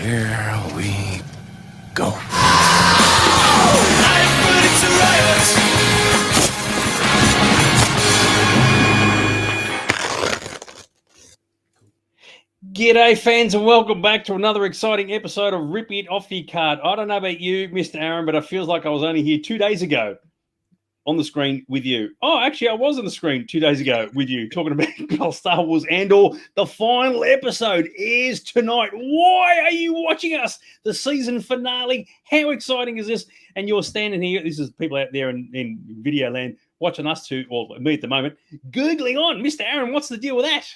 Here we go. G'day fans and welcome back to another exciting episode of Rip It Off Your Card. I don't know about you, Mr. Aaron, but it feels like I was only here 2 days ago on the screen with you. Oh, actually, I was on the screen 2 days ago with you talking about Star Wars Andor. The final episode is tonight. Why are you watching us? The season finale. How exciting is this? And you're standing here. This is people out there in video land watching us two, or me at the moment, Googling on. Mr. Aaron, what's the deal with that?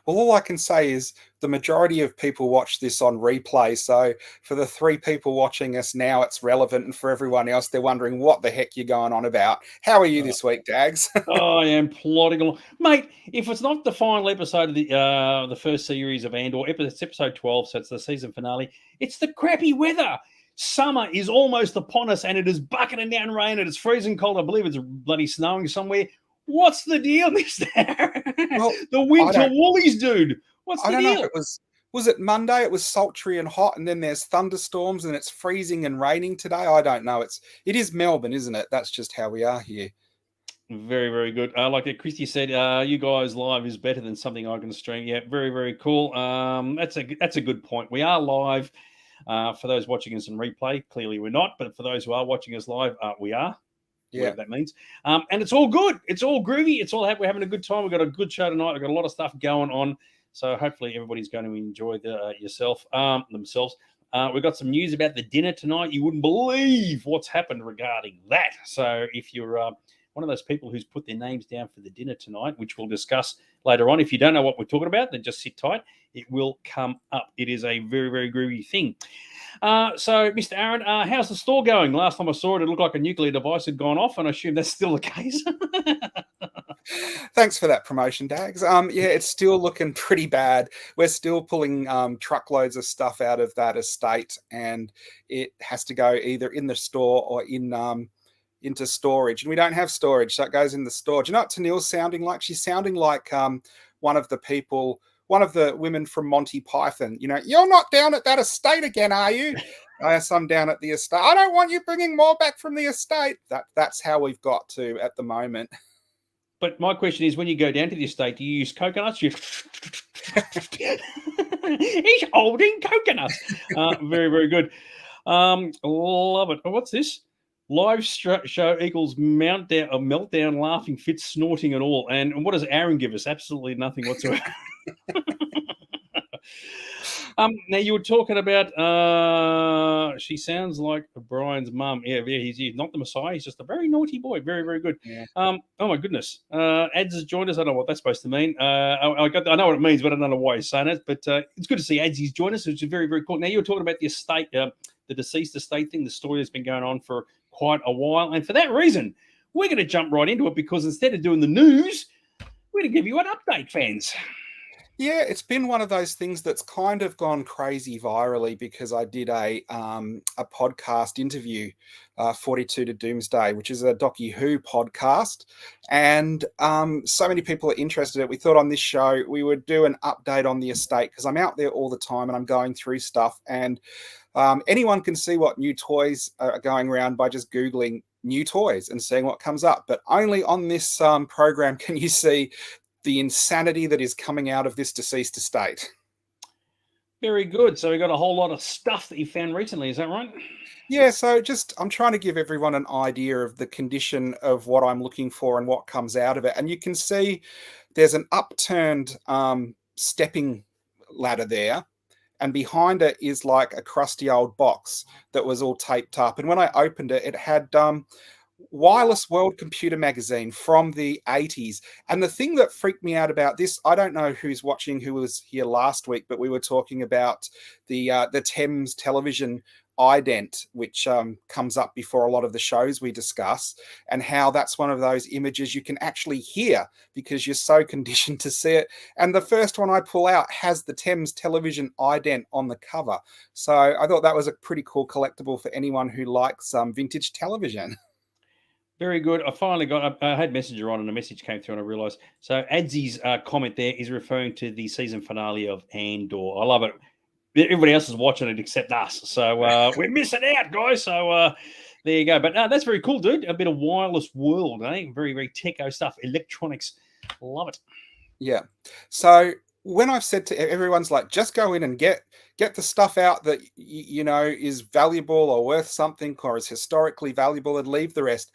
Well, all I can say is the majority of people watch this on replay. So for the 3 people watching us now, it's relevant. And for everyone else, they're wondering what the heck you're going on about. How are you this week, Dags? I am plodding along. Mate, if it's not the final episode of the first series of Andor, it's episode 12, so it's the season finale, it's the crappy weather. Summer is almost upon us, and it is bucketing down rain, and it's freezing cold. I believe it's bloody snowing somewhere. What's the deal, Mr. Well, the winter woolies, dude. What's the deal? I don't know. Was it Monday? It was sultry and hot, and then there's thunderstorms, and it's freezing and raining today. I don't know. It is Melbourne, isn't it? That's just how we are here. Very, very good. Like Christy said, you guys live is better than something I can stream. Yeah, very, very cool. That's a good point. We are live. For those watching us in replay, clearly we're not. But for those who are watching us live, we are. Yeah, whatever that means. And it's all good. It's all groovy. It's all we're having a good time. We've got a good show tonight. We've got a lot of stuff going on. So hopefully everybody's going to enjoy themselves. We've got some news about the dinner tonight. You wouldn't believe what's happened regarding that. So if you're one of those people who's put their names down for the dinner tonight, which we'll discuss later on, if you don't know what we're talking about, then just sit tight. It will come up. It is a very, very groovy thing. So, Mr. Aaron, how's the store going? Last time I saw it, it looked like a nuclear device had gone off, and I assume that's still the case. Thanks for that promotion, Dags. Yeah, it's still looking pretty bad. We're still pulling truckloads of stuff out of that estate, and it has to go either in the store or into storage. And we don't have storage, so it goes in the store. Do you know what Tennille's sounding like? She's sounding like one of the women from Monty Python. You know, you're not down at that estate again, are you? I'm down at the estate. I don't want you bringing more back from the estate. That's how we've got to at the moment. But my question is, when you go down to the estate, do you use coconuts? He's holding coconuts. Very, very good. Love it. What's this? Live show equals meltdown, laughing fits, snorting and all. And what does Aaron give us? Absolutely nothing whatsoever. Now you were talking about she sounds like Brian's mum. Yeah, he's not the Messiah. He's just a very naughty boy. Very, very good. Yeah. Oh my goodness. Ads has joined us. I don't know what that's supposed to mean. I know what it means, but I don't know why he's saying it. But it's good to see Ads. He's joined us, which is very, very cool. Now you were talking about the estate, the deceased estate thing, the story that's been going on for quite a while, and for that reason, we're going to jump right into it because instead of doing the news, we're going to give you an update, fans. Yeah, it's been one of those things that's kind of gone crazy virally because I did a podcast interview, 42 to Doomsday, which is a Docu Who podcast, and so many people are interested in it. We thought on this show we would do an update on the estate because I'm out there all the time and I'm going through stuff, and anyone can see what new toys are going around by just Googling new toys and seeing what comes up, but only on this program can you see the insanity that is coming out of this deceased estate. Very good. So we got a whole lot of stuff that you found recently. Is that right? Yeah. So I'm trying to give everyone an idea of the condition of what I'm looking for and what comes out of it. And you can see there's an upturned stepping ladder there. And behind it is like a crusty old box that was all taped up. And when I opened it, it had Wireless World Computer Magazine from the 80s. And the thing that freaked me out about this, I don't know who's watching, who was here last week, but we were talking about the Thames television ident, which comes up before a lot of the shows we discuss, and how that's one of those images you can actually hear because you're so conditioned to see it. And the first one I pull out has the Thames television ident on the cover. So I thought that was a pretty cool collectible for anyone who likes vintage television. Very good. I had Messenger on and a message came through and I realised. So Adsy's comment there is referring to the season finale of Andor. I love it. everybody else is watching it except us. So we're missing out, guys. So there you go. But no, that's very cool, dude. A bit of wireless world, eh? Very, very techo stuff. Electronics. Love it. Yeah. So when I've said to everyone's like, just go in and get the stuff out that you know is valuable or worth something or is historically valuable and leave the rest.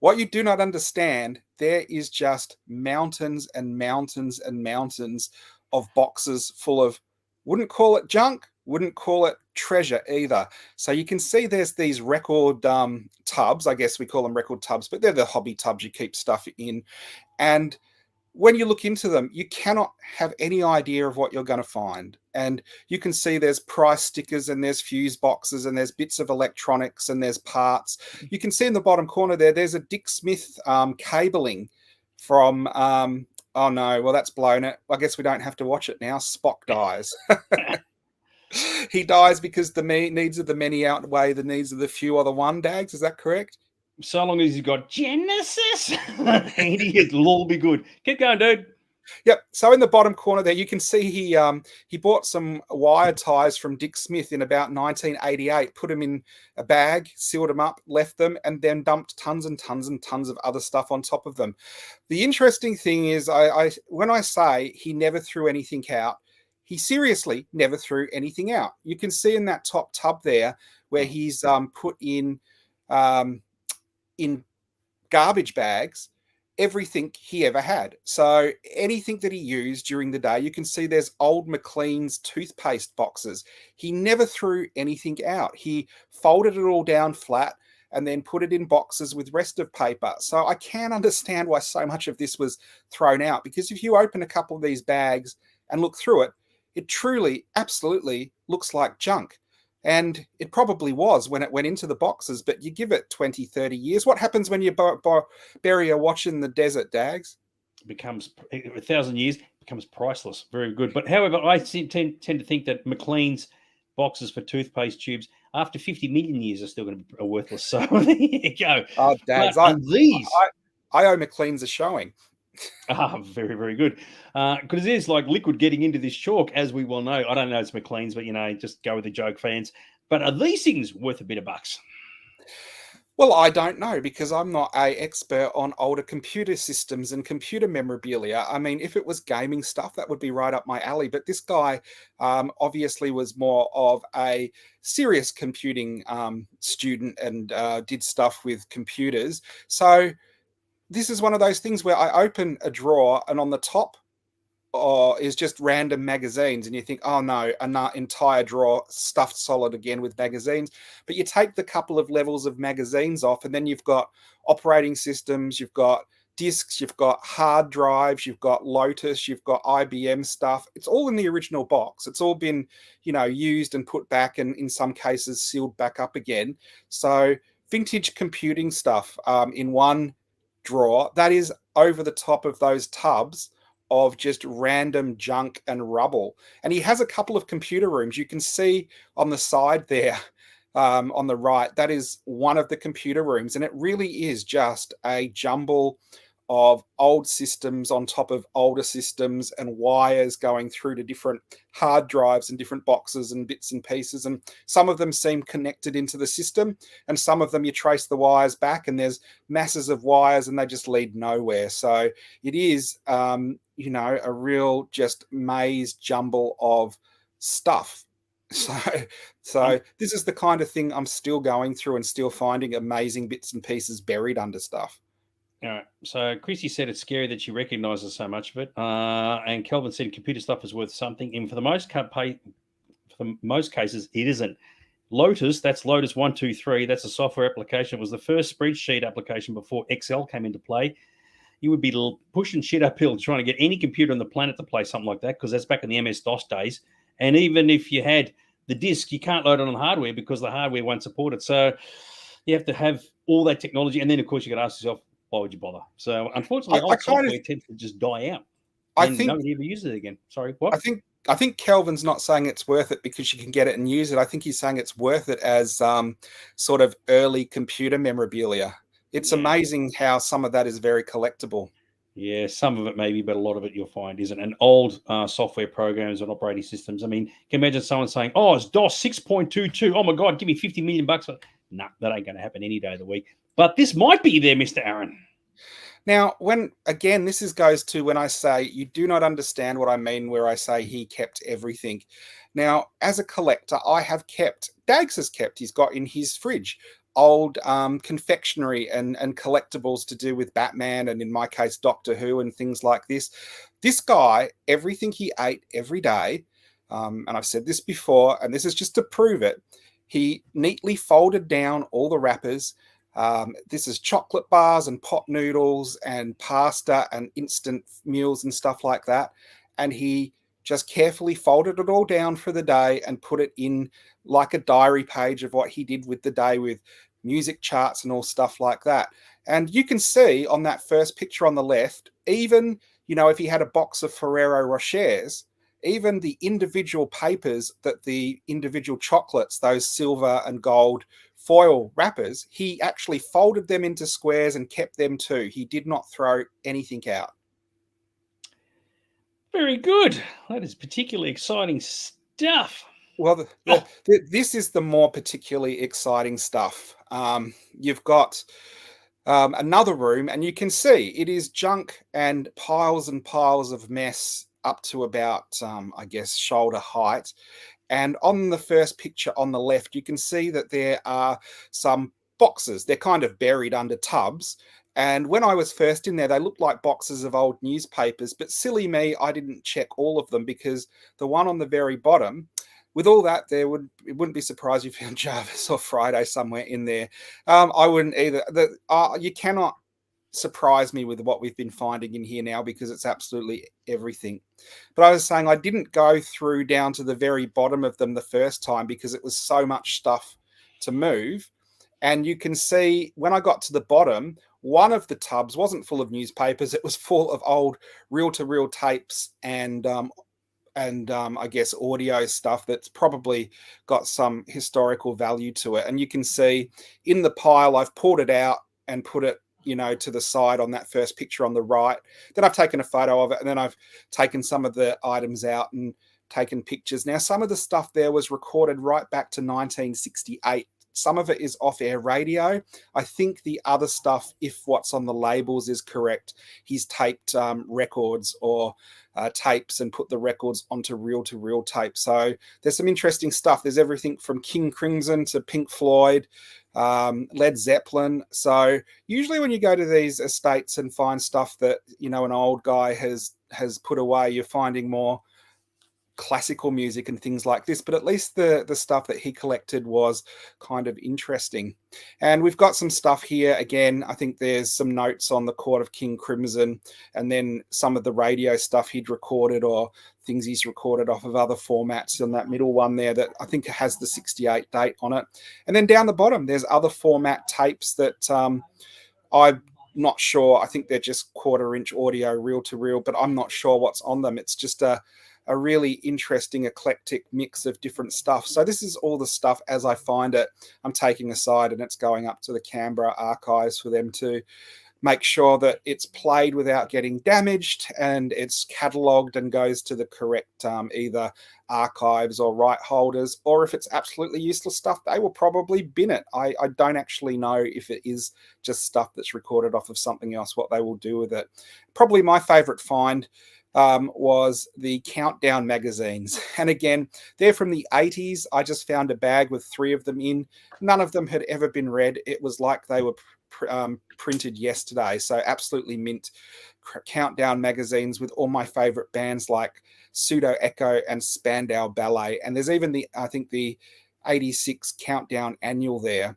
What you do not understand, there is just mountains and mountains and mountains of boxes full of, wouldn't call it junk, wouldn't call it treasure either. So you can see there's these record tubs, I guess we call them record tubs, but they're the hobby tubs you keep stuff in. And when you look into them, you cannot have any idea of what you're going to find. And you can see there's price stickers and there's fuse boxes and there's bits of electronics and there's parts. You can see in the bottom corner there's a Dick Smith cabling from, oh no, well, that's blown it. I guess we don't have to watch it now. Spock dies. He dies because the needs of the many outweigh the needs of the few or the one, Dags. Is that correct? So long as he's got Genesis, it'll all be good. Keep going, dude. Yep. So in the bottom corner there, you can see he bought some wire ties from Dick Smith in about 1988, put them in a bag, sealed them up, left them, and then dumped tons and tons and tons of other stuff on top of them. The interesting thing is, when I say he never threw anything out, he seriously never threw anything out. You can see in that top tub there where he's put in garbage bags everything he ever had. So anything that he used during the day, you can see there's old McLean's toothpaste boxes. He never threw anything out. He folded it all down flat and then put it in boxes with rest of paper. So I can't understand why so much of this was thrown out, because if you open a couple of these bags and look through it, it truly, absolutely looks like junk. And it probably was when it went into the boxes, but you give it 20, 30 years. What happens when you bury a watch in the desert, Dags? It becomes 1,000 years, becomes priceless. Very good. But however, I tend to think that McLean's boxes for toothpaste tubes after 50 million years are still going to be worthless. So there you go. Oh, Dags, I owe McLean's a showing. Very, very good. Because it is like liquid getting into this chalk, as we well know. I don't know it's McLean's, but, just go with the joke, fans. But are these things worth a bit of bucks? Well, I don't know, because I'm not an expert on older computer systems and computer memorabilia. I mean, if it was gaming stuff, that would be right up my alley. But this guy obviously was more of a serious computing student and did stuff with computers. So this is one of those things where I open a drawer and on the top is just random magazines, and you think, oh no, an entire drawer stuffed solid again with magazines. But you take the couple of levels of magazines off, and then you've got operating systems, you've got discs, you've got hard drives, you've got Lotus, you've got IBM stuff. It's all in the original box. It's all been, used and put back, and in some cases sealed back up again. So vintage computing stuff in one drawer that is over the top of those tubs of just random junk and rubble. And he has a couple of computer rooms. You can see on the side there, on the right, that is one of the computer rooms, and it really is just a jumble of old systems on top of older systems and wires going through to different hard drives and different boxes and bits and pieces. And some of them seem connected into the system, and some of them you trace the wires back and there's masses of wires and they just lead nowhere. So it is, a real just maze jumble of stuff. So this is the kind of thing I'm still going through and still finding amazing bits and pieces buried under stuff. All right. So Chrissy said it's scary that she recognises so much of it. And Kelvin said computer stuff is worth something. And for the most cases, it isn't. Lotus, that's Lotus 123. That's a software application. It was the first spreadsheet application before Excel came into play. You would be pushing shit uphill trying to get any computer on the planet to play something like that, because that's back in the MS-DOS days. And even if you had the disk, you can't load it on hardware because the hardware won't support it. So you have to have all that technology. And then, of course, you got to ask yourself, why would you bother? So unfortunately, old software tends to just die out. I think nobody ever uses it again. Sorry, what? I think Kelvin's not saying it's worth it because you can get it and use it. I think he's saying it's worth it as sort of early computer memorabilia. It's amazing how some of that is very collectible. Yeah, some of it maybe, but a lot of it you'll find isn't. And old software programs and operating systems. I mean, can you imagine someone saying, "Oh, it's DOS 6.22. Oh my God, give me 50 million bucks." No, that ain't going to happen any day of the week. But this might be there, Mr. Aaron. Now, when again, goes to when I say you do not understand what I mean, where I say he kept everything. Now, as a collector, I have kept, Dags has kept, he's got in his fridge old confectionery and collectibles to do with Batman, and in my case, Doctor Who and things like this. This guy, everything he ate every day, and I've said this before, and this is just to prove it, he neatly folded down all the wrappers. This is chocolate bars and pot noodles and pasta and instant meals and stuff like that. And he just carefully folded it all down for the day and put it in like a diary page of what he did with the day, with music charts and all stuff like that. And you can see on that first picture on the left, even, if he had a box of Ferrero Rochers, even the individual papers that the individual chocolates, those silver and gold foil wrappers, he actually folded them into squares and kept them too. He did not throw anything out. Very good. That is particularly exciting stuff. Well, this is the more particularly exciting stuff. You've got another room, and you can see it is junk and piles of mess up to about, I guess, shoulder height. And on the first picture on the left, you can see that there are some boxes. They're kind of buried under tubs. And when I was first in there, they looked like boxes of old newspapers. But silly me, I didn't check all of them, because the one on the very bottom, with all that, it wouldn't be surprised if you found Jarvis or Friday somewhere in there. I wouldn't either. You cannot surprise me with what we've been finding in here now, because it's absolutely everything. But I was saying I didn't go through down to the very bottom of them the first time, because it was so much stuff to move. And you can see when I got to the bottom, one of the tubs wasn't full of newspapers. It was full of old reel-to-reel tapes and I guess audio stuff that's probably got some historical value to it. And you can see in the pile, I've pulled it out and put it, to the side on that first picture on the right. Then I've taken a photo of it, and then I've taken some of the items out and taken pictures. Now, some of the stuff there was recorded right back to 1968. Some of it is off-air radio. I think the other stuff, if what's on the labels is correct, he's taped records or tapes and put the records onto reel-to-reel tape. So there's some interesting stuff. There's everything from King Crimson to Pink Floyd, Led Zeppelin. So usually when you go to these estates and find stuff that, an old guy has put away, you're finding more classical music and things like this, but at least the stuff that he collected was kind of interesting. And we've got some stuff here again. I think there's some notes on the Court of King Crimson, and then some of the radio stuff he'd recorded or things he's recorded off of other formats on that middle one there that I think has the 68 date on it. And then down the bottom there's other format tapes that I'm not sure. I think they're just 1/4-inch audio reel to reel, but I'm not sure what's on them. It's just a really interesting eclectic mix of different stuff. So this is all the stuff as I find it. I'm taking aside, and it's going up to the Canberra archives for them to make sure that it's played without getting damaged, and it's catalogued and goes to the correct either archives or right holders, or if it's absolutely useless stuff, they will probably bin it. I don't actually know if it is just stuff that's recorded off of something else, what they will do with it. Probably my favorite find was the Countdown magazines. And again, they're from the 80s. I just found a bag with 3 of them in. None of them had ever been read. It was like they were printed yesterday. So absolutely mint Countdown magazines with all my favorite bands like Pseudo Echo and Spandau Ballet. And there's even I think the 86 Countdown annual there.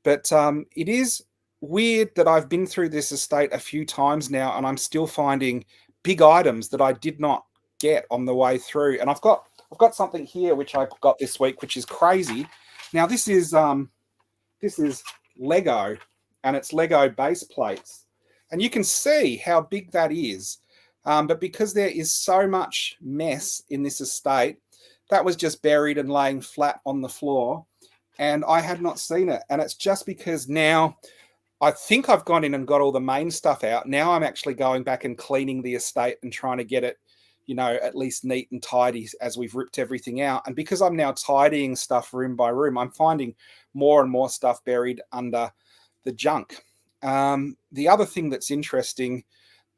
But it is weird that I've been through this estate a few times now, and I'm still finding big items that I did not get on the way through. And I've got something here which I got this week, which is crazy. Now this is Lego, and it's Lego base plates, and you can see how big that is. But because there is so much mess in this estate, that was just buried and laying flat on the floor, and I had not seen it. And it's just because now I think I've gone in and got all the main stuff out. Now I'm actually going back and cleaning the estate and trying to get it, at least neat and tidy as we've ripped everything out. And because I'm now tidying stuff room by room, I'm finding more and more stuff buried under the junk. The other thing that's interesting,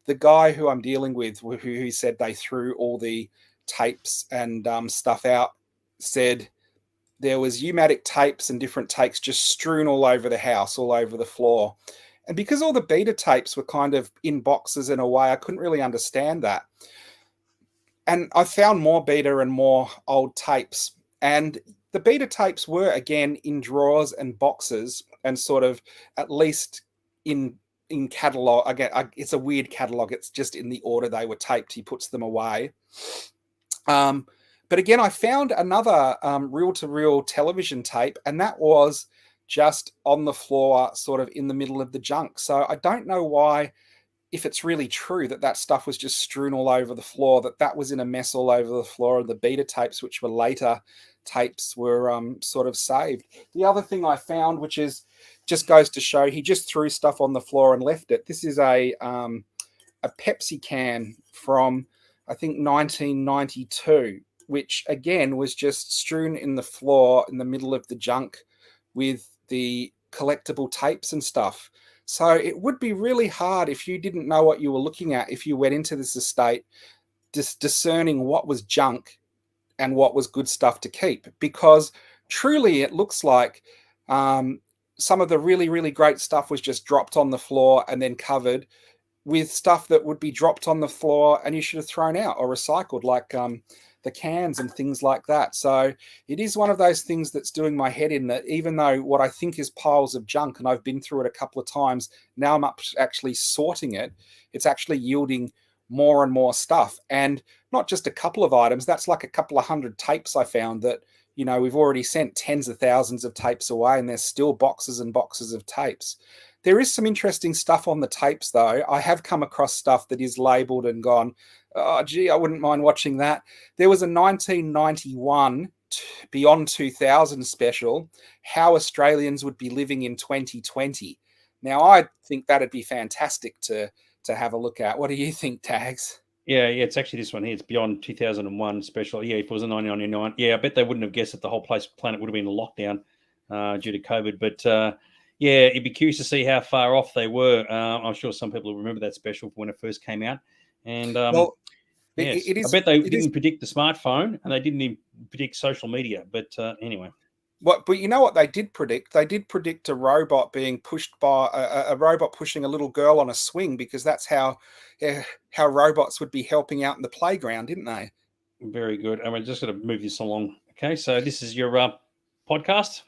the guy who I'm dealing with, who said they threw all the tapes and stuff out, said there was pneumatic tapes and different tapes just strewn all over the house, all over the floor. And because all the beta tapes were kind of in boxes in a way, I couldn't really understand that. And I found more beta and more old tapes. And the beta tapes were, again, in drawers and boxes and sort of at least in catalog. Again, it's a weird catalog. It's just in the order they were taped. He puts them away. But again, I found another reel-to-reel television tape, and that was just on the floor, sort of in the middle of the junk. So I don't know why, if it's really true that stuff was just strewn all over the floor, that was in a mess all over the floor, and the beta tapes, which were later tapes, were sort of saved. The other thing I found, which is just goes to show, he just threw stuff on the floor and left it. This is a Pepsi can from, I think, 1992, which again was just strewn in the floor in the middle of the junk with the collectible tapes and stuff. So it would be really hard if you didn't know what you were looking at, if you went into this estate, discerning what was junk and what was good stuff to keep, because truly it looks like some of the really, really great stuff was just dropped on the floor and then covered with stuff that would be dropped on the floor and you should have thrown out or recycled, like the cans and things like that. So it is one of those things that's doing my head in, that even though what I think is piles of junk, and I've been through it a couple of times, now I'm actually sorting it, it's actually yielding more and more stuff. And not just a couple of items, that's like a couple of hundred tapes I found that, we've already sent tens of thousands of tapes away, and there's still boxes and boxes of tapes. There is some interesting stuff on the tapes, though. I have come across stuff that is labelled and gone, oh, gee, I wouldn't mind watching that. There was a 1991 Beyond 2000 special, How Australians Would Be Living in 2020. Now, I think that'd be fantastic to have a look at. What do you think, Tags? Yeah, it's actually this one here. It's Beyond 2001 special. Yeah, if it was a 1999. Yeah, I bet they wouldn't have guessed that the whole planet would have been in lockdown due to COVID. But yeah, it'd be curious to see how far off they were. I'm sure some people will remember that special when it first came out. And well, yes, it is, I bet they didn't predict the smartphone, and they didn't even predict social media. But anyway. But you know what they did predict? They did predict a robot being pushed by a robot pushing a little girl on a swing, because that's how robots would be helping out in the playground, didn't they? Very good. And we're just going to move this along. Okay, so this is your podcast.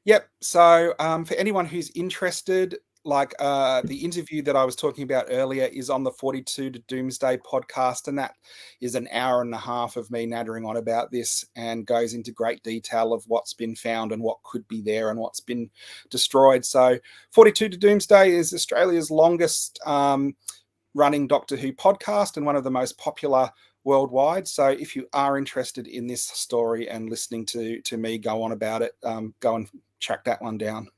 Yep. So for anyone who's interested, like the interview that I was talking about earlier is on the 42 to Doomsday podcast, and that is an hour and a half of me nattering on about this, and goes into great detail of what's been found and what could be there and what's been destroyed. So 42 to Doomsday is Australia's longest running Doctor Who podcast and one of the most popular worldwide. So if you are interested in this story and listening to me go on about it, go and track that one down.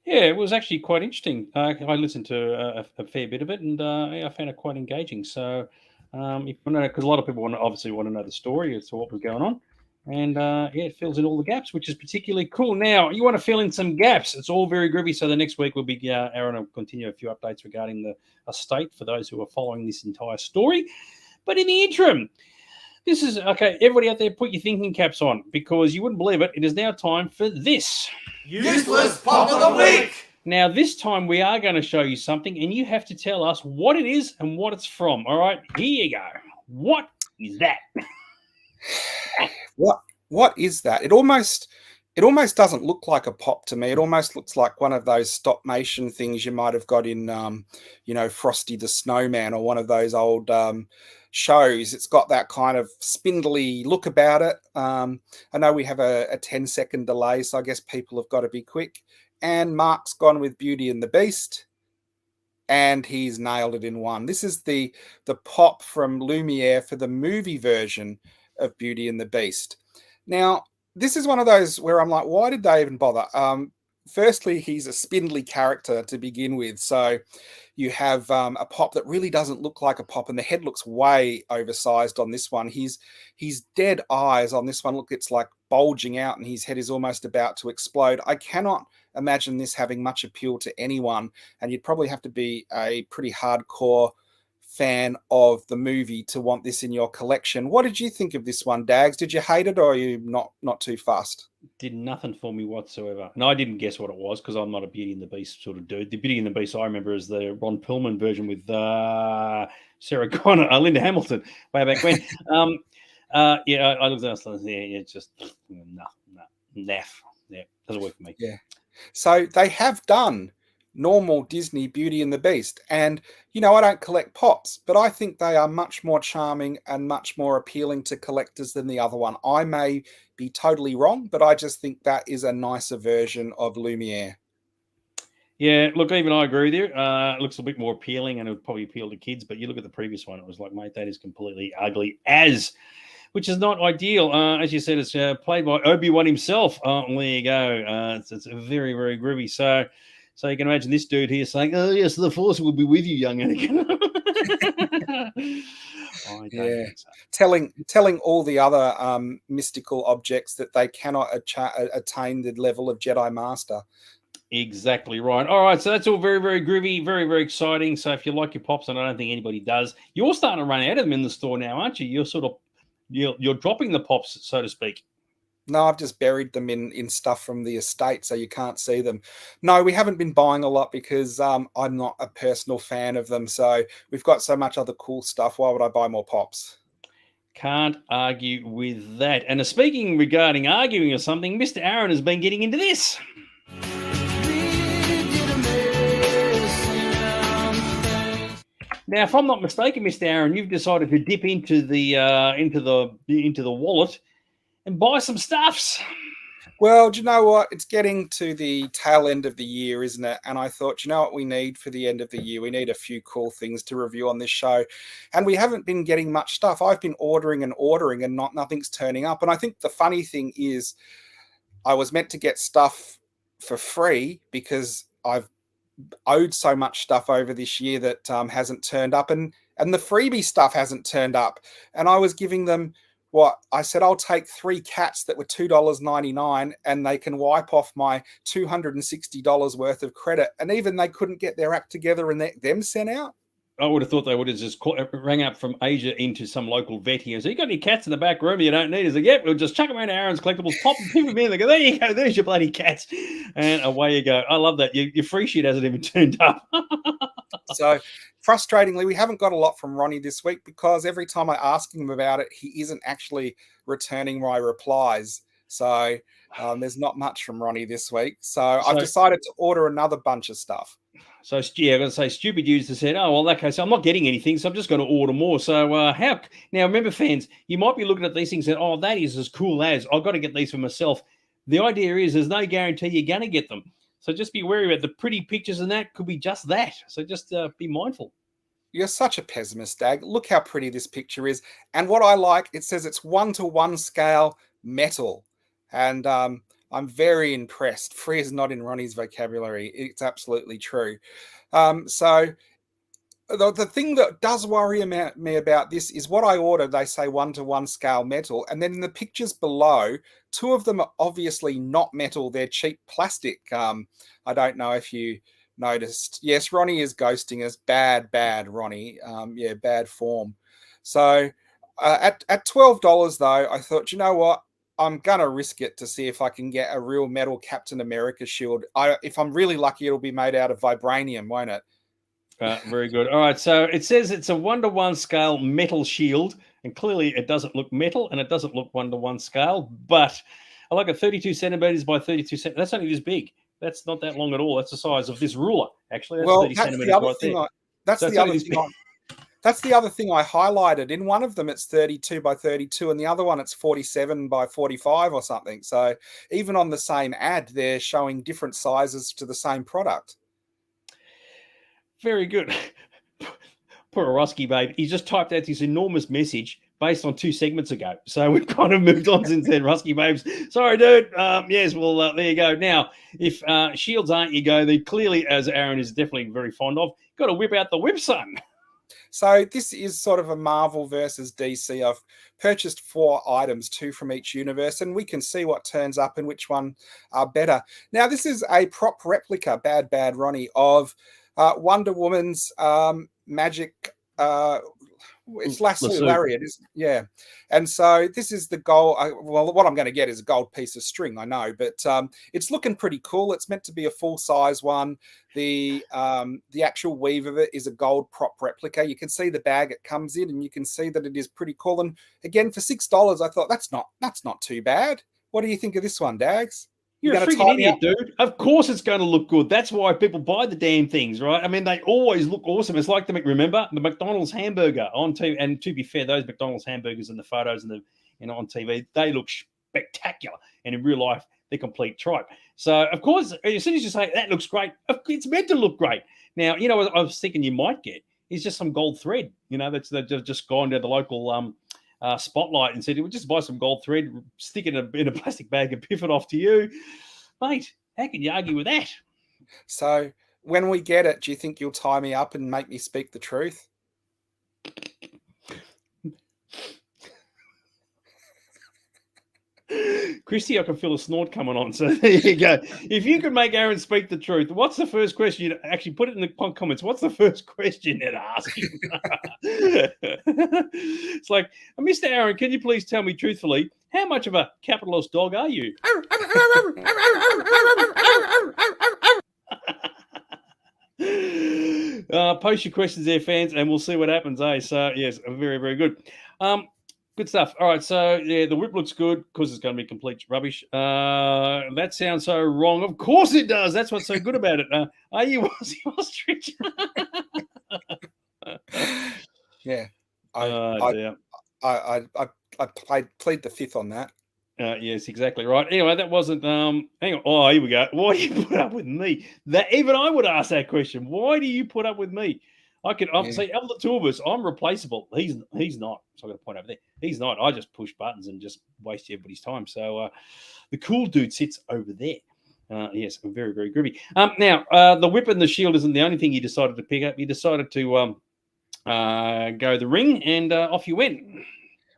Yeah, it was actually quite interesting. I listened to a fair bit of it, and I found it quite engaging. So, if you know, because a lot of people obviously want to know the story as to what was going on, and yeah, it fills in all the gaps, which is particularly cool. Now, you want to fill in some gaps. It's all very groovy. So the next week we'll be Aaron will continue a few updates regarding the estate for those who are following this entire story. But in the interim, this is okay. Everybody out there, put your thinking caps on, because you wouldn't believe it. It is now time for this. Useless Pop of the Week! Now, this time we are going to show you something, and you have to tell us what it is and what it's from. All right, here you go. What is that? What is that? It almost doesn't look like a pop to me. It almost looks like one of those stop motion things you might have got in, Frosty the Snowman, or one of those old shows. It's got that kind of spindly look about it. I know we have a 10-second delay, so I guess people have got to be quick. And Mark's gone with Beauty and the Beast, and he's nailed it in one. This is the pop from Lumiere for the movie version of Beauty and the Beast. Now, this is one of those where I'm like, why did they even bother? firstly, he's a spindly character to begin with. So you have a pop that really doesn't look like a pop, and the head looks way oversized on this one. His dead eyes on this one look, it's like bulging out, and his head is almost about to explode. I cannot imagine this having much appeal to anyone, and you'd probably have to be a pretty hardcore fan of the movie to want this in your collection. What did you think of this one, Dags? Did you hate it, or are you not too fussed? Did nothing for me whatsoever. And I didn't guess what it was because I'm not a Beauty and the Beast sort of dude. The Beauty and the Beast I remember is the Ron Perlman version with Sarah Connor, Linda Hamilton, way back when. Yeah, I looked at it. Yeah, it's just naff. Yeah, doesn't work for me. Yeah. So they have done normal Disney Beauty and the Beast. And, I don't collect pops, but I think they are much more charming and much more appealing to collectors than the other one. I may be totally wrong, but I just think that is a nicer version of Lumiere. Yeah, look, even I agree with you. It looks a bit more appealing and it would probably appeal to kids, but you look at the previous one, it was like, mate, that is completely ugly which is not ideal. As you said, it's played by Obi-Wan himself. Oh, there you go. It's very, very groovy. So you can imagine this dude here saying, "Oh yes, the Force will be with you, young Anakin." I don't think so. Telling all the other mystical objects that they cannot attain the level of Jedi Master. Exactly right. All right, so that's all very, very groovy, very, very exciting. So if you like your pops, and I don't think anybody does, you're starting to run out of them in the store now, aren't you? You're dropping the pops, so to speak. No, I've just buried them in stuff from the estate, so you can't see them. No, we haven't been buying a lot because I'm not a personal fan of them. So we've got so much other cool stuff. Why would I buy more pops? Can't argue with that. And speaking regarding arguing or something, Mr. Aaron has been getting into this. Now, if I'm not mistaken, Mr. Aaron, you've decided to dip into the wallet and buy some stuffs. Well, do you know what? It's getting to the tail end of the year, isn't it? And I thought, you know what we need for the end of the year? We need a few cool things to review on this show. And we haven't been getting much stuff. I've been ordering and nothing's turning up. And I think the funny thing is I was meant to get stuff for free because I've owed so much stuff over this year that hasn't turned up, and the freebie stuff hasn't turned up. And I was giving them what I said, I'll take 3 cats that were $2.99 and they can wipe off my $260 worth of credit. And even they couldn't get their act together and them sent out. I would have thought they would have just rang up from Asia into some local vet here. So you got any cats in the back room you don't need? He's like, yep, we'll just chuck them around Aaron's collectibles, pop them, put them in. They go, there you go, there's your bloody cats. And away you go. I love that. Your free shit hasn't even turned up. So frustratingly, we haven't got a lot from Ronnie this week because every time I ask him about it, he isn't actually returning my replies. So there's not much from Ronnie this week. So I've decided to order another bunch of stuff. So, yeah, I'm going to say stupid users said, oh, well, in that case, I'm not getting anything, so I'm just going to order more. So now, remember, fans, you might be looking at these things and, oh, that is as cool as, I've got to get these for myself. The idea is there's no guarantee you're going to get them. So just be wary about the pretty pictures, and that could be just that. So just be mindful. You're such a pessimist, Dag. Look how pretty this picture is. And what I like, it says it's 1-to-1 scale metal. And I'm very impressed. Free is not in Ronnie's vocabulary. It's absolutely true. So the thing that does worry me about this is what I ordered. They say 1-to-1 scale metal. And then in the pictures below, 2 of them are obviously not metal. They're cheap plastic. I don't know if you noticed. Yes, Ronnie is ghosting us. Bad, Ronnie. Yeah, bad form. So at $12, though, I thought, you know what? I'm going to risk it to see if I can get a real metal Captain America shield. If I'm really lucky, it'll be made out of vibranium, won't it? Very good. All right. So it says it's a 1-to-1 scale metal shield. And clearly it doesn't look metal and it doesn't look 1-to-1 scale. But I like it 32 centimeters by 32 centimeters. That's only this big. That's not that long at all. That's the size of this ruler, actually. That's 30 centimeters right there. That's the other thing I highlighted. In one of them, it's 32 by 32, and the other one, it's 47 by 45 or something. So even on the same ad, they're showing different sizes to the same product. Very good. Poor Orosky, babe. He just typed out this enormous message, based on 2 segments ago. So we've kind of moved on since then. Rusky Babes. Sorry, dude. Yes, well, there you go. Now, if shields aren't your go, they clearly, as Aaron is definitely very fond of, got to whip out the whip, son. So this is sort of a Marvel versus DC. I've purchased 4 items, 2 from each universe, and we can see what turns up and which one are better. Now, this is a prop replica, Bad Ronnie, of Wonder Woman's magic. It's lasso lariat, yeah. And so this is the gold. Well, what I'm going to get is a gold piece of string, I know, but it's looking pretty cool. It's meant to be a full size one. The actual weave of it is a gold prop replica. You can see the bag it comes in, and you can see that it is pretty cool. And again, for $6, I thought that's not too bad. What do you think of this one, Dags? You're a freaking idiot, dude. Of course it's going to look good. That's why people buy the damn things, right? I mean, they always look awesome. It's like remember the McDonald's hamburger on TV. And to be fair, those McDonald's hamburgers in the photos and on TV, they look spectacular. And in real life, they're complete tripe. So, of course, as soon as you say that looks great, it's meant to look great. Now, what I was thinking you might get is just some gold thread. That's just gone to the local Spotlight and said, we'll just buy some gold thread, stick it in a plastic bag and piff it off to you. Mate, how can you argue with that? So when we get it, do you think you'll tie me up and make me speak the truth? Christy, I can feel a snort coming on. So there you go. If you could make Aaron speak the truth, what's the first question? You'd actually put it in the comments. What's the first question they'd ask him? It's like, Mr. Aaron, can you please tell me truthfully, how much of a capitalist dog are you? Post your questions there, fans, and we'll see what happens, eh? So, yes, very, very good. Good stuff. All right, so yeah, the whip looks good because it's going to be complete rubbish. That sounds so wrong. Of course it does. That's what's so good about it. Are you ostrich? Yeah, I plead the fifth on that. Yes, exactly right. Anyway, that wasn't. Hang on. Oh, here we go. Why do you put up with me? That even I would ask that question. Why do you put up with me? I'm say of the two of us, I'm replaceable. He's not. So I'm going to point over there. He's not. I just push buttons and just waste everybody's time. So the cool dude sits over there. Yes, very, very groovy. Now, the whip and the shield isn't the only thing you decided to pick up. You decided to go the ring, and off you went.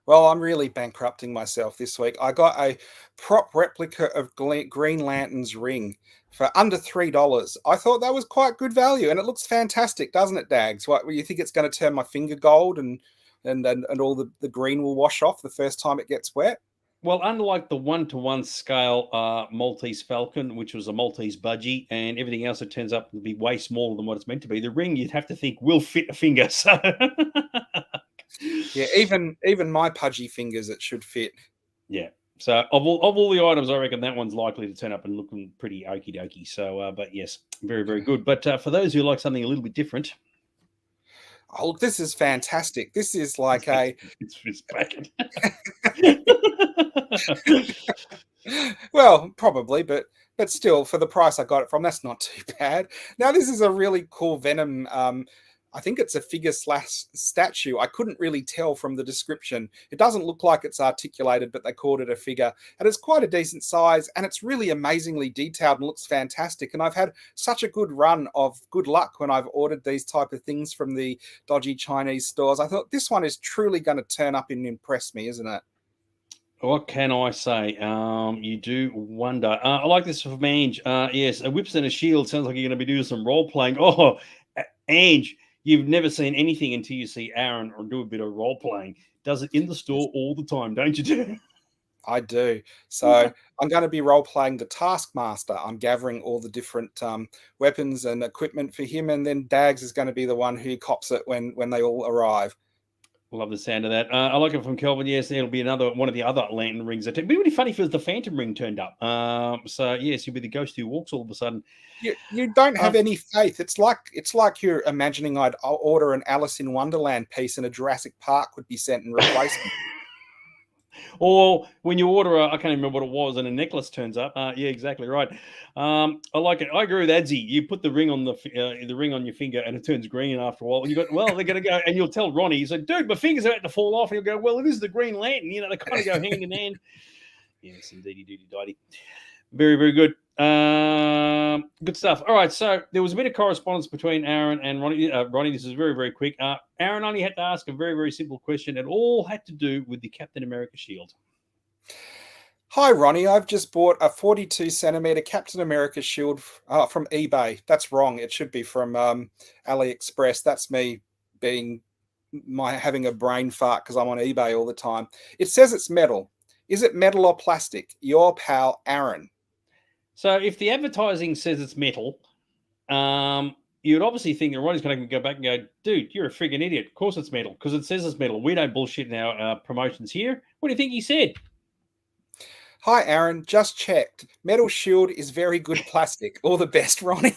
Well, I'm really bankrupting myself this week. I got a prop replica of Green Lantern's ring for under $3. I thought that was quite good value, and it looks fantastic, doesn't it, Dags? What, you think it's going to turn my finger gold and all the green will wash off the first time it gets wet? Well, unlike the 1-to-1 scale Maltese Falcon, which was a Maltese budgie, and everything else, it turns up to be way smaller than what it's meant to be. The ring, you'd have to think, will fit a finger. So, yeah, even my pudgy fingers, it should fit. Yeah. So, of all the items, I reckon that one's likely to turn up and looking pretty okie dokie. So, but yes, very, very good. But for those who like something a little bit different. Oh, look, this is fantastic. This is like it's back. Well, probably, but still, for the price I got it from, that's not too bad. Now, this is a really cool Venom. I think it's a figure / statue. I couldn't really tell from the description. It doesn't look like it's articulated, but they called it a figure. And it's quite a decent size, and it's really amazingly detailed and looks fantastic. And I've had such a good run of good luck when I've ordered these type of things from the dodgy Chinese stores. I thought this one is truly going to turn up and impress me, isn't it? What can I say? You do wonder. I like this from Ange. Yes, a whips and a shield. Sounds like you're going to be doing some role-playing. Oh, Ange. You've never seen anything until you see Aaron or do a bit of role playing. Does it in the store all the time, don't you, do? I do. So I'm going to be role playing the Taskmaster. I'm gathering all the different weapons and equipment for him, and then Dags is going to be the one who cops it when they all arrive. Love the sound of that. I like it from Kelvin. Yes, it'll be another one of the other lantern rings. It'd be really funny if it was the Phantom ring turned up. So yes, you'll be the ghost who walks all of a sudden. You don't have any faith. It's like you're imagining I'll order an Alice in Wonderland piece and a Jurassic Park would be sent and replaced. Or when you order I can't remember what it was, and a necklace turns up. Yeah, exactly right. I like it. I agree with Adzi. You put the ring on the ring on your finger, and it turns green after a while. And you got, well, they're going to go, and you'll tell Ronnie, he's like, dude, my finger's about to fall off, and he'll go, well, it is the Green Lantern. They kind of go hand in hand. Yes, indeedy, doody, didy. Very, very good. Good stuff. All right, so there was a bit of correspondence between Aaron and Ronnie. Ronnie, this is very, very quick. Aaron only had to ask a very, very simple question. It all had to do with the Captain America shield. Hi, Ronnie. I've just bought a 42 centimeter Captain America shield from eBay. That's wrong. It should be from AliExpress. That's me having a brain fart because I'm on eBay all the time. It says it's metal. Is it metal or plastic? Your pal, Aaron. So if the advertising says it's metal, you'd obviously think that Ronnie's going to go back and go, dude, you're a friggin' idiot. Of course it's metal, because it says it's metal. We don't bullshit in our promotions here. What do you think he said? Hi, Aaron. Just checked. Metal shield is very good plastic. All the best, Ronnie.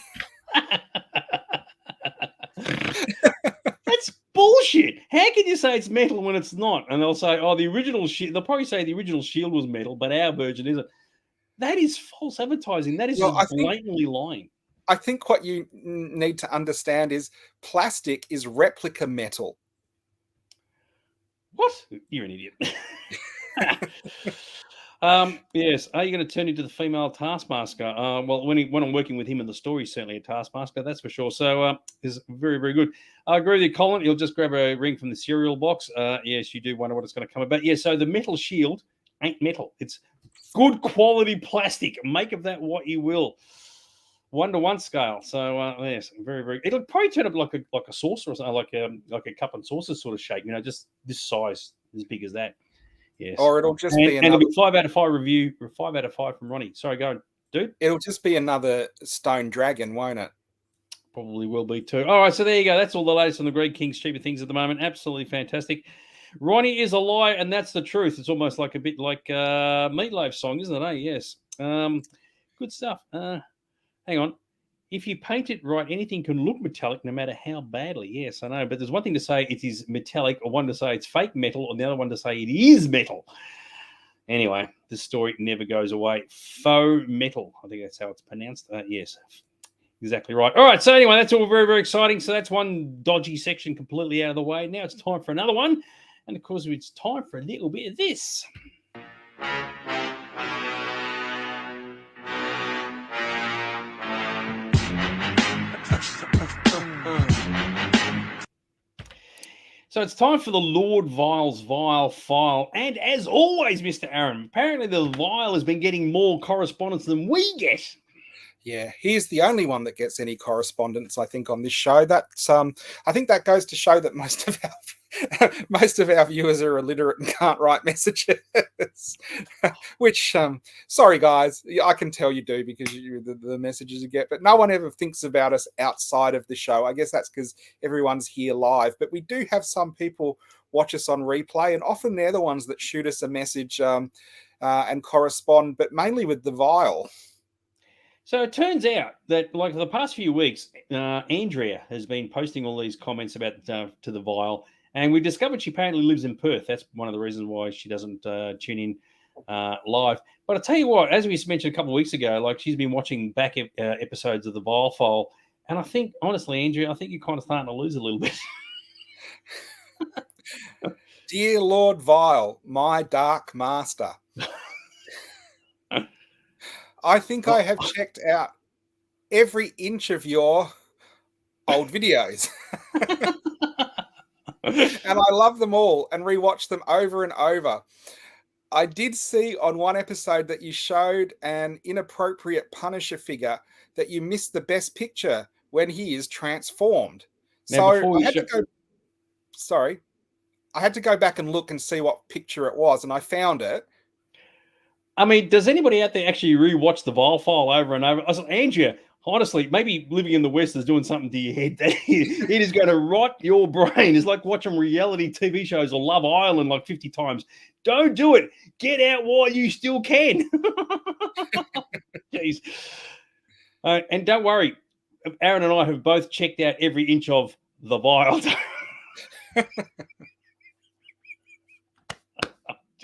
That's bullshit. How can you say it's metal when it's not? And they'll say, oh, the original shield. They'll probably say the original shield was metal, but our version isn't. That is false advertising. That is blatantly lying. I think what you need to understand is plastic is replica metal. What? You're an idiot. Yes. Are you going to turn into the female Taskmaster? Well, when I'm working with him in the story, certainly a Taskmaster, that's for sure. So is very, very good. I agree with you, Colin. You'll just grab a ring from the cereal box. Yes, you do wonder what it's going to come about. Yeah, so the metal shield ain't metal. It's good quality plastic. Make of that what you will. 1-to-1 scale. So yes, very, very. It'll probably turn up like a saucer or something, like a cup and saucer sort of shape. Just this size, as big as that. Yes. Or it'll just be another. And it'll be 5 out of 5 review. 5 out of 5 from Ronnie. Sorry, go on, dude. It'll just be another stone dragon, won't it? Probably will be too. All right, so there you go. That's all the latest on the Greg King's cheaper things at the moment. Absolutely fantastic. Ronnie is a lie, and that's the truth. It's almost like a bit like Meatloaf's song, isn't it? Yes. Good stuff. Hang on. If you paint it right, anything can look metallic no matter how badly. Yes, I know. But there's one thing to say it is metallic, or one to say it's fake metal, and the other one to say it is metal. Anyway, the story never goes away. Faux metal. I think that's how it's pronounced. Yes. Exactly right. All right. So anyway, that's all very, very exciting. So that's one dodgy section completely out of the way. Now it's time for another one. And of course, it's time for a little bit of this. So it's time for the Lord Vile's Vile File. And as always, Mr. Aaron, apparently the Vile has been getting more correspondence than we get. Yeah, he's the only one that gets any correspondence, I think, on this show. That's I think that goes to show that most of our viewers are illiterate and can't write messages. Which, sorry guys, I can tell you do, because the messages you get, but no one ever thinks about us outside of the show. I guess that's because everyone's here live, but we do have some people watch us on replay, and often they're the ones that shoot us a message and correspond, but mainly with the Vile. So it turns out that, like, for the past few weeks, Andrea has been posting all these comments about to the Vile, and we discovered she apparently lives in Perth. That's one of the reasons why she doesn't tune in live. But I tell you what, as we mentioned a couple of weeks ago, like, she's been watching back episodes of the Vile File, and I think, honestly, Andrea, I think you're kind of starting to lose a little bit. Dear Lord Vile, my dark master. I think I have checked out every inch of your old videos. And I love them all and rewatch them over and over. I did see on one episode that you showed an inappropriate Punisher figure that you missed the best picture when he is transformed. Now, so I had to go back and look and see what picture it was, and I found it. I mean, does anybody out there actually rewatch the Vile File over and over? I said, Andrea, honestly, maybe living in the West is doing something to your head. It is going to rot your brain. It's like watching reality TV shows or Love Island like 50 times. Don't do it. Get out while you still can. Jeez. And don't worry, Aaron and I have both checked out every inch of the Vile.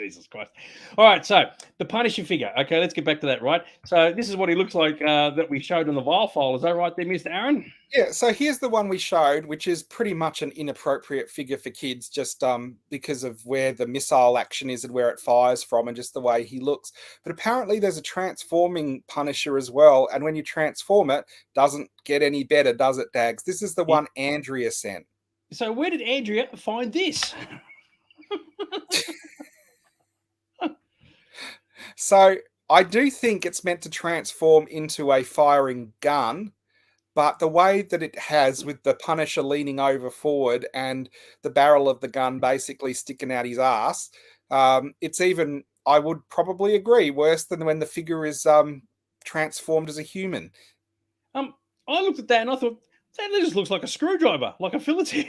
Jesus Christ. All right, so the Punisher figure. Okay, let's get back to that, right? So this is what he looks like that we showed on the vial file. Is that right there, Mr. Aaron? Yeah, so here's the one we showed, which is pretty much an inappropriate figure for kids, just because of where the missile action is and where it fires from, and just the way he looks. But apparently, there's a transforming Punisher as well, and when you transform it, doesn't get any better, does it, Dags? This is the one Andrea sent. So where did Andrea find this? So I do think it's meant to transform into a firing gun. But the way that it has, with the Punisher leaning over forward and the barrel of the gun basically sticking out his ass, it's even, I would probably agree, worse than when the figure is transformed as a human. I looked at that and I thought, that just looks like a screwdriver, like a fillet.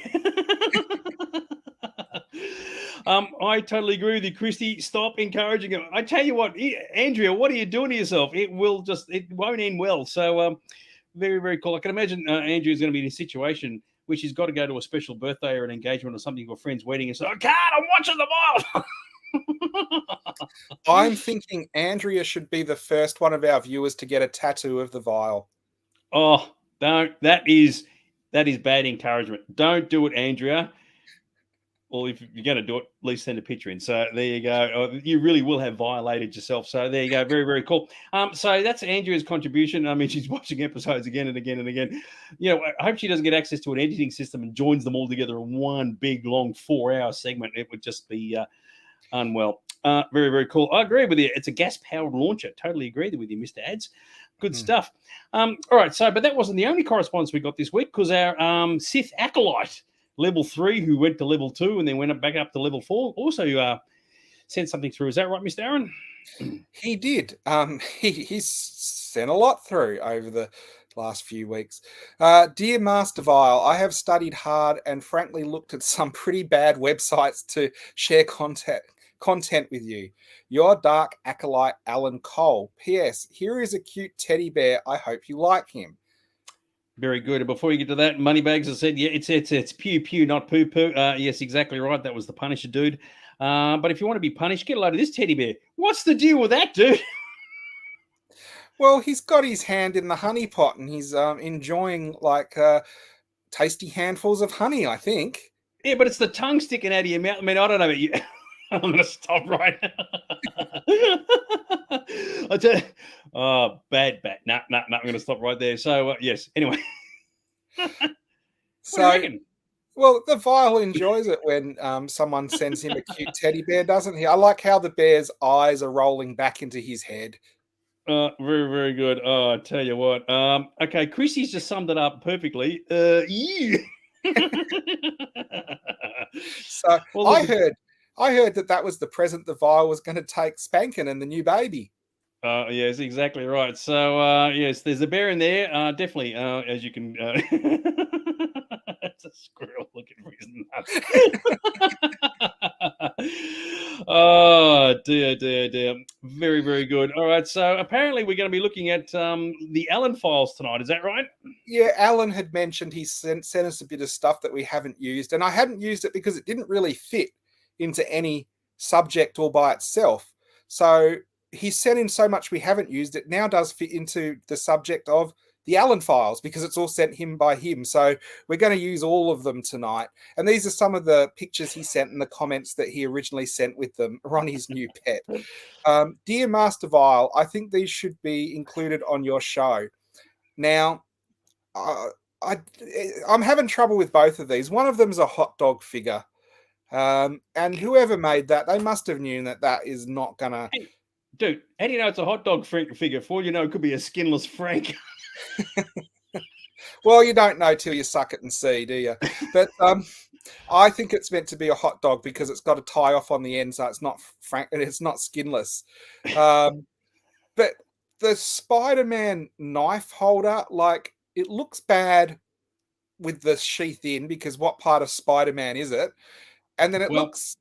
I totally agree with you, Christy. Stop encouraging him. I tell you what, Andrea, what are you doing to yourself? It won't end well. So, very, very cool. I can imagine Andrea's going to be in a situation where she's got to go to a special birthday or an engagement or something, or a friend's wedding, and say, I can't, I'm watching the vial. I'm thinking Andrea should be the first one of our viewers to get a tattoo of the vial. Oh, don't. That is bad encouragement. Don't do it, Andrea. Well, if you're going to do it, at least send a picture in. So there you go. You really will have violated yourself. So there you go. Very, very cool. So that's Andrea's contribution. I mean, she's watching episodes again and again and again. You know, I hope she doesn't get access to an editing system and joins them all together in one big, long 4-hour segment. It would just be unwell. Very, very cool. I agree with you. It's a gas-powered launcher. Totally agree with you, Mr. Ads. Good stuff. All right. So, but that wasn't the only correspondence we got this week, because our Sith Acolyte, level 3, who went to level 2 and then went back up to level 4, also sent something through. Is that right, Mr. Aaron? He did. He's sent a lot through over the last few weeks. Dear Master Vile, I have studied hard and frankly looked at some pretty bad websites to share content with you. Your dark acolyte, Alan Cole. P.S. Here is a cute teddy bear. I hope you like him. Very good. And before you get to that, Moneybags has said, yeah, it's pew pew, not poo poo. Yes, exactly right. That was the Punisher dude. But if you want to be punished, get a load of this teddy bear. What's the deal with that, dude? Well, he's got his hand in the honey pot and he's enjoying like tasty handfuls of honey, I think. Yeah, but it's the tongue sticking out of your mouth. I mean, I don't know about you. I'm going to stop right now. I tell you, oh, bad. No, I'm going to stop right there. So, yes, anyway. So, well, the Vile enjoys it when someone sends him a cute teddy bear, doesn't he? I like how the bear's eyes are rolling back into his head. Very, very good. Oh, I tell you what. Okay, Chrissy's just summed it up perfectly. Yeah. So, well, I heard that was the present the Vile was going to take Spankin and the new baby. Yes, exactly right. So, yes, there's a bear in there. Definitely, as you can... it's a squirrel looking for his nuts. Oh, dear. Very, very good. All right, so apparently we're going to be looking at the Allen files tonight. Is that right? Yeah, Alan had mentioned he sent us a bit of stuff that we haven't used, and I hadn't used it because it didn't really fit into any subject all by itself. So he sent in so much we haven't used. It now does fit into the subject of the Allen files because it's all sent him by him. So we're going to use all of them tonight. And these are some of the pictures he sent and the comments that he originally sent with them on his new pet. Dear Master Vile, I think these should be included on your show. Now, I'm having trouble with both of these. One of them is a hot dog figure. And whoever made that, they must have known that is not going to... Hey, dude, how do you know it's a hot dog figure? For all you know, it could be a skinless Frank. Well, you don't know till you suck it and see, do you? But I think it's meant to be a hot dog because it's got a tie off on the end, so it's not skinless. But the Spider-Man knife holder, like, it looks bad with the sheath in because what part of Spider-Man is it? And then it looks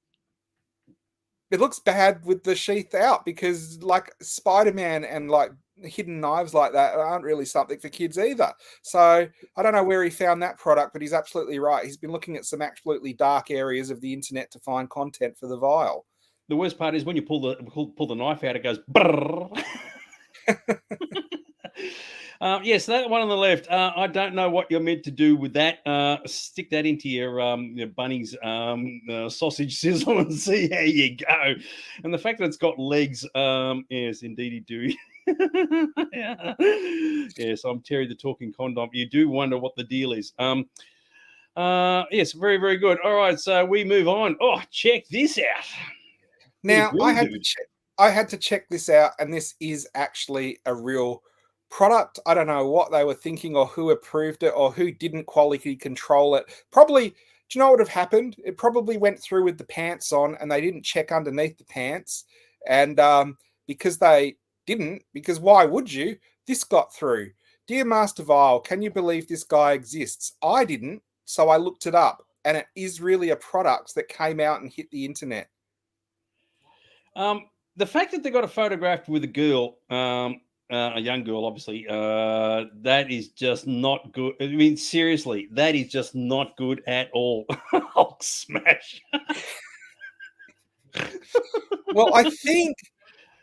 bad with the sheath out because, like, Spider-Man and like hidden knives like that aren't really something for kids either. So I don't know where he found that product, but he's absolutely right. He's been looking at some absolutely dark areas of the internet to find content for the Vile. the worst part is when you pull the knife out, it goes brrr. Yes, that one on the left. I don't know what you're meant to do with that. Stick that into your Bunnings sausage sizzle and see how you go. And the fact that it's got legs, yes, indeed, do. Yeah. Yes, I'm Terry the Talking Condom. You do wonder what the deal is. Yes, very, very good. All right, so we move on. Oh, check this out. Now, I had to check this out, and this is actually a real product. I don't know what they were thinking or who approved it or who didn't quality control it. Probably, do you know what would have happened? It probably went through with the pants on and they didn't check underneath the pants. And because they didn't, because why would you? This got through. Dear Master Vile, can you believe this guy exists? I didn't, so I looked it up. And it is really a product that came out and hit the internet. The fact that they got a photograph with a girl, a young girl, obviously, that is just not good. I mean, seriously, that is just not good at all. Hulk smash. Well, I think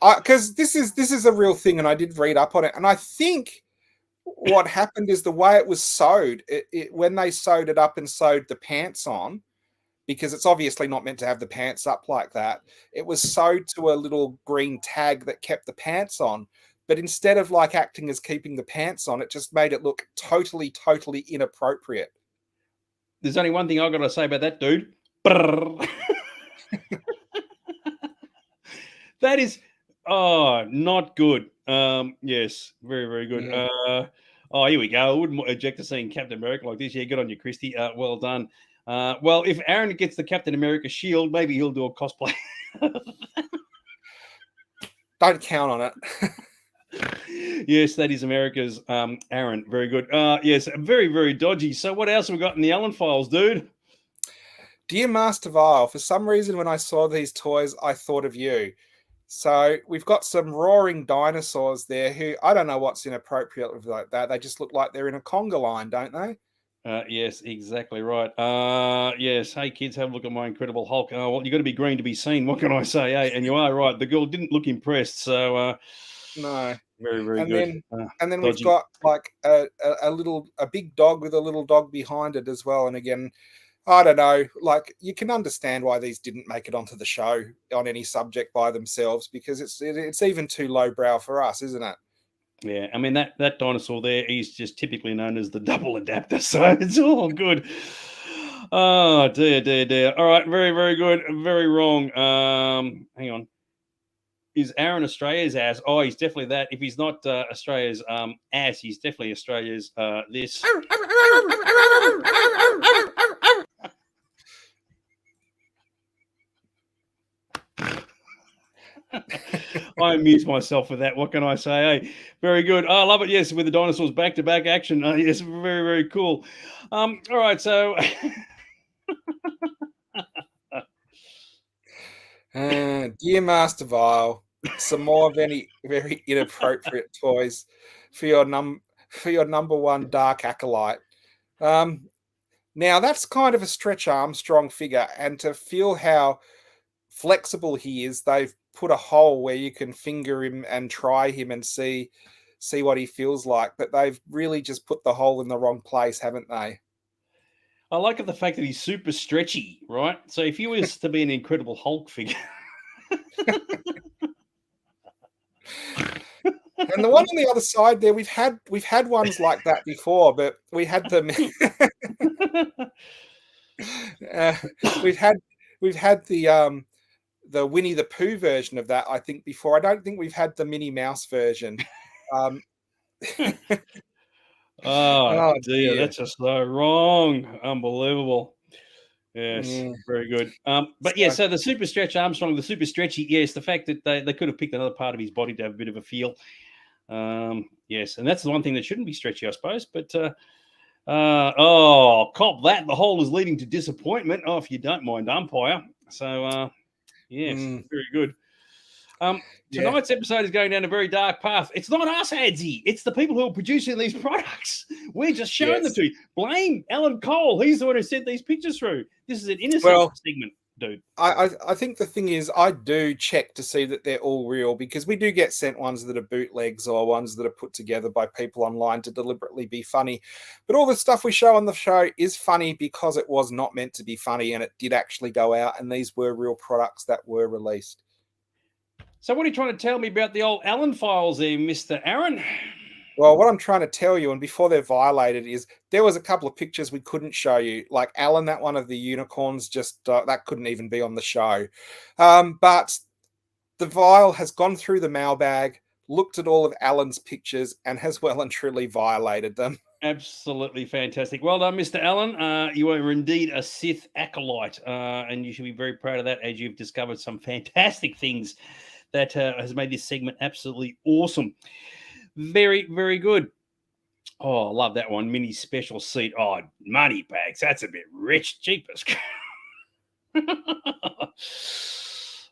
because this is a real thing, and I did read up on it, and I think what happened is the way it was sewed. When they sewed it up and sewed the pants on, because it's obviously not meant to have the pants up like that. It was sewed to a little green tag that kept the pants on. But instead of like acting as keeping the pants on, it just made it look totally, totally inappropriate. There's only one thing I've got to say about that, dude. That is, not good. Yes, very, very good. Yeah. Here we go. I wouldn't object to seeing Captain America like this. Yeah, good on you, Christy. Well done. Well, if Aaron gets the Captain America shield, maybe he'll do a cosplay. Don't count on it. Yes, that is America's Aaron. Very good. Yes, very, very dodgy. So what else have we got in the Allen files, dude? Dear Master Vile, for some reason when I saw these toys, I thought of you. So we've got some roaring dinosaurs there who, I don't know what's inappropriate with like that. They just look like they're in a conga line, don't they? Yes, exactly right. Yes. Hey, kids, have a look at my Incredible Hulk. Well, you got to be green to be seen. What can I say? Hey, and you are right. The girl didn't look impressed. So, no. Very, very and good. Then we've got like a big dog with a little dog behind it as well. And again, I don't know. Like you can understand why these didn't make it onto the show on any subject by themselves because it's even too lowbrow for us, isn't it? Yeah, I mean that dinosaur there, he's just typically known as the double adapter, so it's all good. Oh dear. All right, very, very good. Very wrong. Hang on. Is Aaron Australia's ass? Oh, he's definitely that. If he's not Australia's ass, he's definitely Australia's this. I amuse myself with that. What can I say? Hey, very good. I love it. Yes, with the dinosaurs back-to-back action. Yes, very, very cool. All right, so dear Master Vile, some more very, very inappropriate toys for your number one dark acolyte. Now that's kind of a Stretch Armstrong figure, and to feel how flexible he is, they've put a hole where you can finger him and try him and see what he feels like. But they've really just put the hole in the wrong place, haven't they? I like the fact that he's super stretchy, right? So if he was to be an Incredible Hulk figure. And the one on the other side there, we've had ones like that before, but we had them. We've had the Winnie the Pooh version of that, I think, before. I don't think we've had the Minnie Mouse version. Oh dear, that's just so wrong. Unbelievable. Yes, very good. So the Super Stretch Armstrong, the super stretchy, yes, the fact that they could have picked another part of his body to have a bit of a feel. Yes, and that's the one thing that shouldn't be stretchy, I suppose. But cop that. The hole is leading to disappointment. Oh, if you don't mind, umpire. So yes, very good. Tonight's episode is going down a very dark path. It's not us, Adsy. It's the people who are producing these products. We're just showing them to you. Blame Alan Cole. He's the one who sent these pictures through. This is an innocent segment. dude. I think the thing is, I do check to see that they're all real, because we do get sent ones that are bootlegs or ones that are put together by people online to deliberately be funny. But all the stuff we show on the show is funny because it was not meant to be funny, and it did actually go out, and these were real products that were released. So what are you trying to tell me about the old Allen files there, Mr. Aaron? Well, what I'm trying to tell you, and before they're violated, is there was a couple of pictures we couldn't show you. Like Alan, that one of the unicorns, just that couldn't even be on the show. But the vial has gone through the mailbag, looked at all of Alan's pictures, and has well and truly violated them. Absolutely fantastic. Well done, Mr. Allen. You are indeed a Sith acolyte, and you should be very proud of that, as you've discovered some fantastic things that has made this segment absolutely awesome. Very, very good. Oh, I love that one. Mini special seat. Oh, money bags. That's a bit rich. Cheapest.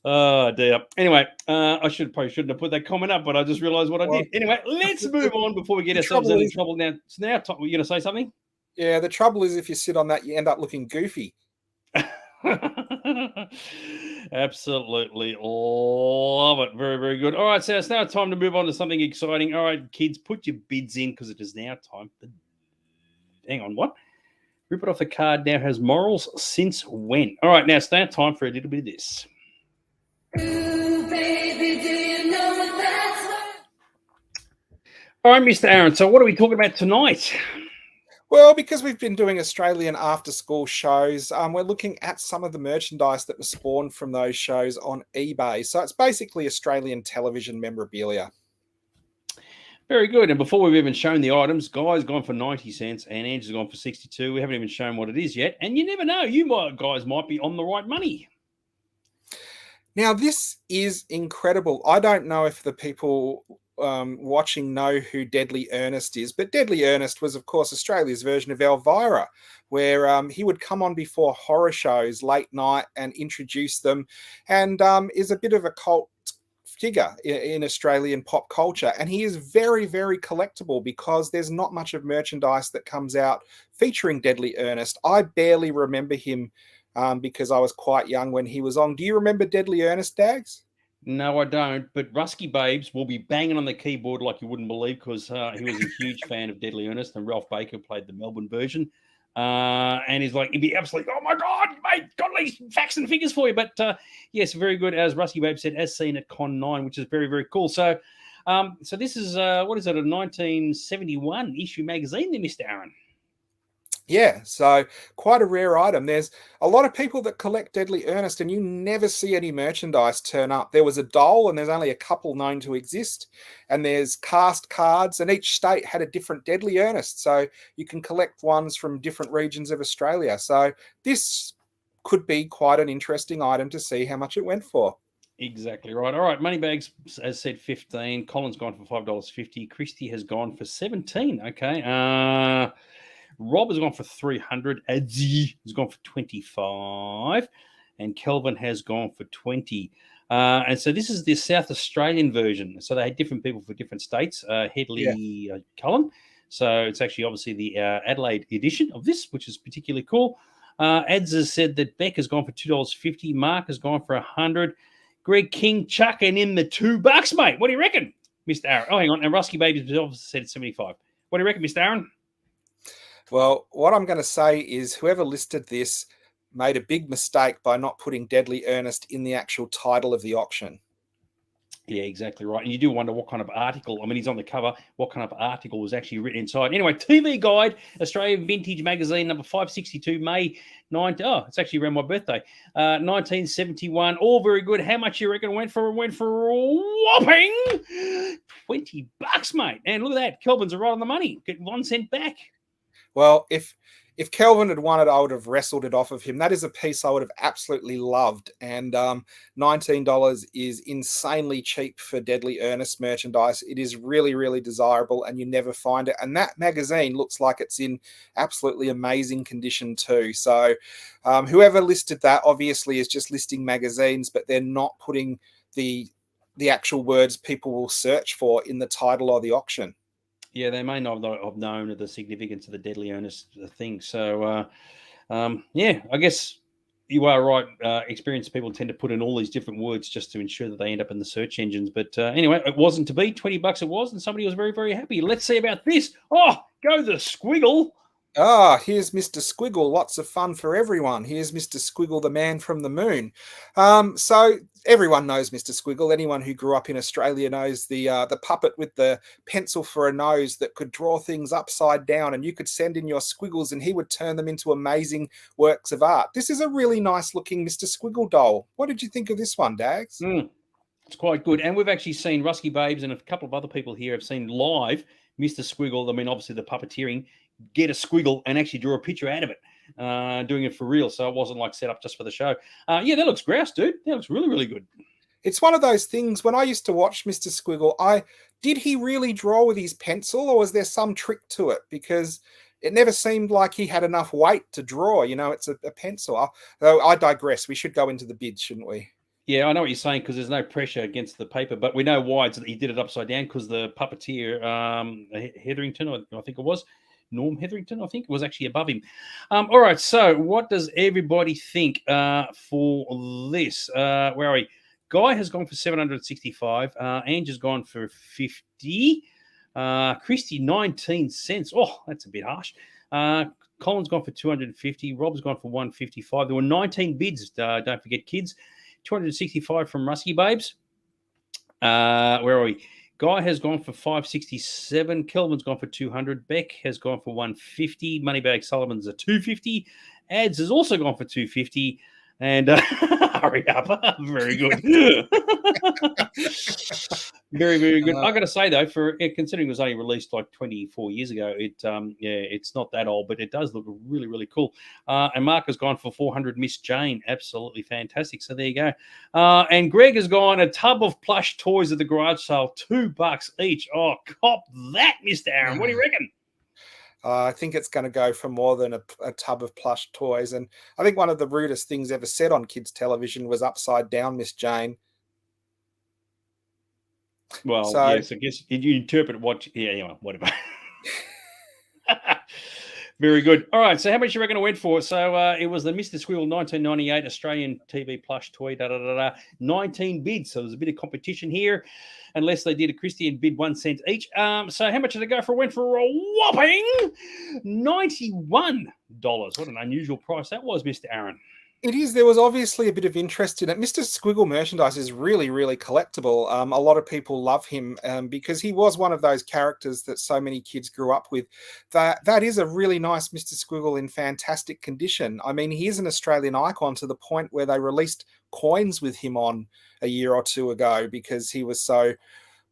Oh, dear. Anyway, I probably shouldn't have put that comment up, but I just realized what I did. Anyway, let's move on before we get ourselves into trouble now. So now, Tom, you're going to say something? Yeah, the trouble is if you sit on that, you end up looking goofy. Absolutely love it. Very, very good. All right, so it's now time to move on to something exciting. All right, kids, put your bids in because it is now time for... Hang on, what? Rip it off the card now has morals since when? All right, now it's now time for a little bit of this. Ooh, baby, do you know that's what... All right, Mr. Aaron, so what are we talking about tonight? Well, because we've been doing Australian after-school shows, we're looking at some of the merchandise that was spawned from those shows on eBay. So it's basically Australian television memorabilia. Very good. And before we've even shown the items, Guy's gone for 90 cents and Angie's gone for 62. We haven't even shown what it is yet. And you never know, guys might be on the right money. Now, this is incredible. I don't know if the people watching know who Deadly Ernest is, but Deadly Ernest was, of course, Australia's version of Elvira, where he would come on before horror shows late night and introduce them, and is a bit of a cult figure in Australian pop culture. And he is very, very collectible because there's not much of merchandise that comes out featuring Deadly Ernest. I barely remember him because I was quite young when he was on. Do you remember Deadly Ernest, Dags? No, I don't. But Rusky Babes will be banging on the keyboard like you wouldn't believe, because he was a huge fan of Deadly Ernest, and Ralph Baker played the Melbourne version. And he's like, he'd be absolutely, oh my God, mate, got these facts and figures for you. But yes, very good. As Rusky Babe said, as seen at Con 9, which is very, very cool. So this is, what is it, a 1971 issue magazine there, Mr. Aaron? Yeah, so quite a rare item. There's a lot of people that collect Deadly Ernest, and you never see any merchandise turn up. There was a doll, and there's only a couple known to exist. And there's cast cards, and each state had a different Deadly Ernest. So you can collect ones from different regions of Australia. So this could be quite an interesting item to see how much it went for. Exactly right. All right, Moneybags has said 15. Colin's gone for $5.50. Christy has gone for 17. Okay. Rob has gone for 300. Adzi has gone for 25. And Kelvin has gone for 20. And so this is the South Australian version. So they had different people for different states. Headley, Cullen. So it's actually obviously the Adelaide edition of this, which is particularly cool. Ads has said that Beck has gone for $2.50. Mark has gone for 100. Greg King chucking in the $2, mate. What do you reckon, Mr. Aaron? Oh, hang on. And Rusky Baby obviously said 75. What do you reckon, Mr. Aaron? Well, what I'm going to say is whoever listed this made a big mistake by not putting Deadly Ernest in the actual title of the auction. Yeah, exactly right. And you do wonder what kind of article, I mean, he's on the cover, what kind of article was actually written inside. Anyway, TV Guide, Australian Vintage Magazine, number 562, May 9. Oh, it's actually around my birthday. 1971. All very good. How much you reckon went for? Went for a whopping $20, mate. And look at that. Kelvin's are right on the money. Get 1 cent back. Well, if Kelvin had won it, I would have wrestled it off of him. That is a piece I would have absolutely loved. And $19 is insanely cheap for Deadly Ernest merchandise. It is really, really desirable, and you never find it. And that magazine looks like it's in absolutely amazing condition too. So whoever listed that obviously is just listing magazines, but they're not putting the actual words people will search for in the title or the auction. Yeah, they may not have known of the significance of the Deadly Ernest thing. So, yeah, I guess You are right. Experienced people tend to put in all these different words just to ensure that they end up in the search engines. But anyway, it wasn't to be. $20 it was, and somebody was very, very happy. Let's see about this. Oh, go the squiggle. Ah, here's Mr. Squiggle. Lots of fun for everyone. Here's Mr. Squiggle, the man from the moon. So everyone knows Mr. Squiggle. Anyone who grew up in Australia knows the puppet with the pencil for a nose that could draw things upside down, and you could send in your squiggles, and he would turn them into amazing works of art. This is a really nice looking Mr. Squiggle doll. What did you think of this one, Dags? It's quite good. And we've actually seen Rusky Babes and a couple of other people here have seen live Mr. Squiggle. I mean, obviously the puppeteering, get a squiggle and actually draw a picture out of it, doing it for real. So it wasn't like set up just for the show. Yeah, that looks grouse, dude. That looks really, really good. It's one of those things. When I used to watch Mr. Squiggle, did he really draw with his pencil, or was there some trick to it? Because it never seemed like he had enough weight to draw. You know, it's a pencil. Though I digress. We should go into the bids, shouldn't we? Yeah, I know what you're saying, because there's no pressure against the paper, but we know why he did it upside down, because the puppeteer, Hetherington, I think it was, Norm Hetherington, I think, was actually above him. All right, so what does everybody think for this? Where are we? Guy has gone for 765. Ange has gone for 50. Christy, 19 cents. Oh, that's a bit harsh. Colin's gone for 250. Rob's gone for 155. There were 19 bids. Don't forget, kids. 265 from Rusky Babes. Where are we? Guy has gone for 567. Kelvin's gone for 200. Beck has gone for 150. Moneybag Sullivan's a 250. Ads has also gone for 250. And hurry up. Very good. Very, very good. I got to say, though, for considering it was only released like 24 years ago, it's not that old, but it does look really, really cool. And Mark has gone for 400 Miss Jane. Absolutely fantastic. So there you go. And Greg has gone a tub of plush toys at the garage sale, $2 each. Oh, cop that, Mr. Aaron. What do you reckon? I think it's going to go for more than a tub of plush toys. And I think one of the rudest things ever said on kids' television was upside down, Miss Jane. Well, So, yes, I guess you interpret what. Yeah, anyway, whatever. Very good. All right, so how much you reckon it went for? So it was the Mr. Squirrel 1998 Australian TV plush toy, 19 bids. So there's a bit of competition here, unless they did a Christie and bid 1 cent each. So how much did it go for? It went for a whopping $91. What an unusual price that was, Mr. Aaron. it is. There was obviously a bit of interest in it. Mr. Squiggle merchandise is really, really collectible. A lot of people love him because he was one of those characters that so many kids grew up with. That is a really nice Mr. Squiggle in fantastic condition. I mean, he is an Australian icon to the point where they released coins with him on a year or two ago because he was so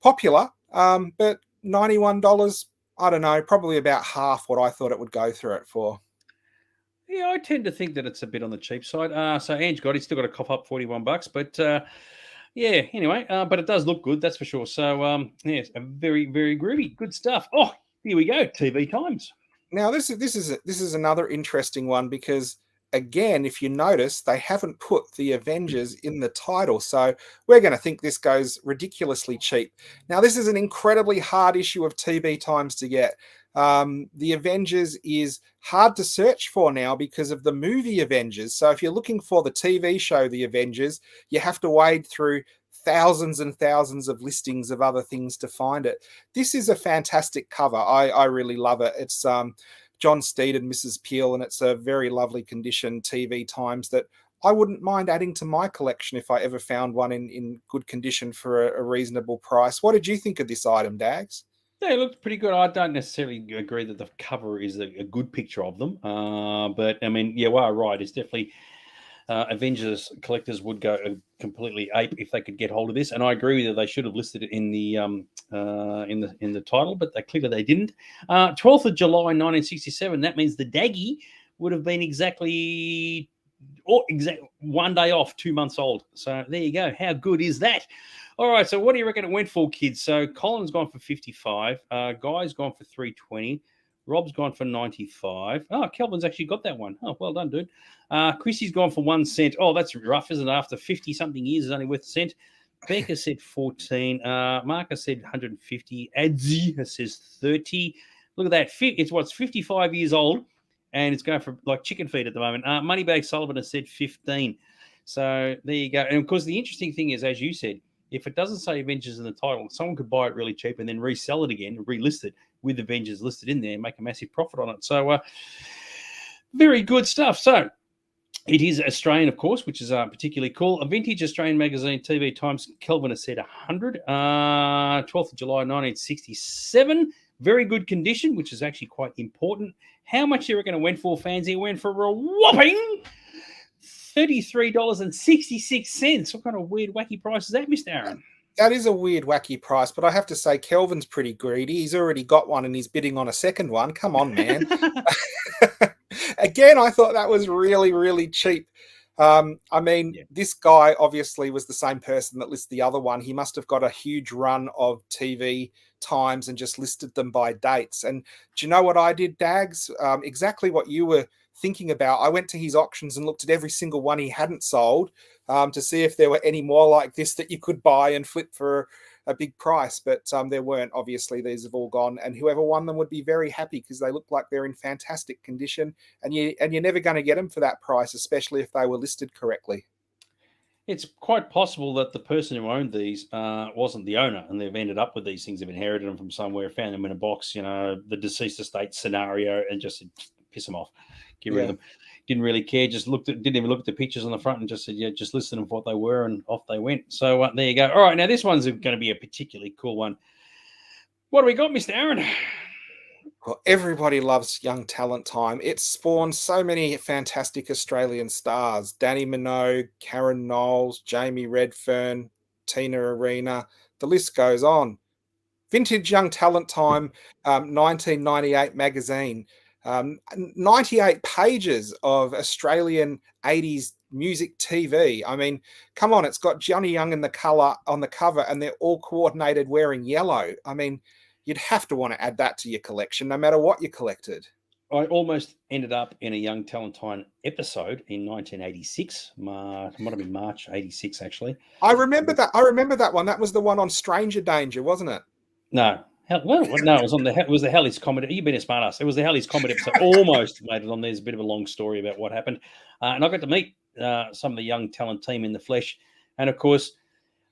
popular. But $91, I don't know, probably about half what I thought it would go through it for. Yeah, I tend to think that it's a bit on the cheap side. So Ange he's still got to cough up $41, but yeah, anyway, but it does look good, that's for sure. So yeah, it's a very, very groovy, good stuff. Oh, here we go, TV times. Now this is another interesting one because again, if you notice, they haven't put the Avengers in the title, so we're going to think this goes ridiculously cheap. Now this is an incredibly hard issue of TV times to get. The Avengers is hard to search for now because of the movie Avengers. So if you're looking for the TV show The Avengers, you have to wade through thousands and thousands of listings of other things to find it. This is a fantastic cover. I really love it. It's John Steed and Mrs. Peel, and it's a very lovely condition TV times that I wouldn't mind adding to my collection if I ever found one in good condition for a reasonable price. What did you think of this item, Dags? Yeah, it looked pretty good. I don't necessarily agree that the cover is a good picture of them, but I mean, yeah, well, right. It's definitely Avengers collectors would go completely ape if they could get hold of this, and I agree with you. They should have listed it in the title, but clearly they didn't. 12th of July, 1967. That means the Daggy would have been exactly 1 day off, 2 months old. So there you go. How good is that? All right, so what do you reckon it went for, kids? So Colin's gone for 55. Guy's gone for 320. Rob's gone for 95. Oh, Kelvin's actually got that one. Oh, well done, dude. Chrissy's gone for 1 cent. Oh, that's rough, isn't it? After 50-something years, it's only worth a cent. Becca said 14. Marcus said 150. Adzi says 30. Look at that. It's 55 years old, and it's going for like chicken feed at the moment. Moneybag Sullivan has said 15. So there you go. And of course, the interesting thing is, as you said, if it doesn't say Avengers in the title, someone could buy it really cheap and then resell it again, relist it with Avengers listed in there and make a massive profit on it. So very good stuff. So it is Australian, of course, which is particularly cool. A vintage Australian magazine, TV Times, Kelvin has said 100. 12th of July, 1967. Very good condition, which is actually quite important. How much do you reckon it went for, fans? It went for a whopping $33.66. What kind of weird, wacky price is that, Mr. Aaron? That is a weird, wacky price, but I have to say Kelvin's pretty greedy. He's already got one and he's bidding on a second one. Come on, man. Again, I thought that was really, really cheap. This guy obviously was the same person that listed the other one. He must have got a huge run of TV Times and just listed them by dates. And do you know what I did, Dags? Exactly what you were thinking about. I went to his auctions and looked at every single one he hadn't sold to see if there were any more like this that you could buy and flip for a big price, but there weren't. Obviously, these have all gone, and whoever won them would be very happy because they look like they're in fantastic condition, and you're never going to get them for that price, especially if they were listed correctly. It's quite possible that the person who owned these wasn't the owner, and they've ended up with these things. They've inherited them from somewhere, found them in a box, the deceased estate scenario, and just piss them off, get rid of them. Didn't really care, didn't even look at the pictures on the front and just said, just listed them for what they were, and off they went. So there you go. All right, now this one's going to be a particularly cool one. What do we got, Mr. Aaron? Well, everybody loves Young Talent Time. It spawned so many fantastic Australian stars. Danny Minogue, Karen Knowles, Jamie Redfern, Tina Arena. The list goes on. Vintage Young Talent Time, 1998 magazine. 98 pages of Australian 80s music TV. I mean, come on, it's got Johnny Young in the color on the cover, and they're all coordinated wearing yellow. I mean, you'd have to want to add that to your collection, no matter what you collected. I almost ended up in a Young Talent Time episode in 1986. Might have been March 86, actually. I remember that. I remember that one. That was the one on Stranger Danger, wasn't it? No. No, it was it was the Halley's Comedy. You've been a smartass. It was the Halley's Comedy episode. Almost made it on. There's a bit of a long story about what happened, and I got to meet some of the Young Talent team in the flesh. And of course,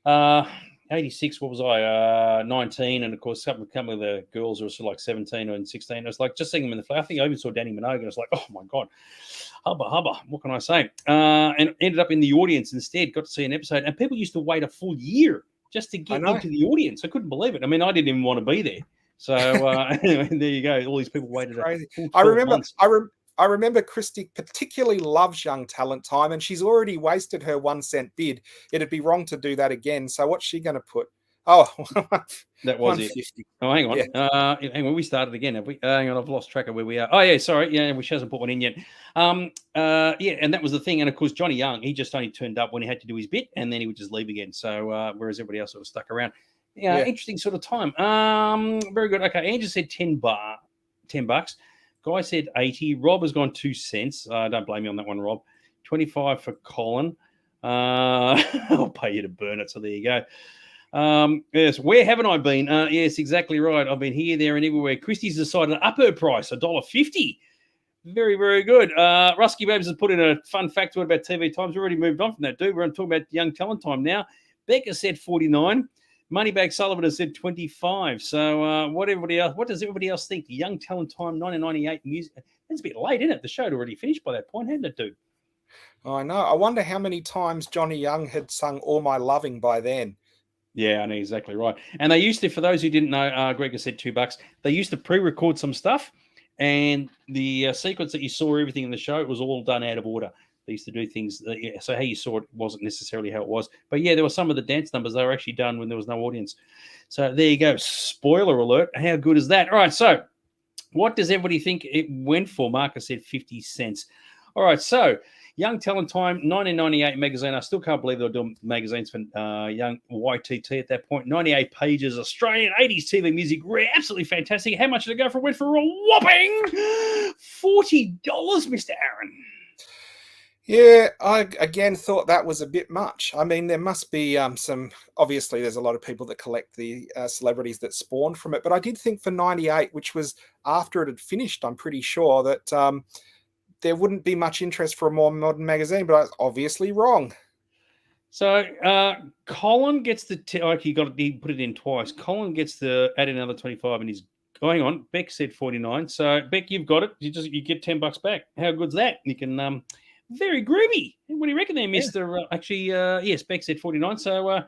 86. What was I? 19, and of course, some of the girls were sort of like 17 and 16. It was like just seeing them in the flesh. I think I even saw Danny Minogue, and I was like, oh my god, hubba! What can I say? And ended up in the audience instead. Got to see an episode, and people used to wait a full year just to get into the audience. I couldn't believe it. I mean, I didn't even want to be there. So anyway, there you go. All these people waited. I remember Christy particularly loves Young Talent Time, and she's already wasted her 1 cent bid. It'd be wrong to do that again. So what's she going to put? Oh, that was it. Oh, hang on. Yeah. Hang on. We started again. Have we? Hang on. I've lost track of where we are. Oh, yeah. Sorry. Yeah, she hasn't put one in yet. And that was the thing. And of course, Johnny Young, he just only turned up when he had to do his bit, and then he would just leave again. So whereas everybody else sort of stuck around. Yeah, interesting sort of time. Very good. Okay, Andrew said $10. Guy said 80. Rob has gone 2 cents. Don't blame me on that one, Rob. 25 for Colin. I'll pay you to burn it. So there you go. Yes, where haven't I been? Yes, exactly right. I've been here, there, and everywhere. Christie's decided to up her price, $1.50. Very, very good. Rusky Babes has put in a fun factoid about TV Times. We've already moved on from that, dude. We're talking about Young Talent Time now. Becca said 49. Moneybag Sullivan has said 25. So what does everybody else think? Young Talent Time 1998 music. It's a bit late, isn't it? The show had already finished by that point, hadn't it, dude? I know. I wonder how many times Johnny Young had sung All My Loving by then. Yeah, I know, exactly right. And they used to, for those who didn't know, Greg has said $2. They used to pre-record some stuff, and the sequence that you saw, everything in the show, it was all done out of order. They used to do things, so how you saw it wasn't necessarily how it was. But yeah, there were some of the dance numbers they were actually done when there was no audience. So there you go. Spoiler alert. How good is that? All right, so what does everybody think it went for? Marcus said 50 cents. All right, so Young Talent Time, 1998 magazine. I still can't believe they were doing magazines for young YTT at that point. 98 pages, Australian 80s TV music. Absolutely fantastic. How much did it go for? It went for a whopping $40, Mr. Aaron. Yeah, I again thought that was a bit much. I mean, there must be some. Obviously, there's a lot of people that collect the celebrities that spawned from it, but I did think for '98, which was after it had finished, I'm pretty sure that there wouldn't be much interest for a more modern magazine. But I was obviously wrong. So Colin gets the he put it in twice. Colin gets the add another 25 and he's going on. Beck said 49. So Beck, you've got it. You get $10 back. How good's that? You can very groovy. What do you reckon there, Mister? Yes, Beck said 49. So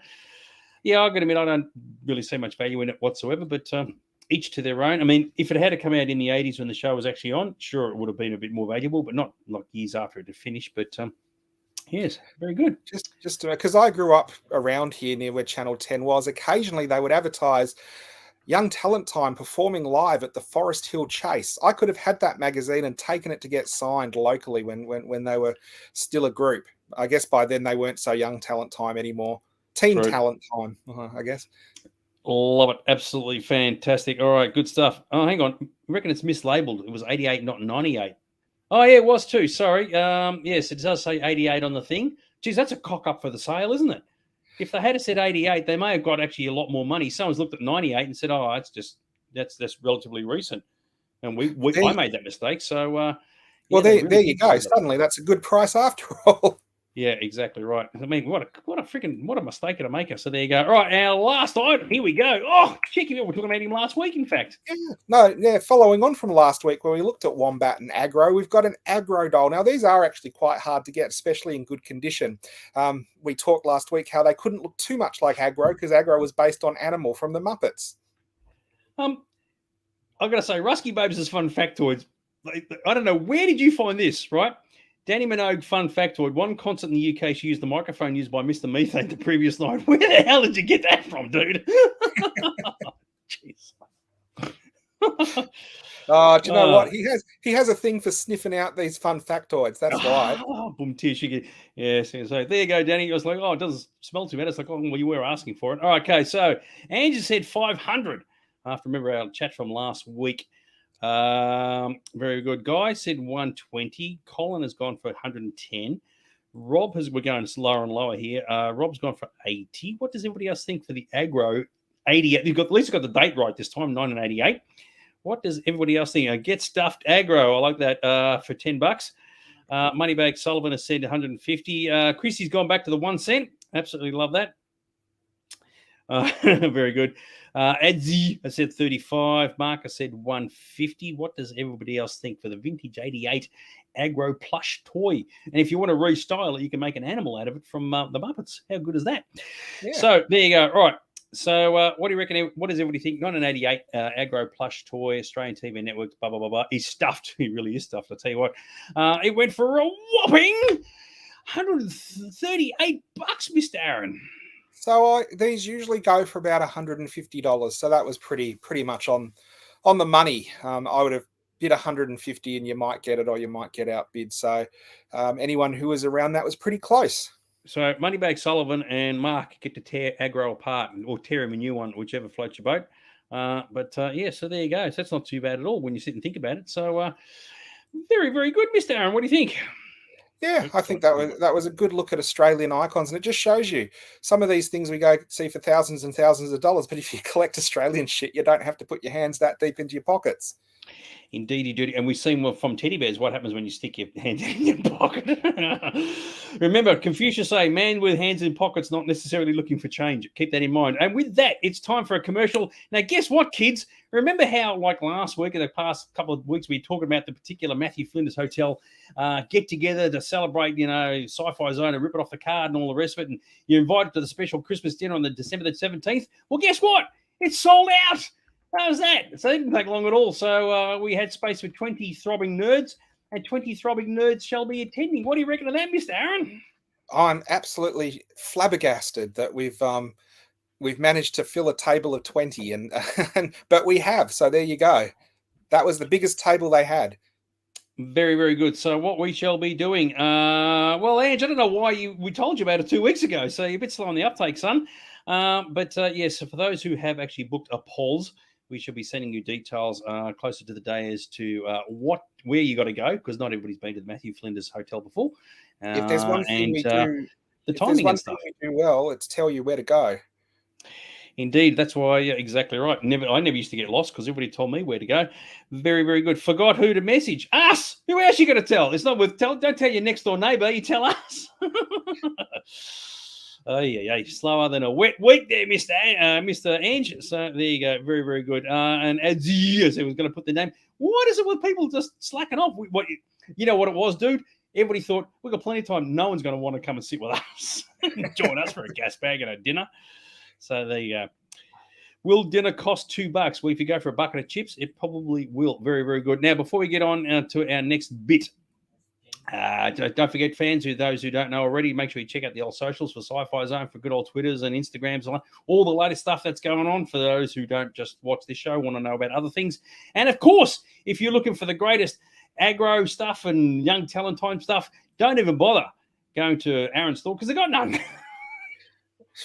yeah, I got to admit I don't really see much value in it whatsoever. But each to their own. I mean, if it had come out in the 80s when the show was actually on, sure, it would have been a bit more valuable, but not like years after it had finished. But yes, very good. Just because I grew up around here near where Channel 10 was, occasionally they would advertise young talent time performing live at the Forest Hill Chase. I could have had that magazine and taken it to get signed locally when they were still a group. I guess by then they weren't so young talent time anymore. Teen True. talent time, I guess. Love it. Absolutely fantastic. All right, good stuff. Oh, hang on. I reckon it's mislabeled. It was 88, not 98. Oh, yeah, it was too. Sorry. Yes, it does say 88 on the thing. Geez, that's a cock up for the sale, isn't it? If they had said 88, they may have got actually a lot more money. Someone's looked at 98 and said, "Oh, that's relatively recent," and I made that mistake. So, well, there you go. Suddenly, that's a good price after all. Yeah, exactly right. I mean, what a mistake to make us. So there you go. All right, our last item. Here we go. Oh, check him out. We're talking about him last week, in fact. Following on from last week where we looked at Wombat and Aggro, we've got an Aggro doll. Now, these are actually quite hard to get, especially in good condition. We talked last week how they couldn't look too much like Aggro because Aggro was based on Animal from the Muppets. I've got to say, Rusky Babes is fun factoids. I don't know, where did you find this, right? Danny Minogue, fun factoid. One concert in the UK, she used the microphone used by Mr. Methane the previous night. Where the hell did you get that from, dude? Jeez. Do you know what? He has a thing for sniffing out these fun factoids. That's why. Boom, tears. Yes. So there you go, Danny. I was like, it doesn't smell too bad. It's like, well, you were asking for it. All right, okay. So Andrew said 500. I have to remember our chat from last week. Very good. Guy said 120. Colin has gone for 110. Rob we're going lower and lower here. Rob's gone for 80. What does everybody else think for the Aggro? 88. At least got the date right this time, 1988. What does everybody else think? Get stuffed Aggro. I like that for $10. Moneybag Sullivan has said 150. Chrissy's gone back to the 1 cent. Absolutely love that. Very good. Adzi has said 35. Mark has said 150. What does everybody else think for the vintage 88 Aggro plush toy? And if you want to restyle it, you can make an animal out of it from the Muppets. How good is that? Yeah. So there you go. All right. So what do you reckon? What does everybody think? 1988 Aggro plush toy, Australian TV networks, blah, blah, blah, blah. He's stuffed. He really is stuffed. I'll tell you what. It went for a whopping $138, Mr. Aaron. So these usually go for about $150. So that was pretty much on the money. I would have bid 150 and you might get it or you might get outbid. So anyone who was around that was pretty close. So Moneybag Sullivan and Mark get to tear Aggro apart or tear him a new one, whichever floats your boat. Yeah, so there you go. So that's not too bad at all when you sit and think about it. So very, very good, Mr. Aaron. What do you think? Yeah, I think that was a good look at Australian icons, and it just shows you some of these things we go see for thousands and thousands of dollars. But if you collect Australian shit, you don't have to put your hands that deep into your pockets. Indeed, you do. And we've seen from teddy bears what happens when you stick your hand in your pocket. Remember, Confucius say, man with hands in pockets not necessarily looking for change. Keep that in mind. And with that, it's time for a commercial. Now, guess what, kids? Remember how, like last week, in the past couple of weeks, we talked about the particular Matthew Flinders Hotel get-together to celebrate, Sci-Fi Zone and rip it off the card and all the rest of it. And you're invited to the special Christmas dinner on December the 17th. Well, guess what? It's sold out. How's that? So it didn't take long at all. So we had space for 20 throbbing nerds, and 20 throbbing nerds shall be attending. What do you reckon of that, Mr. Aaron? I'm absolutely flabbergasted that we've managed to fill a table of 20, but we have. So there you go. That was the biggest table they had. Very, very good. So what we shall be doing, well, Ange, I don't know why we told you about it 2 weeks ago. So you're a bit slow on the uptake, son. Yes, so for those who have actually booked a polls, we should be sending you details closer to the day as to where you got to go, because not everybody's been to the Matthew Flinders Hotel before. If there's one thing we do, the if there's timing one and thing stuff. we do well, it's tell you where to go. Indeed, that's why. Yeah, exactly right. I never used to get lost because everybody told me where to go. Very, very good. Forgot who to message. Us. Who else you going to tell? It's not with don't tell your next door neighbour. You tell us. Oh yeah, slower than a wet week there, Mr. Ange. So there you go. Very, very good. And as yes, I was going to put the name. What is it with people just slacking off? What you know what it was, dude? Everybody thought we've got plenty of time. No one's going to want to come and sit with us, join us for a gas bag and a dinner. So there you go. Will dinner cost $2? Well, if you go for a bucket of chips, it probably will. Very, very good. Now, before we get on to our next bit, don't forget, fans, those who don't know already, make sure you check out the old socials for Sci-Fi Zone, for good old Twitters and Instagrams, all the latest stuff that's going on for those who don't just watch this show, want to know about other things. And, of course, if you're looking for the greatest aggro stuff and young talent time stuff, don't even bother going to Aaron's store because they got none.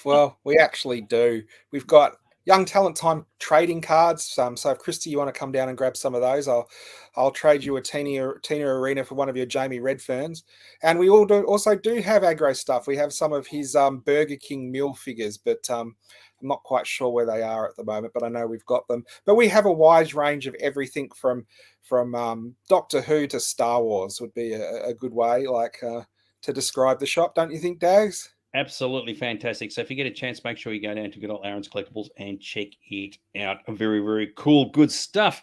Well, we actually do. We've got Young Talent Time trading cards. So if Christy, you want to come down and grab some of those, I'll trade you a Tina Arena for one of your Jamie Redferns. And we also do have aggro stuff. We have some of his Burger King meal figures, but I'm not quite sure where they are at the moment, but I know we've got them. But we have a wide range of everything from Doctor Who to Star Wars would be a good way to describe the shop, don't you think, Dags? Absolutely fantastic. So if you get a chance, make sure you go down to good old Aaron's Collectables and check it out. Very, very cool. Good stuff.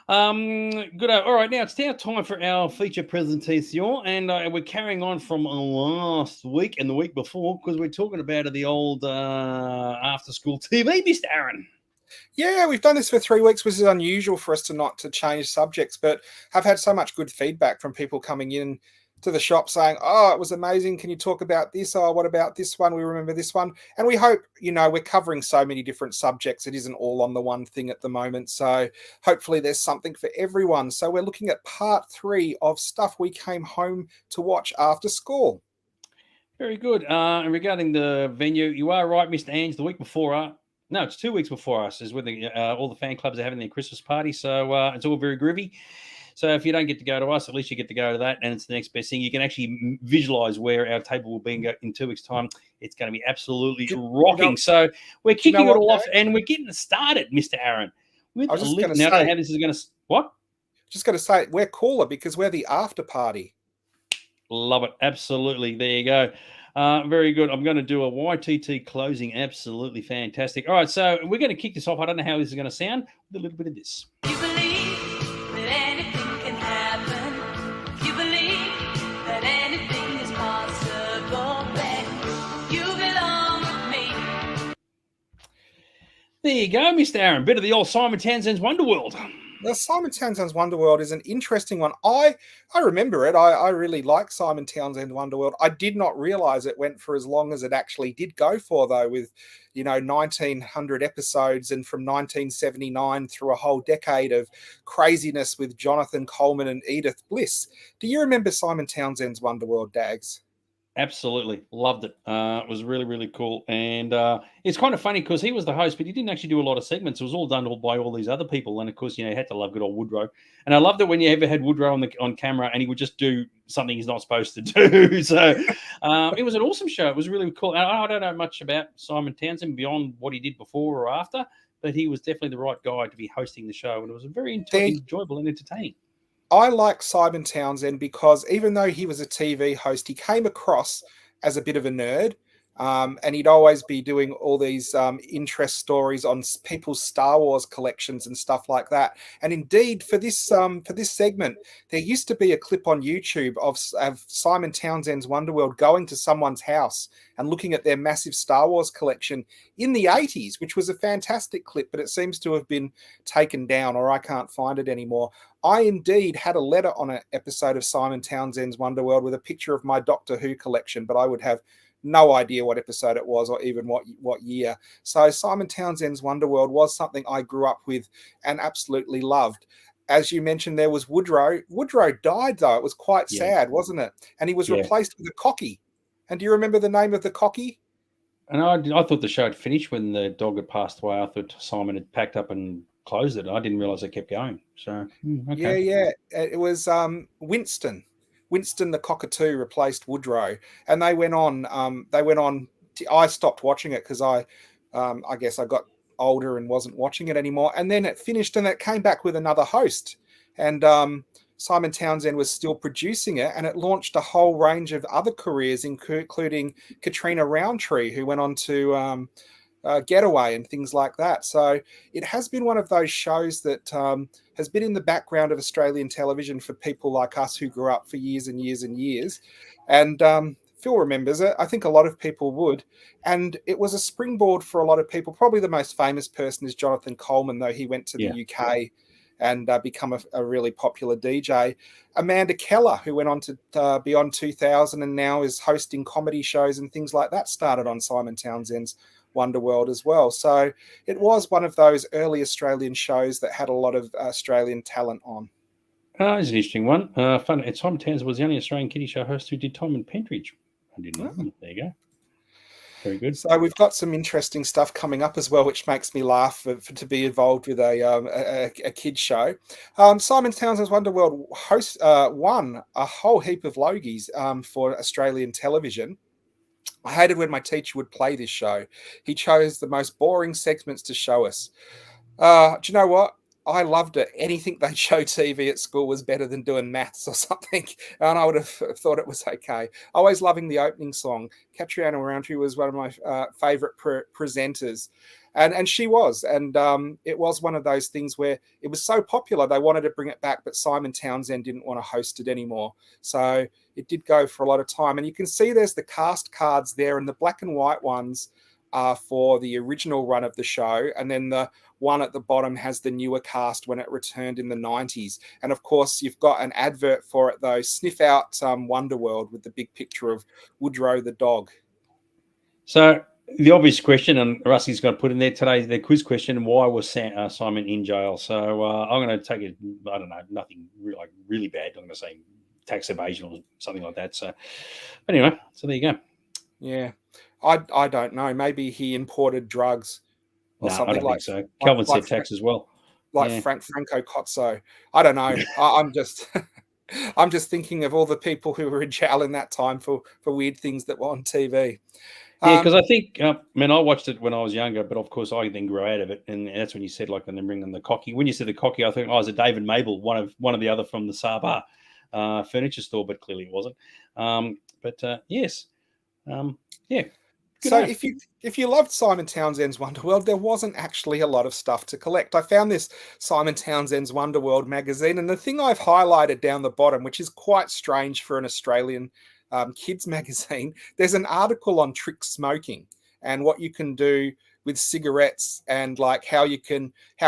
Good. All right, now it's now time for our feature presentation, and we're carrying on from last week and the week before because we're talking about the old after-school TV, Mr. Aaron. Yeah, we've done this for 3 weeks, which is unusual for us to change subjects, but I've had so much good feedback from people coming in to the shop saying, oh, it was amazing. Can you talk about this? Oh, what about this one? We remember this one. And we hope, we're covering so many different subjects. It isn't all on the one thing at the moment. So hopefully there's something for everyone. So we're looking at part 3 of stuff we came home to watch after school. Very good. And regarding the venue, you are right, Mr. Ange, the week before no, it's 2 weeks before us is when all the fan clubs are having their Christmas party. So it's all very groovy. So if you don't get to go to us, at least you get to go to that, and it's the next best thing. You can actually visualize where our table will be in 2 weeks' time. It's going to be absolutely rocking. So we're kicking it all off, and we're getting started, Mr. Aaron. I was just going to say, how this is going to what? Just going to say, we're cooler because we're the after party. Love it, absolutely. There you go. Very good. I'm going to do a YTT closing. Absolutely fantastic. All right, so we're going to kick this off. I don't know how this is going to sound with a little bit of this. You believe that anything can happen. You believe that anything is possible. Then you belong with me. There you go, Mr. Aaron. Bit of the old Simon Townsend's Wonderworld. The Simon Townsend's Wonderworld is an interesting one. I remember it. I really like Simon Townsend's Wonderworld. I did not realize it went for as long as it actually did go for, though, with 1900 episodes and from 1979 through a whole decade of craziness with Jonathan Coleman and Edith Bliss. Do you remember Simon Townsend's Wonderworld, Dags? Absolutely. Loved it. It was really, really cool. And it's kind of funny because he was the host, but he didn't actually do a lot of segments. It was all done by all these other people. And, of course, you had to love good old Woodrow. And I loved it when you ever had Woodrow on camera and he would just do something he's not supposed to do. So it was an awesome show. It was really cool. And I don't know much about Simon Townsend beyond what he did before or after, but he was definitely the right guy to be hosting the show. And it was very enjoyable and entertaining. I like Simon Townsend because even though he was a TV host, he came across as a bit of a nerd. And he'd always be doing all these interest stories on people's Star Wars collections and stuff like that. And indeed, for this segment, there used to be a clip on YouTube of Simon Townsend's Wonderworld going to someone's house and looking at their massive Star Wars collection in the 80s, which was a fantastic clip, but it seems to have been taken down, or I can't find it anymore. I indeed had a letter on an episode of Simon Townsend's Wonderworld with a picture of my Doctor Who collection, but I would have no idea what episode it was or even what year. So Simon Townsend's Wonderworld was something I grew up with and absolutely loved. As you mentioned, there was Woodrow. Woodrow died, though. It was quite sad, wasn't it? And he was replaced with a cocky. And do you remember the name of the cocky? And I thought the show had finished when the dog had passed away. I thought Simon had packed up and closed it. I didn't realise it kept going. So okay. Yeah. It was Winston. Winston the cockatoo replaced Woodrow, and they went on. I stopped watching it because I guess I got older and wasn't watching it anymore. And then it finished, and it came back with another host, and Simon Townsend was still producing it, and it launched a whole range of other careers, including Katrina Roundtree, who went on to Getaway and things like that. So it has been one of those shows that has been in the background of Australian television for people like us who grew up for years and years and years. And Phil remembers it. I think a lot of people would. And it was a springboard for a lot of people. Probably the most famous person is Jonathan Coleman, though he went to the UK and become a really popular DJ. Amanda Keller, who went on to Beyond 2000 and now is hosting comedy shows and things like that, started on Simon Townsend's Wonderworld as well. So it was one of those early Australian shows that had a lot of Australian talent on. It's an interesting one. Fun. And Simon Townsend was the only Australian kiddie show host who did Tom and Pentridge. I didn't know. There you go. Very good. So we've got some interesting stuff coming up as well, which makes me laugh to be involved with a kid show. Simon Townsend's Wonderworld won a whole heap of Logies for Australian television. I hated when my teacher would play this show. He chose the most boring segments to show us. Do you know what? I loved it. Anything they show TV at school was better than doing maths or something. And I would have thought it was okay. Always loving the opening song. Catriona Roundtree was one of my favourite presenters. And she was. And it was one of those things where it was so popular, they wanted to bring it back, but Simon Townsend didn't want to host it anymore. So it did go for a lot of time. And you can see there's the cast cards there, and the black and white ones are for the original run of the show. And then the one at the bottom has the newer cast when it returned in the 90s. And of course, you've got an advert for it, though. Sniff out Wonderworld with the big picture of Woodrow the dog. So the obvious question, and Rusty's going to put in there today, the quiz question: why was Simon in jail? So I'm going to take it. I don't know, nothing really bad. I'm going to say tax evasion or something like that. So anyway, so there you go. Yeah, I don't know. Maybe he imported drugs or something I don't like think so. Calvin said tax as well. Like Franco Cozzo. I don't know. I'm just I'm just thinking of all the people who were in jail in that time for weird things that were on TV. Yeah, because I think, I watched it when I was younger, but of course I then grew out of it, and that's when you said and then bring in the cocky. When you said the cocky, I think, was it David Mabel, one of the other from the Saba furniture store, but clearly it wasn't. Yes, yeah. So if you loved Simon Townsend's Wonderworld, there wasn't actually a lot of stuff to collect. I found this Simon Townsend's Wonderworld magazine, and the thing I've highlighted down the bottom, which is quite strange for an Australian kids magazine, there's an article on trick smoking and what you can do with cigarettes, and like how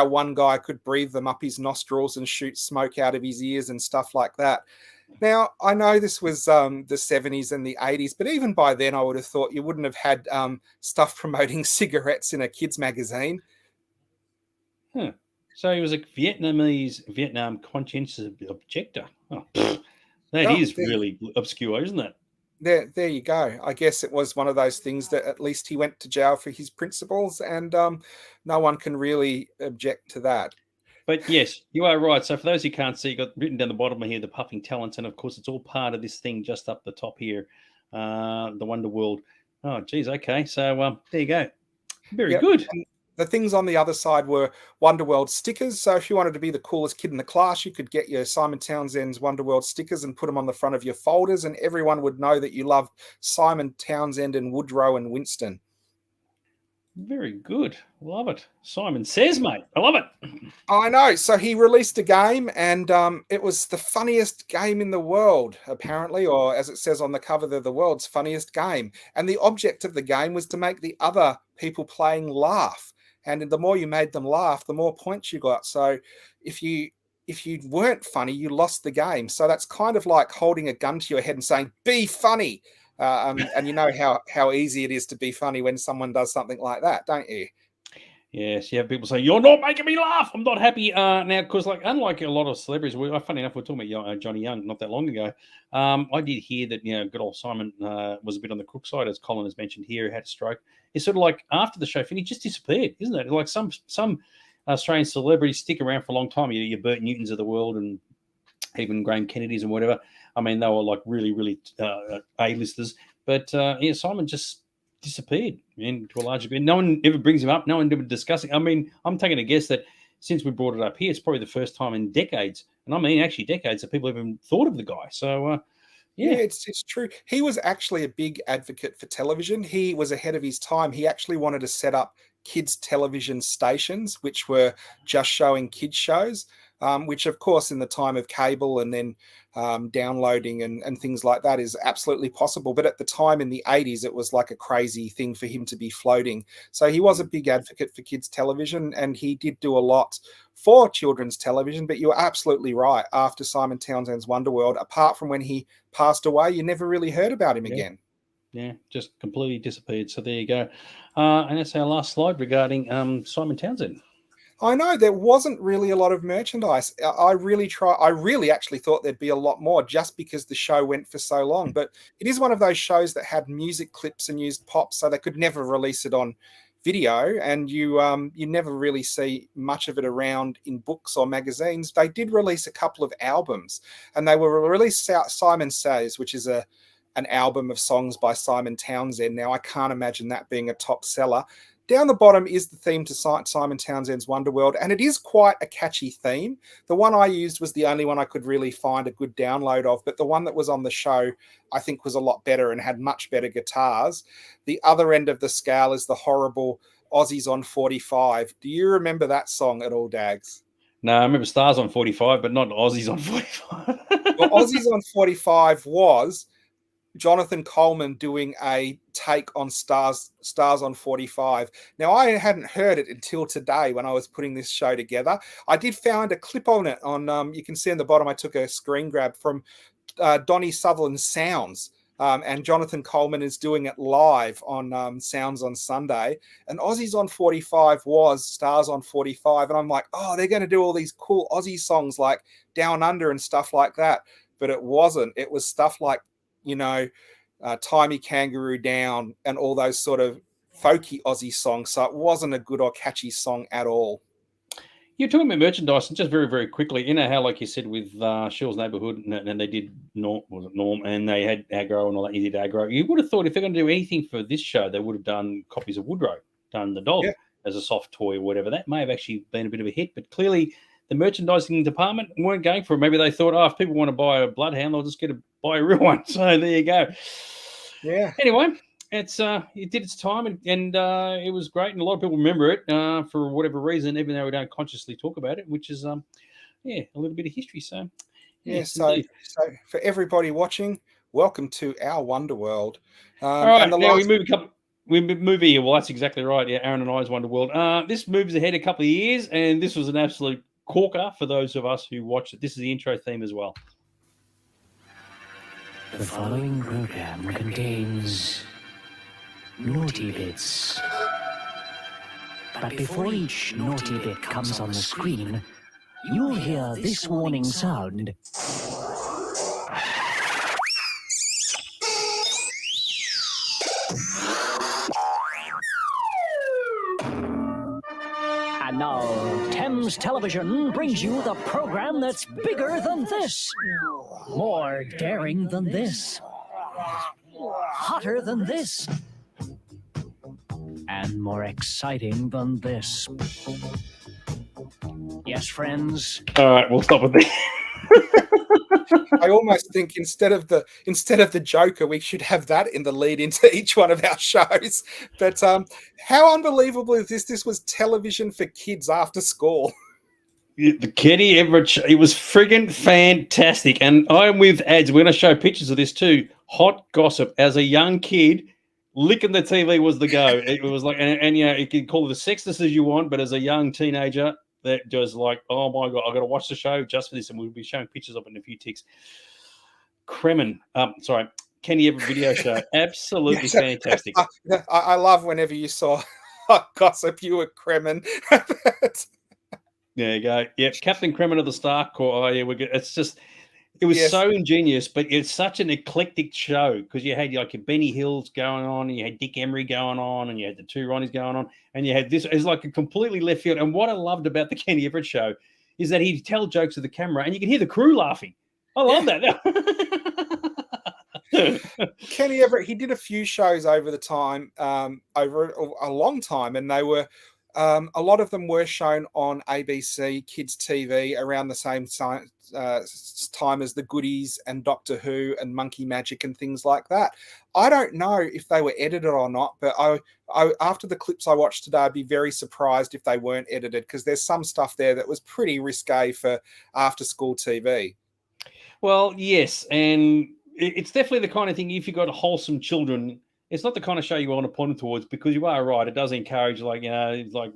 one guy could breathe them up his nostrils and shoot smoke out of his ears and stuff like that. Now, I know this was the 70s and the 80s, but even by then I would have thought you wouldn't have had stuff promoting cigarettes in a kids magazine. So he was a Vietnam conscientious objector. That is really obscure, isn't it? There you go. I guess it was one of those things that at least he went to jail for his principles, and no one can really object to that. But yes, you are right. So for those who can't see, got written down the bottom here, the puffing talents, and of course it's all part of this thing just up the top here, the Wonder World. Oh, geez. Okay. So there you go. Very good. And the things on the other side were Wonderworld stickers. So if you wanted to be the coolest kid in the class, you could get your Simon Townsend's Wonderworld stickers and put them on the front of your folders, and everyone would know that you loved Simon Townsend and Woodrow and Winston. Very good. Love it. Simon Says, mate. I love it. I know. So he released a game, and it was the funniest game in the world, apparently, or as it says on the cover, they're the world's funniest game. And the object of the game was to make the other people playing laugh. And the more you made them laugh, the more points you got. So if you weren't funny, you lost the game. So that's kind of like holding a gun to your head and saying, "Be funny." And you know how easy it is to be funny when someone does something like that, don't you? Yes, you have people say, "You're not making me laugh. I'm not happy." Now, because unlike a lot of celebrities, funny enough, we're talking about Johnny Young not that long ago. I did hear that good old Simon was a bit on the crook side, as Colin has mentioned here. He had a stroke. It's sort of like after the show finished, just disappeared, isn't it? Like some Australian celebrities stick around for a long time. Your Burt Newtons of the world, and even Graham Kennedy's and whatever. I mean, they were like really, really A-listers. But Simon just disappeared to a large degree. No one ever brings him up. No one ever discussing. I mean, I'm taking a guess that since we brought it up here, it's probably the first time in decades, and I mean actually decades, that people even thought of the guy. So yeah, it's true. He was actually a big advocate for television. He was ahead of his time. He actually wanted to set up kids television stations, which were just showing kids shows, which of course in the time of cable and then downloading and things like that is absolutely possible. But at the time in the 80s, it was like a crazy thing for him to be floating. So he was a big advocate for kids television, and he did do a lot for children's television. But you're absolutely right. After Simon Townsend's Wonderworld, apart from when he passed away, you never really heard about him again. Yeah, just completely disappeared. So there you go. And that's our last slide regarding Simon Townsend. I know there wasn't really a lot of merchandise. I really actually thought there'd be a lot more just because the show went for so long. But it is one of those shows that had music clips and used pop, so they could never release it on video, and you never really see much of it around in books or magazines. They did release a couple of albums, and they were released Simon Says, which is an album of songs by Simon Townsend. Now, I can't imagine that being a top seller. Down the bottom is the theme to Simon Townsend's Wonderworld, and it is quite a catchy theme. The one I used was the only one I could really find a good download of, but the one that was on the show, I think, was a lot better and had much better guitars. The other end of the scale is the horrible Aussies on 45. Do you remember that song at all, Dags? No, I remember Stars on 45, but not Aussies on 45. Well, Aussies on 45 was Jonathan Coleman doing a take on Stars on 45. Now, I hadn't heard it until today when I was putting this show together. I did find a clip on it on, you can see on the bottom, I took a screen grab from Donnie Sutherland's Sounds. And Jonathan Coleman is doing it live on Sounds on Sunday. And Aussies on 45 was Stars on 45. And I'm like, oh, they're going to do all these cool Aussie songs like Down Under and stuff like that. But it wasn't. It was stuff like, Timey Kangaroo Down and all those sort of folky Aussie songs. So it wasn't a good or catchy song at all. You're talking about merchandise, and just very, very quickly, you know how, like you said, with Shell's Neighbourhood, and they did Norm, and they had Aggro and all that, you did Aggro. You would have thought if they're going to do anything for this show, they would have done copies of Woodrow, done the dog as a soft toy or whatever. That may have actually been a bit of a hit, but clearly the merchandising department weren't going for it. Maybe they thought, if people want to buy a Bloodhound, they'll just buy a real one. So there you go. Yeah. Anyway, it did its time, and it was great, and a lot of people remember it for whatever reason, even though we don't consciously talk about it, which is a little bit of history. So so for everybody watching, welcome to our Wonderworld. All right, now we move here. Well, that's exactly right. Yeah, Aaron and I's Wonderworld. This moves ahead a couple of years, and this was an absolute corker for those of us who watched it. This is the intro theme as well. The following program contains naughty bits. But before each naughty bit comes on the screen, you'll hear this warning sound. And now, Thames Television brings you the program that's bigger than this, more daring than this, hotter than this, and more exciting than this. Yes, friends? All right, we'll stop with this. I almost think instead of the Joker, we should have that in the lead into each one of our shows. But how unbelievable is this? This was television for kids after school. The Kenny Everett show, it was friggin' fantastic. And I'm with ads. We're going to show pictures of this too. Hot gossip. As a young kid, licking the TV was the go. It was like, and you can call it as sexist as you want, but as a young teenager, that was like, oh my God, I've got to watch the show just for this. And we'll be showing pictures of it in a few ticks. Kenny Everett video show. Absolutely fantastic. I love whenever you saw hot gossip, you were Kremen. There you go. Yep, Captain Kremen of the Star Corps. Oh yeah, we're good. It's just, it was Yes. so ingenious, but it's such an eclectic show because you had like your Benny Hills going on, and you had Dick Emery going on, and you had the two Ronnies going on, and you had this. It's like a completely left field. And what I loved about the Kenny Everett show is that he'd tell jokes to the camera, and you could hear the crew laughing. I love that. Kenny Everett, he did a few shows over the time, over a long time, and they were a lot of them were shown on ABC Kids TV around the same time as The Goodies and Doctor Who and Monkey Magic and things like that. I don't know if they were edited or not, but I after the clips I watched today, I'd be very surprised if they weren't edited, because there's some stuff there that was pretty risque for after school TV. Well, yes, and it's definitely the kind of thing, if you've got wholesome children, it's not the kind of show you want to point them towards, because you are right, it does encourage, like, like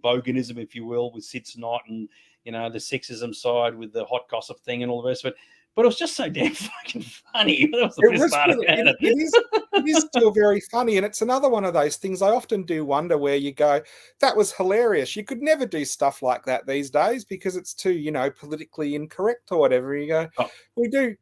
boganism, if you will, with Sid Snot, and, the sexism side with the hot gossip thing and all the rest of it. But it was just so damn fucking funny. That was the best part about it. It is still very funny, and it's another one of those things I often do wonder, where you go, that was hilarious. You could never do stuff like that these days because it's too, politically incorrect or whatever. You go, Oh. we do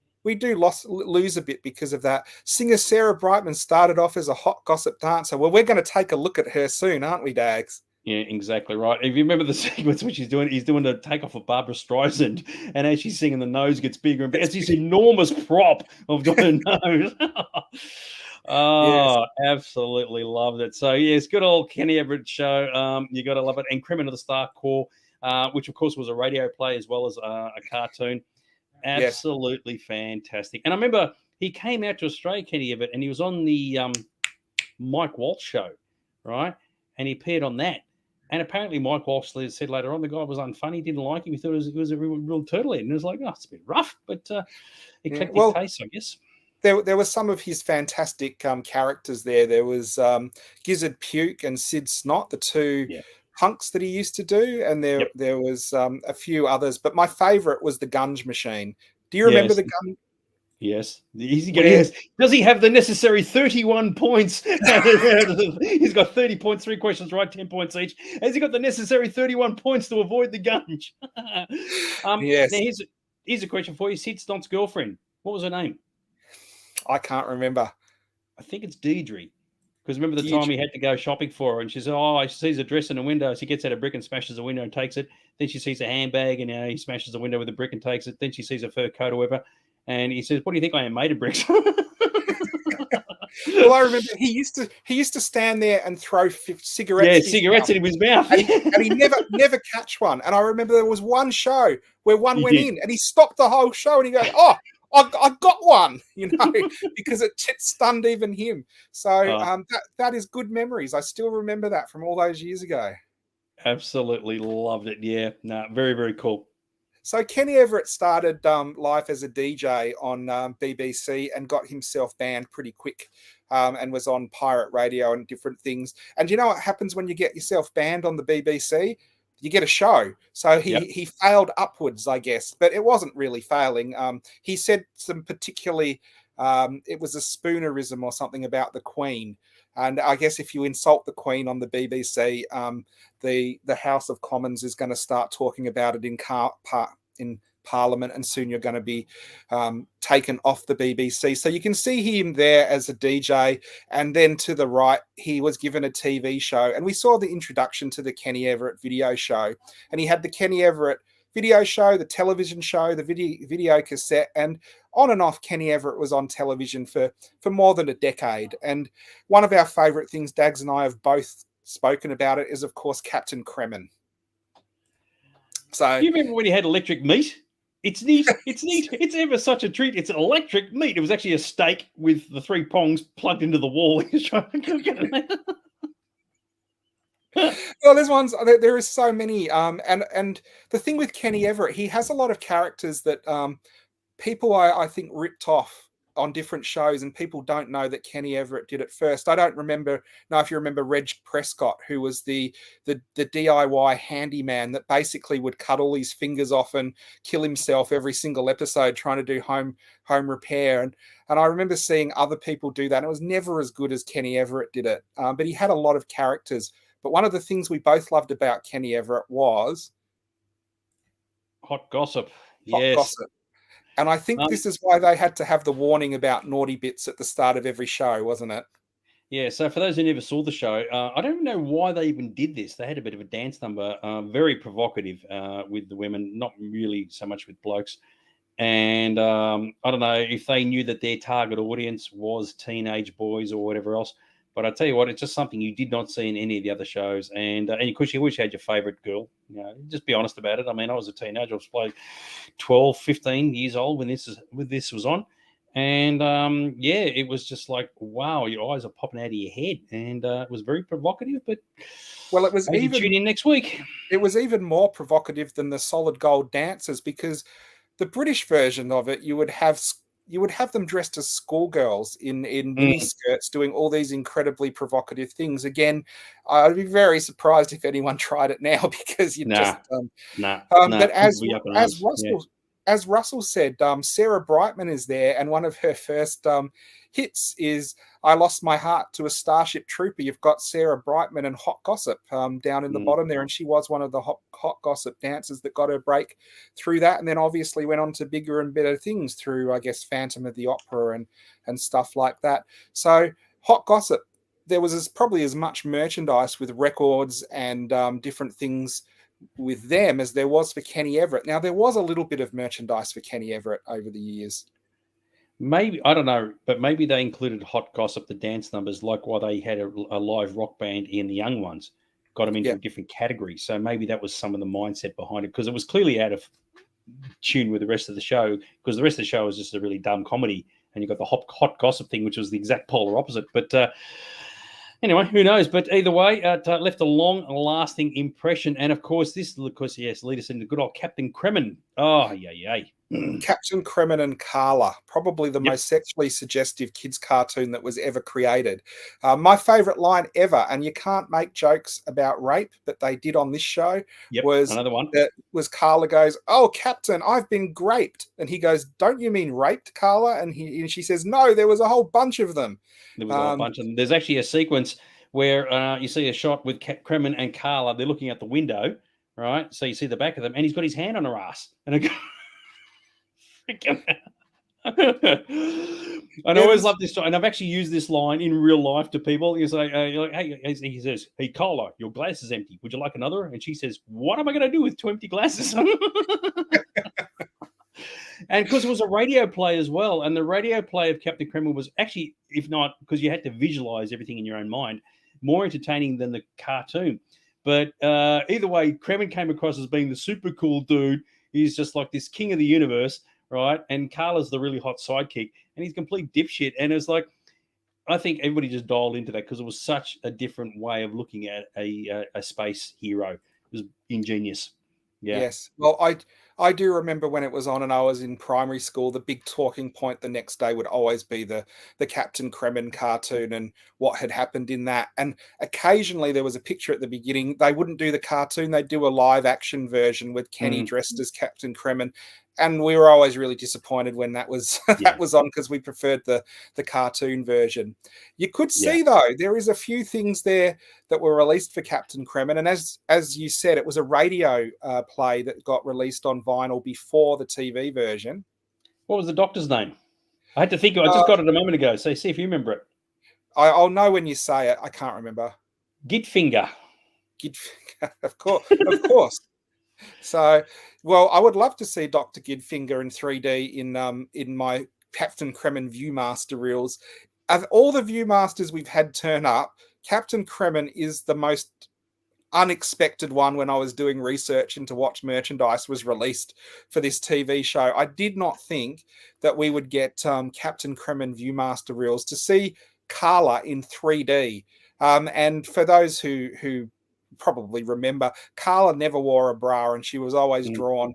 lose a bit because of that. Singer Sarah Brightman started off as a hot gossip dancer. Well, we're going to take a look at her soon, aren't we, Dags? Yeah, exactly right. If you remember the sequence which he's doing the takeoff of Barbara Streisand, and as she's singing, the nose gets bigger and bigger. It's this enormous prop of her nose. Oh, yes. Absolutely loved it. So, yes, good old Kenny Everett show. You got to love it. And Criminal of the Star Corps, which, of course, was a radio play as well as a cartoon. Absolutely fantastic. And I remember he came out to Australia, Kenny Everett, and he was on the Mike Walsh show, right? And he appeared on that. And apparently Mike Walsh said later on the guy was unfunny, didn't like him. He thought it was a real turtlehead. And it was like, it's a bit rough, but eclectic taste, I guess. There was some of his fantastic characters there. There was Gizzard Puke and Sid Snot, the two punks that he used to do. And there was a few others. But my favourite was the Gunge Machine. Do you remember the gun? Yes. Yes. Does he have the necessary 31 points? He's got 30 points, 3 questions right, 10 points each. Has he got the necessary 31 points to avoid the gunge? Yes. Now here's a question for you. Sid Snot's girlfriend, what was her name? I can't remember. I think it's Deirdre. Because remember the time he had to go shopping for her, and she says, she sees a dress in a window. So he gets out a brick and smashes the window and takes it. Then she sees a handbag, and he smashes the window with a brick and takes it. Then she sees a fur coat or whatever. And he says, "What do you think I am, made of bricks?" Well, I remember he used to stand there and throw cigarettes. Yeah, cigarettes in his mouth, and he never catch one. And I remember there was one show where one went in, and he stopped the whole show, and he goes, "Oh, I got one," because it stunned even him. So that is good memories. I still remember that from all those years ago. Absolutely loved it. Yeah, very, very cool. So Kenny Everett started life as a DJ on BBC and got himself banned pretty quick, and was on pirate radio and different things. And you know what happens when you get yourself banned on the BBC? You get a show. So he failed upwards, I guess, but it wasn't really failing. He said some particularly, it was a spoonerism or something about the Queen. And I guess if you insult the Queen on the BBC, the House of Commons is going to start talking about it in Parliament, and soon you're going to be taken off the BBC. So you can see him there as a DJ, and then to the right, he was given a TV show, and we saw the introduction to the Kenny Everett video show, and he had the Kenny Everett video show, the television show, the video cassette, and on and off Kenny Everett was on television for more than a decade. And one of our favourite things, Dags and I have both spoken about it, is of course Captain Kremen. So do you remember when he had electric meat? It's neat. It's neat. It's ever such a treat. It's electric meat. It was actually a steak with the 3 prongs plugged into the wall. He's trying to cook it. Well, there is so many. And the thing with Kenny Everett, he has a lot of characters that people I think ripped off on different shows, and people don't know that Kenny Everett did it first. I don't know if you remember Reg Prescott, who was the DIY handyman that basically would cut all his fingers off and kill himself every single episode trying to do home repair. And I remember seeing other people do that. And it was never as good as Kenny Everett did it. But he had a lot of characters. But one of the things we both loved about Kenny Everett was Hot gossip. hot Yes. gossip. And I think this is why they had to have the warning about naughty bits at the start of every show, wasn't it? Yeah, so for those who never saw the show, I don't know why they even did this. They had a bit of a dance number, very provocative with the women, not really so much with blokes. And I don't know if they knew that their target audience was teenage boys or whatever else. But I tell you what, it's just something you did not see in any of the other shows. And of course, you wish you had your favourite girl. You know, just be honest about it. I mean, I was a teenager. I was like 12, 15 years old when this was on. And yeah, it was just like, wow, your eyes are popping out of your head. And it was very provocative. But well, it was maybe even tune in next week. It was even more provocative than the solid gold dancers, because the British version of it, you would have them dressed as schoolgirls in mini skirts doing all these incredibly provocative things. Again, I'd be very surprised if anyone tried it now, because you'd just but as Russell said, Sarah Brightman is there, and one of her first hits is "I Lost My Heart to a Starship Trooper." You've got Sarah Brightman and Hot Gossip down in the bottom there, and she was one of the hot Gossip dancers that got her break through that, and then obviously went on to bigger and better things through, I guess, Phantom of the Opera and stuff like that. So Hot Gossip, there was probably as much merchandise with records and different things with them as there was for Kenny Everett. Now, there was a little bit of merchandise for Kenny Everett over the years. Maybe, I don't know, but maybe they included Hot Gossip, the dance numbers, like why they had a live rock band in the young ones, got them into a different category. So maybe that was some of the mindset behind it, because it was clearly out of tune with the rest of the show, because the rest of the show was just a really dumb comedy, and you got the hot Gossip thing, which was the exact polar opposite. But anyway, who knows? But either way, it left a long-lasting impression. And, of course, this, of course, yes, lead us into good old Captain Kremen. Oh, yay. Captain Kremen and Carla, probably the most sexually suggestive kids cartoon that was ever created. My favourite line ever, and you can't make jokes about rape, but they did on this show, was another one. Was Carla goes, "Oh, Captain, I've been graped," and he goes, "Don't you mean raped, Carla?" And she says, "No, there was a whole bunch of them." There was a whole bunch of them. There's actually a sequence where you see a shot with Kremen and Carla. They're looking out the window, right? So you see the back of them, and he's got his hand on her ass, and it goes. And I always love this story, and I've actually used this line in real life to people. He's like, "Hey," he says, "Hey, Carla, your glass is empty. Would you like another?" And she says, "What am I going to do with 2 empty glasses?" And because it was a radio play as well, and the radio play of Captain Kremen was actually, if not, because you had to visualize everything in your own mind, more entertaining than the cartoon. But either way, Kremen came across as being the super cool dude. He's just like this king of the universe. Right, and Carla's the really hot sidekick, and he's complete dipshit. And it's like, I think everybody just dialed into that because it was such a different way of looking at a space hero. It was ingenious. Yeah. Yes. Well, I do remember when it was on and I was in primary school, the big talking point the next day would always be the Captain Kremen cartoon and what had happened in that. And occasionally there was a picture at the beginning. They wouldn't do the cartoon, they'd do a live action version with Kenny dressed as Captain Kremen. And we were always really disappointed when that was that was on, because we preferred the cartoon version. You could see though, there is a few things there that were released for Captain Kremen, and as you said, it was a radio play that got released on vinyl before the TV version. What was the doctor's name? I had to think. I just got it a moment ago. So see if you remember it. I'll know when you say it. I can't remember. Gitfinger. Gitfinger, of course. So, well, I would love to see Dr. Gidfinger in 3D in my Captain Kremen Viewmaster reels. Of all the Viewmasters we've had turn up, Captain Kremen is the most unexpected one. When I was doing research into what merchandise was released for this TV show, I did not think that we would get Captain Kremen Viewmaster reels to see Carla in 3D. And for those who probably remember, Carla never wore a bra, and she was always drawn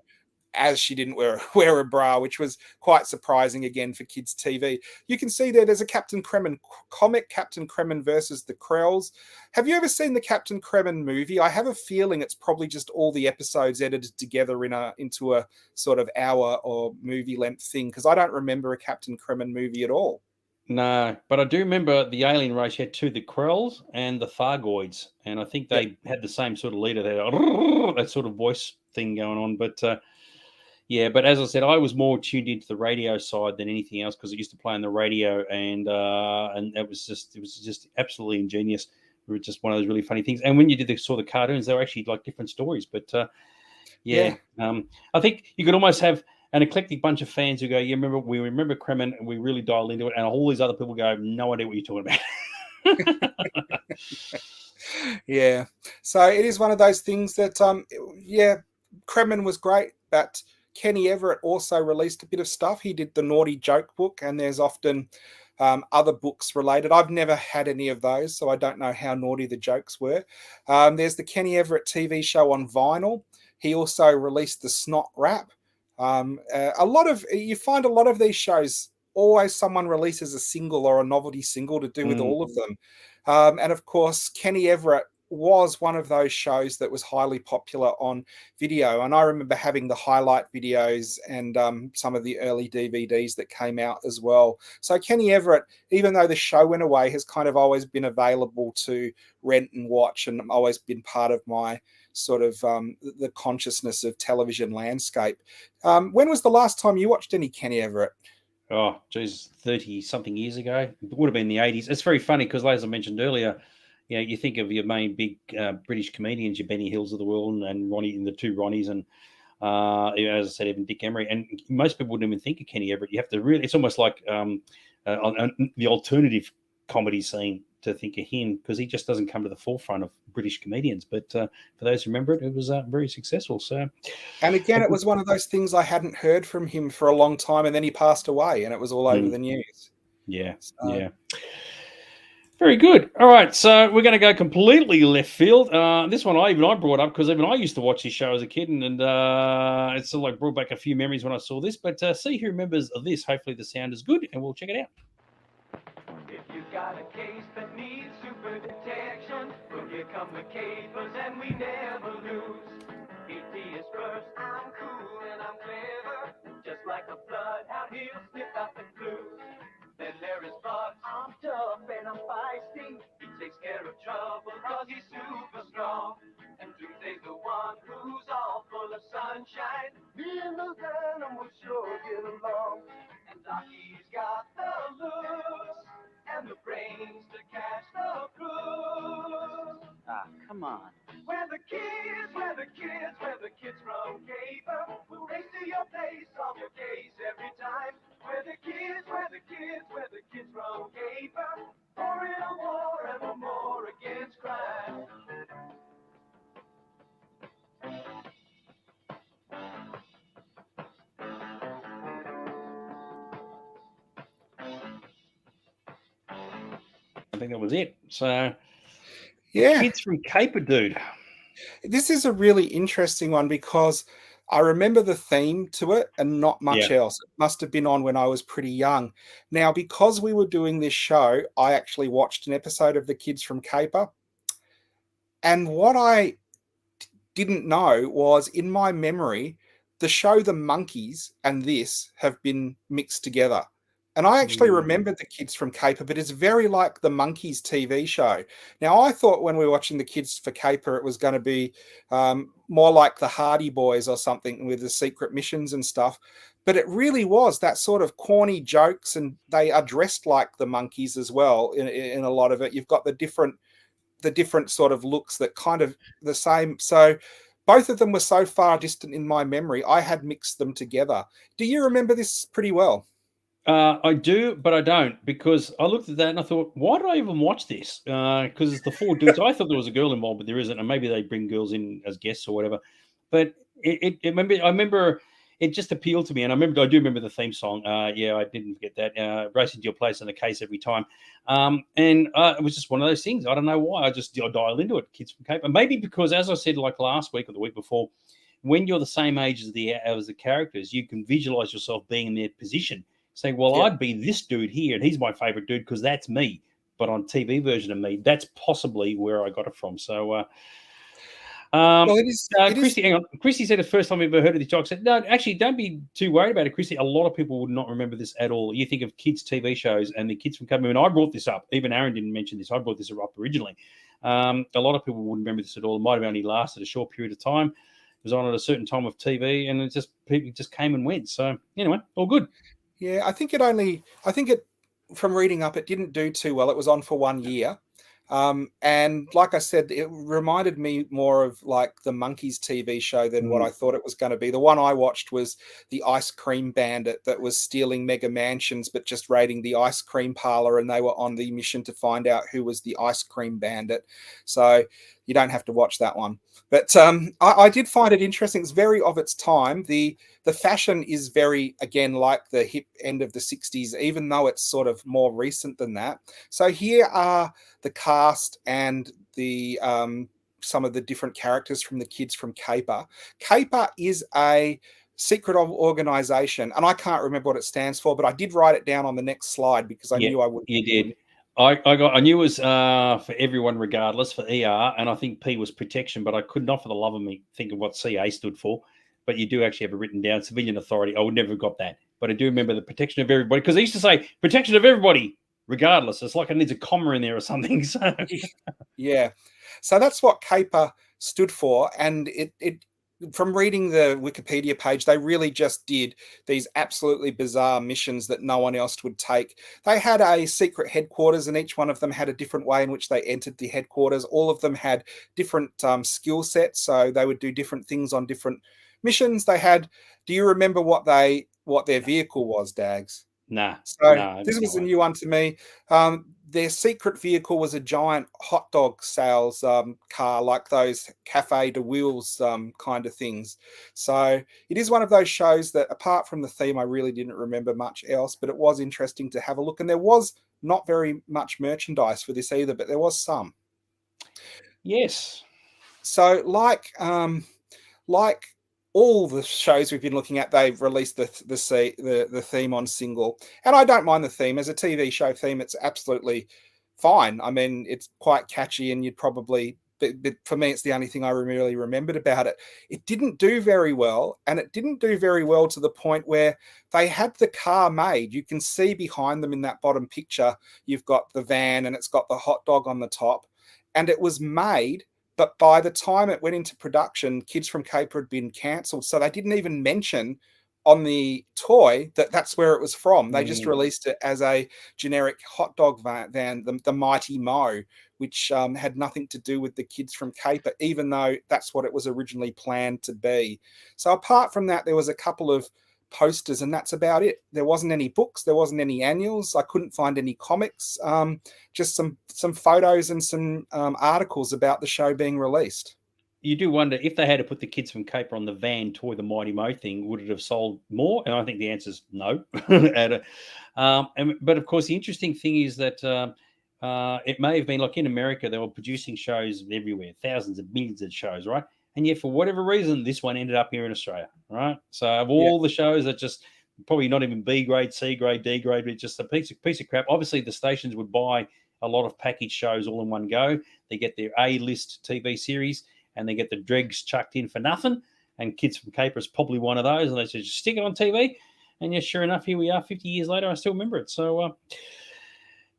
as she didn't wear a bra, which was quite surprising again for kids' TV. You can see there's a Captain Kremen comic, Captain Kremen versus the Krells. Have you ever seen the Captain Kremen movie? I have a feeling it's probably just all the episodes edited together into a sort of hour or movie length thing, because I don't remember a Captain Kremen movie at all. No, but I do remember the alien race had two, the Krells and the Thargoids, and I think they had the same sort of leader there, that sort of voice thing going on. But yeah, but as I said, I was more tuned into the radio side than anything else because it used to play on the radio, and it was just absolutely ingenious. It was just one of those really funny things. And when you saw the cartoons, they were actually like different stories. But I think you could almost have an eclectic bunch of fans who go, we remember Kremen, and we really dial into it, and all these other people go, no idea what you're talking about. Yeah, so it is one of those things that Kremen was great, but Kenny Everett also released a bit of stuff. He did the Naughty Joke book, and there's often other books related. I've never had any of those, so I don't know how naughty the jokes were. There's the Kenny Everett TV show on vinyl. He also released the Snot Rap. You find a lot of these shows, always someone releases a single or a novelty single to do with all of them. And of course, Kenny Everett was one of those shows that was highly popular on video. And I remember having the highlight videos and some of the early DVDs that came out as well. So Kenny Everett, even though the show went away, has kind of always been available to rent and watch, and always been part of my sort of the consciousness of television landscape. When was the last time you watched any Kenny Everett? Oh, geez, 30-something years ago. It would have been the 80s. It's very funny because, as I mentioned earlier, you think of your main big British comedians, your Benny Hills of the world, and Ronnie, and the two Ronnies, and as I said, even Dick Emery. And most people wouldn't even think of Kenny Everett. You have to really, it's almost like the alternative comedy scene to think of him, because he just doesn't come to the forefront of British comedians. But for those who remember it, it was very successful. So, and again, it was one of those things I hadn't heard from him for a long time, and then he passed away, and it was all over the news. Yeah, Very good. All right, so we're going to go completely left field. This one I brought up because even I used to watch this show as a kid, and it's sort of like brought back a few memories when I saw this. But see who remembers of this. Hopefully the sound is good, and we'll check it out. If you've got a case that needs super detection, well, here come the capers and we never lose. E.T. is first, I'm cool and I'm clever. Just like a bloodhound, he'll sniff out the clues. Then there is Bugs, I'm tough and I'm feisty. He takes care of trouble cause he's super strong. And Doomsday's the one who's all full of sunshine. Me and those animals sure get along. And Dockie's got the looks and the brains to catch the clues. Ah, come on. We're the kids from Caper. We'll race to your place, solve your case every time. We're the kids from Caper. For in a war evermore against crime. I think that was it. So, yeah, Kids from Caper, dude. This is a really interesting one because I remember the theme to it and not much else. It must have been on when I was pretty young. Now, because we were doing this show, I actually watched an episode of The Kids from Caper. And what I didn't know was, in my memory, the show The Monkeys and this have been mixed together. And I actually remembered The Kids from Caper, but it's very like the Monkeys TV show. Now, I thought when we were watching The Kids for Caper, it was going to be more like the Hardy Boys or something with the secret missions and stuff. But it really was that sort of corny jokes, and they are dressed like the Monkeys as well in a lot of it. You've got the different sort of looks that kind of the same. So both of them were so far distant in my memory, I had mixed them together. Do you remember this pretty well? I do, but I don't, because I looked at that and I thought, why did I even watch this? Because it's the four dudes. I thought there was a girl involved, but there isn't, and maybe they bring girls in as guests or whatever. But I remember it just appealed to me, and I do remember the theme song. I didn't forget that. Racing to your place in the case every time, and it was just one of those things. I don't know why. I dialed into it. Kids from Cape, and maybe because, as I said, like last week or the week before, when you're the same age as the characters, you can visualize yourself being in their position. Saying, well, I'd be this dude here, and he's my favorite dude because that's me. But on TV version of me, that's possibly where I got it from. So, Well, it is. Christy, hang on. Christy said the first time we ever heard of this joke. Said, no, actually, don't be too worried about it, Christy. A lot of people would not remember this at all. You think of kids' TV shows and the kids from Caper, and I brought this up. Even Aaron didn't mention this. I brought this up originally. A lot of people wouldn't remember this at all. It might have only lasted a short period of time. It was on at a certain time of TV, and it just people just came and went. So anyway, all good. Yeah, I think from reading up, it didn't do too well. It was on for 1 year. And like I said, it reminded me more of like the Monkeys TV show than what I thought it was going to be. The one I watched was the Ice Cream Bandit that was stealing mega mansions, but just raiding the ice cream parlor. And they were on the mission to find out who was the Ice Cream Bandit. So you don't have to watch that one. But I did find it interesting. It's very of its time. The fashion is very, again, like the hip end of the 60s, even though it's sort of more recent than that. So here are the cast and the some of the different characters from the kids from Caper. Caper is a secret organization, and I can't remember what it stands for, but I did write it down on the next slide because I knew I would. You did. I knew it was for everyone regardless for ER, and I think P was protection, but I could not for the love of me think of what CA stood for. But you do actually have it written down, civilian authority. I would never have got that, but I do remember the protection of everybody because they used to say protection of everybody regardless. It's like it needs a comma in there or something. So. Yeah, so that's what Caper stood for, and it from reading the Wikipedia page, they really just did these absolutely bizarre missions that no one else would take. They had a secret headquarters, and each one of them had a different way in which they entered the headquarters. All of them had different skill sets, so they would do different things on different missions. They had. Do you remember what their vehicle was, Dags? Nah. So this was a new one to me. Their secret vehicle was a giant hot dog sales car, like those Cafe de Wheels kind of things. So it is one of those shows that, apart from the theme, I really didn't remember much else, but it was interesting to have a look. And there was not very much merchandise for this either, but there was some. Yes. So like all the shows we've been looking at, they've released the theme on single, and I don't mind the theme as a TV show theme. It's absolutely fine. I mean, it's quite catchy, and you'd probably, but for me, it's the only thing I really remembered about it. It didn't do very well, and it didn't do very well to the point where they had the car made. You can see behind them in that bottom picture, you've got the van, and it's got the hot dog on the top, and it was made. But by the time it went into production, Kids from Caper had been cancelled. So they didn't even mention on the toy that that's where it was from. They just released it as a generic hot dog van, the Mighty Mo, which had nothing to do with the Kids from Caper, even though that's what it was originally planned to be. So apart from that, there was a couple of posters, and that's about it. There wasn't any books, there wasn't any annuals, I couldn't find any comics, just some photos and some articles about the show being released. You do wonder if they had to put the Kids from Caper on the van toy, the Mighty Mo thing, would it have sold more? And I think the answer is no. But of course, the interesting thing is that it may have been like in America, they were producing shows everywhere, thousands of millions of shows, right? And yet, for whatever reason, this one ended up here in Australia, right? So of all the shows that just probably not even B grade, C grade, D grade, but just a piece of crap. Obviously, the stations would buy a lot of package shows all in one go. They get their A-list TV series, and they get the dregs chucked in for nothing. And Kids from Caper is probably one of those, and they just stick it on TV. And yes, sure enough, here we are 50 years later. I still remember it. So,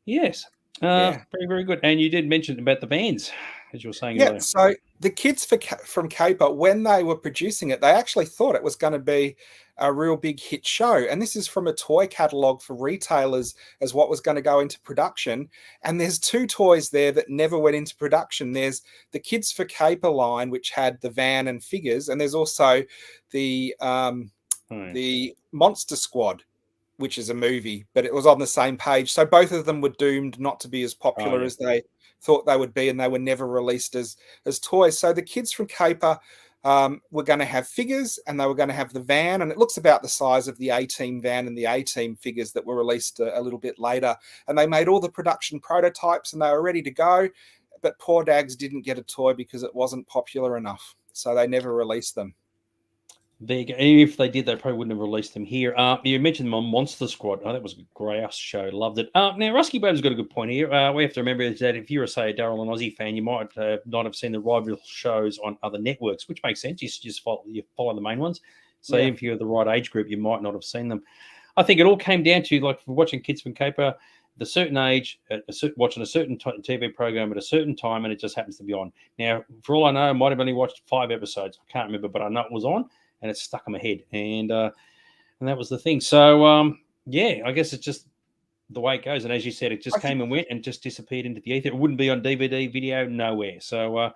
yes, very, very good. And you did mention about the bands, as you were saying earlier. So the Kids from Caper, when they were producing it, they actually thought it was going to be a real big hit show. And this is from a toy catalogue for retailers as what was going to go into production. And there's two toys there that never went into production. There's the Kids for Caper line, which had the van and figures. And there's also the Monster Squad, which is a movie, but it was on the same page. So both of them were doomed not to be as popular as they thought they would be, and they were never released as toys. So the Kids from Caper were going to have figures, and they were going to have the van, and it looks about the size of the A-Team van and the A-Team figures that were released a little bit later. And they made all the production prototypes, and they were ready to go, but poor Dags didn't get a toy because it wasn't popular enough. So they never released them. There you go. If they did, they probably wouldn't have released them here. You mentioned Monster Squad. Oh, that was a great show. Loved it. Now, Rusky Babe's got a good point here. We have to remember is that if you're, say, a Daryl and Aussie fan, you might not have seen the rival shows on other networks, which makes sense. You just follow the main ones. So if you're the right age group, you might not have seen them. I think it all came down to, like, for watching Kids from Caper, the certain age, watching a certain TV program at a certain time, and it just happens to be on. Now, for all I know, I might have only watched 5 episodes. I can't remember, but I know it was on, and it stuck in my head. And that was the thing. So, I guess it's just the way it goes. And as you said, it just came and went and just disappeared into the ether. It wouldn't be on DVD, video, nowhere. So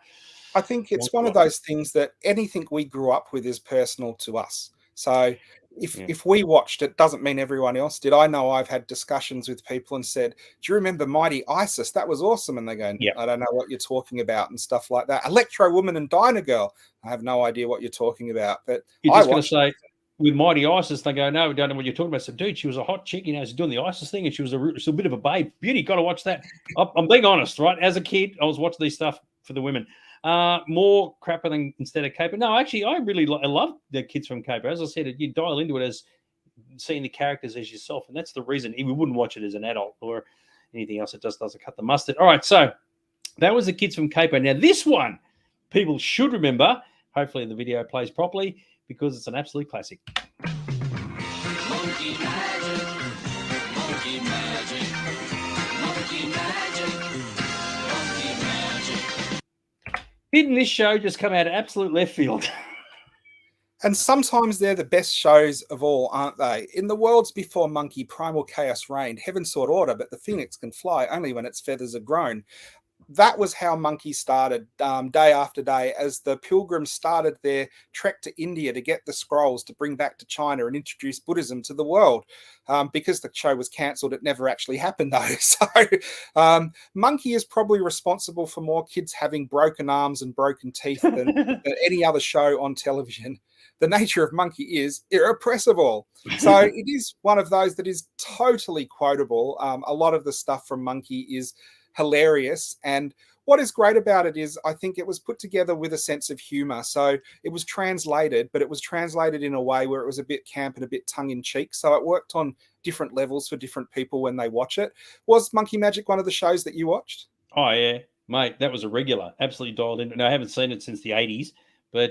I think it's one of those things that anything we grew up with is personal to us. So if we watched it, doesn't mean everyone else did. I know I've had discussions with people and said, do you remember Mighty Isis? That was awesome. And they go, I don't know what you're talking about and stuff like that. Electro Woman and Dyna Girl. I have no idea what you're talking about. But you're just going to say, with Mighty Isis, they go, no, we don't know what you're talking about. So, dude, she was a hot chick, she's doing the Isis thing, and she was a bit of a babe. Beauty, got to watch that. I'm being honest, right? As a kid, I was watching these stuff for the women. More crapper than instead of Caper. No, actually, I really love the Kids from Caper. As I said, you dial into it as seeing the characters as yourself, and that's the reason we wouldn't watch it as an adult or anything else. It just doesn't cut the mustard. All right, so that was the Kids from Caper. Now, this one, people should remember. Hopefully, the video plays properly because it's an absolute classic. Monkey magic, monkey magic, monkey magic, monkey magic. Didn't this show just come out of absolute left field? And sometimes they're the best shows of all, aren't they? In the worlds before Monkey, primal chaos reigned. Heaven sought order, but the phoenix can fly only when its feathers are grown. That was how Monkey started day after day as the pilgrims started their trek to India to get the scrolls to bring back to China and introduce Buddhism to the world. Because the show was cancelled, it never actually happened, though. So Monkey is probably responsible for more kids having broken arms and broken teeth than any other show on television. The nature of Monkey is irrepressible. So it is one of those that is totally quotable. A lot of the stuff from Monkey is hilarious. And what is great about it is I think it was put together with a sense of humor. So it was translated, but it was translated in a way where it was a bit camp and a bit tongue-in-cheek. So it worked on different levels for different people when they watch it. Was Monkey Magic one of the shows that you watched? Oh, yeah, mate. That was a regular. Absolutely dialed in. No, I haven't seen it since the 80s. But,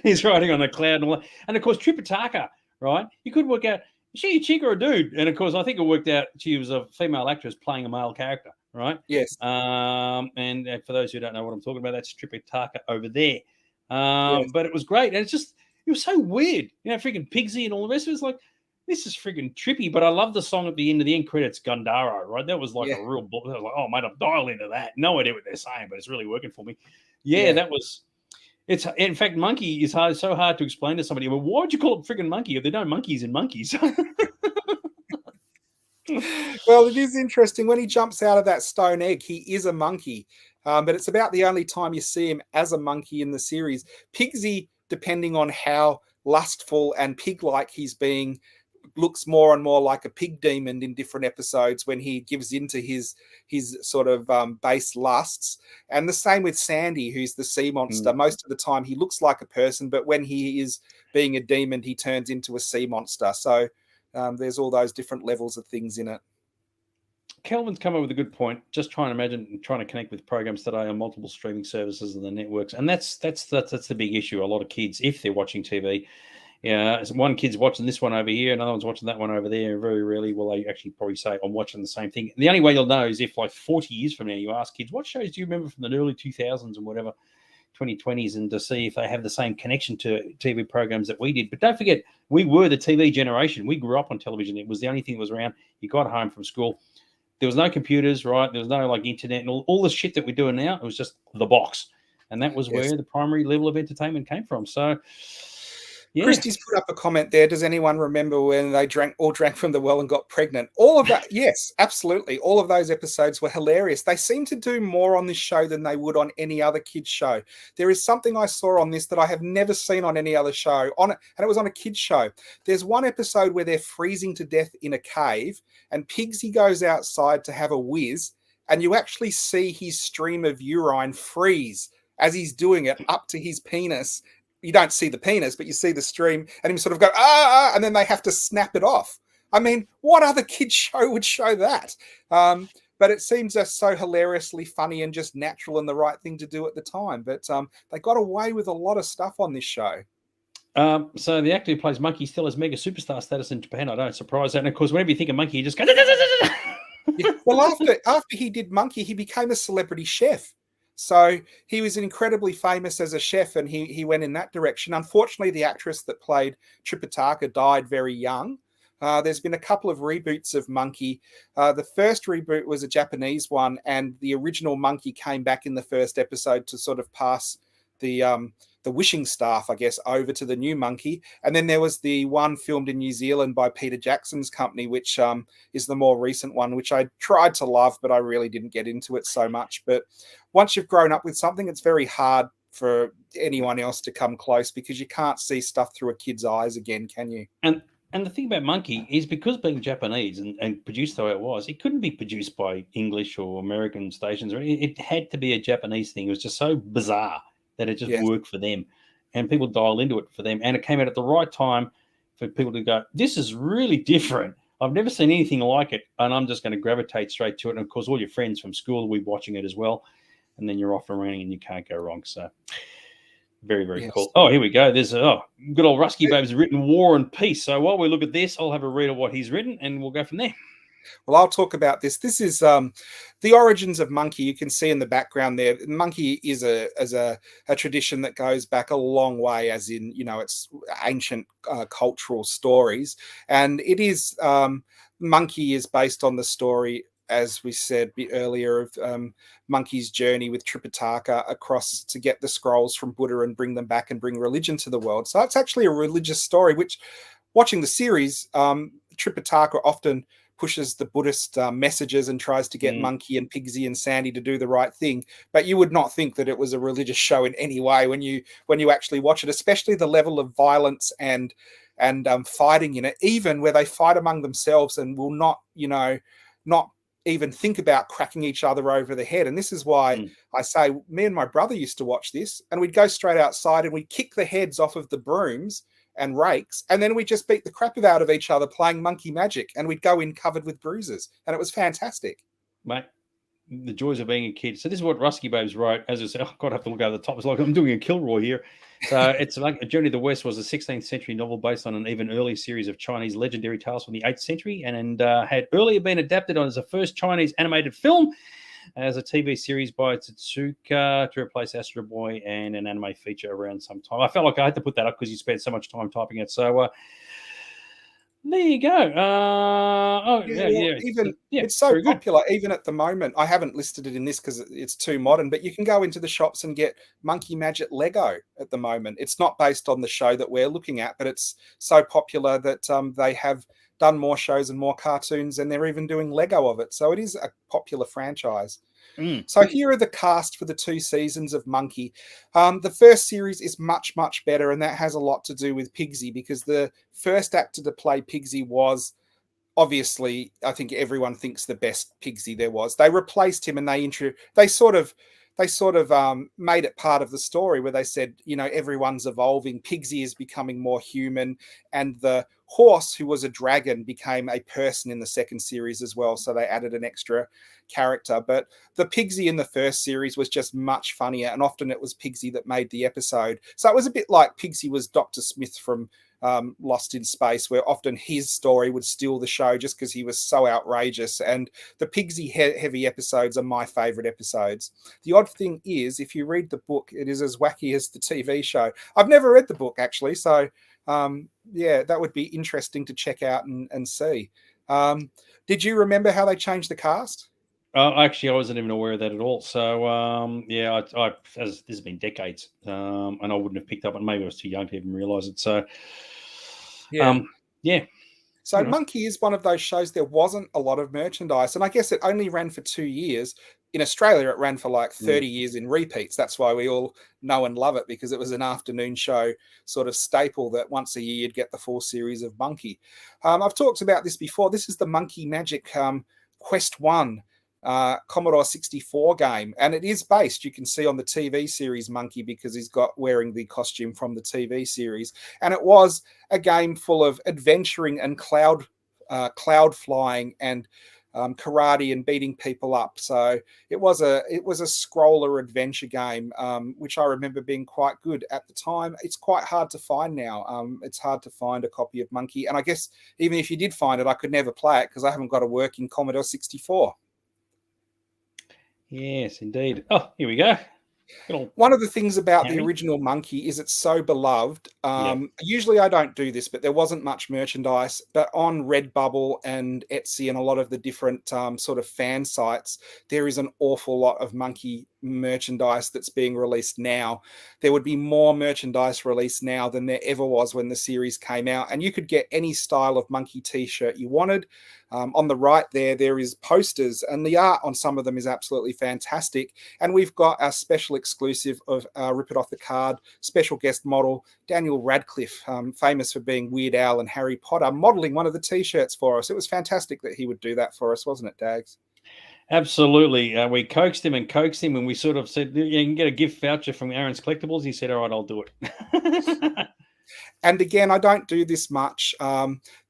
he's riding on the cloud and all that. And, of course, Tripitaka, right? You could work out, is she a chick or a dude? And, of course, I think it worked out she was a female actress playing a male character, right? Yes. And for those who don't know what I'm talking about, that's Tripitaka over there. But it was great. And it was so weird. Freaking Pigsy and all the rest of it. It's like, this is freaking trippy. But I love the song at the end credits, Gundaro, right? That was like a real, I was like, oh, mate, I'm dialed into that. No idea what they're saying, but it's really working for me. That was... It's in fact, monkey is so hard to explain to somebody. Well, why would you call it friggin' monkey if there are no monkeys in monkeys? Well, it is interesting. When he jumps out of that stone egg, he is a monkey. But it's about the only time you see him as a monkey in the series. Pigsy, depending on how lustful and pig-like he's being, looks more and more like a pig demon in different episodes when he gives into his sort of base lusts. And the same with Sandy, who's the sea monster. Most of the time he looks like a person, but when he is being a demon, he turns into a sea monster. So there's all those different levels of things in it. Kelvin's come up with a good point. Just trying to connect with programs today on multiple streaming services and the networks. And that's the big issue. A lot of kids, if they're watching TV, one kid's watching this one over here, another one's watching that one over there. Very rarely will they actually probably say, I'm watching the same thing. And the only way you'll know is if, like, 40 years from now, you ask kids, what shows do you remember from the early 2000s and whatever, 2020s, and to see if they have the same connection to TV programs that we did. But don't forget, we were the TV generation. We grew up on television. It was the only thing that was around. You got home from school. There was no computers, right? There was no, like, internet and all the shit that we're doing now. It was just the box. And that was where the primary level of entertainment came from. So... yeah. Christy's put up a comment there. Does anyone remember when they drank from the well and got pregnant? All of that, yes, absolutely. All of those episodes were hilarious. They seem to do more on this show than they would on any other kids show. There is something I saw on this that I have never seen on any other show, and it was on a kids show. There's one episode where they're freezing to death in a cave, and Pigsy goes outside to have a whiz, and you actually see his stream of urine freeze as he's doing it up to his penis. you don't see the penis, but you see the stream, and him sort of go, ah, and then they have to snap it off. I mean, what other kids show would show that? But it seems just so hilariously funny and just natural and the right thing to do at the time. But they got away with a lot of stuff on this show. So the actor who plays Monkey still has mega superstar status in Japan. I don't surprise that. And of course, whenever you think of Monkey, you just go. Yeah. Well, after he did Monkey, he became a celebrity chef. So he was incredibly famous as a chef, and he went in that direction. Unfortunately, the actress that played Tripitaka died very young. There's been a couple of reboots of Monkey. The first reboot was a Japanese one, and the original Monkey came back in the first episode to sort of pass the wishing staff, I guess, over to the new Monkey. And then there was the one filmed in New Zealand by Peter Jackson's company, which is the more recent one, which I tried to love, but I really didn't get into it so much. But once you've grown up with something, it's very hard for anyone else to come close because you can't see stuff through a kid's eyes again, can you? And the thing about Monkey is because being Japanese and produced the way it was, it couldn't be produced by English or American stations. It had to be a Japanese thing. It was just so bizarre that it just worked for them. And people dialed into it for them. And it came out at the right time for people to go, this is really different. I've never seen anything like it. And I'm just going to gravitate straight to it. And of course, all your friends from school will be watching it as well. And then you're off and running and you can't go wrong. So very, very cool. Oh, here we go. There's good old Rusky Babes written War and Peace. So while we look at this, I'll have a read of what he's written and we'll go from there. Well, I'll talk about this. This is the origins of Monkey. You can see in the background there. Monkey is a tradition that goes back a long way, as in, it's ancient cultural stories. And it is, Monkey is based on the story, as we said earlier, of Monkey's journey with Tripitaka across to get the scrolls from Buddha and bring them back and bring religion to the world. So it's actually a religious story, which, watching the series, Tripitaka often pushes the Buddhist messages and tries to get Monkey and Pigsy and Sandy to do the right thing. But you would not think that it was a religious show in any way when you actually watch it, especially the level of violence and fighting in it, even where they fight among themselves and will not even think about cracking each other over the head. And this is why I say me and my brother used to watch this, and we'd go straight outside and we'd kick the heads off of the brooms and rakes, and then we just beat the crap out of each other playing Monkey Magic, and we'd go in covered with bruises, and it was fantastic. Mate, the joys of being a kid. So this is what Rusky Babes wrote. As I said, God, I have to look over the top. It's like I'm doing a Kilroy here. So it's like A Journey to the West was a 16th century novel based on an even earlier series of Chinese legendary tales from the 8th century, and had earlier been adapted as a first Chinese animated film, as a TV series by Tetsuka to replace Astro Boy, and an anime feature around some time. I felt like I had to put that up because you spent so much time typing it. So there you go. It's so popular, even at the moment. I haven't listed it in this because it's too modern, but you can go into the shops and get Monkey Magic Lego at the moment. It's not based on the show that we're looking at, but it's so popular that they have done more shows and more cartoons, and they're even doing Lego of it. So it is a popular franchise. So here are the cast for the 2 seasons of Monkey. The first series is much, much better, and that has a lot to do with Pigsy, because the first actor to play Pigsy was, obviously, I think everyone thinks, the best Pigsy there was. They replaced him, and they sort of made it part of the story where they said, everyone's evolving. Pigsy is becoming more human, and the horse, who was a dragon, became a person in the second series as well. So they added an extra character. But the Pigsy in the first series was just much funnier, and often it was Pigsy that made the episode. So it was a bit like Pigsy was Dr. Smith from Lost in Space, where often his story would steal the show just because he was so outrageous. And the Pigsy heavy episodes are my favorite episodes. The odd thing is, if you read the book, it is as wacky as the TV show. I've never read the book, actually, so that would be interesting to check out and see. Did you remember how they changed the cast? Actually, I wasn't even aware of that at all. So, this has been decades, and I wouldn't have picked up, and maybe I was too young to even realize it. So, So Monkey is one of those shows. There wasn't a lot of merchandise, and I guess it only ran for 2 years. In Australia, it ran for like 30 years in repeats. That's why we all know and love it, because it was an afternoon show sort of staple that once a year you'd get the full series of Monkey. I've talked about this before. This is the Monkey Magic Quest 1. Commodore 64 game, and it is based, you can see, on the TV series Monkey, because he's got wearing the costume from the TV series. And it was a game full of adventuring and cloud flying and karate and beating people up. So it was a scroller adventure game, which I remember being quite good at the time. It's quite hard to find now. It's hard to find a copy of Monkey, and I guess even if you did find it, I could never play it because I haven't got a working Commodore 64. Yes, indeed. Oh, here we go. One of the things about the Harry? original Monkey is it's so beloved. Yep. Usually I don't do this, but there wasn't much merchandise. But on Redbubble and Etsy and a lot of the different sort of fan sites, there is an awful lot of Monkey merchandise that's being released now. There would be more merchandise released now than there ever was when the series came out. And you could get any style of Monkey t-shirt you wanted. On the right there is posters, and the art on some of them is absolutely fantastic. And we've got our special exclusive of Rip It Off the Card special guest model, Daniel Radcliffe, famous for being Weird Al and Harry Potter, modeling one of the t-shirts for us. It was fantastic that he would do that for us, wasn't it, Dags? Absolutely. We coaxed him, and we sort of said, you can get a gift voucher from Aaron's Collectables. He said, all right, I'll do it. And again, I don't do this much.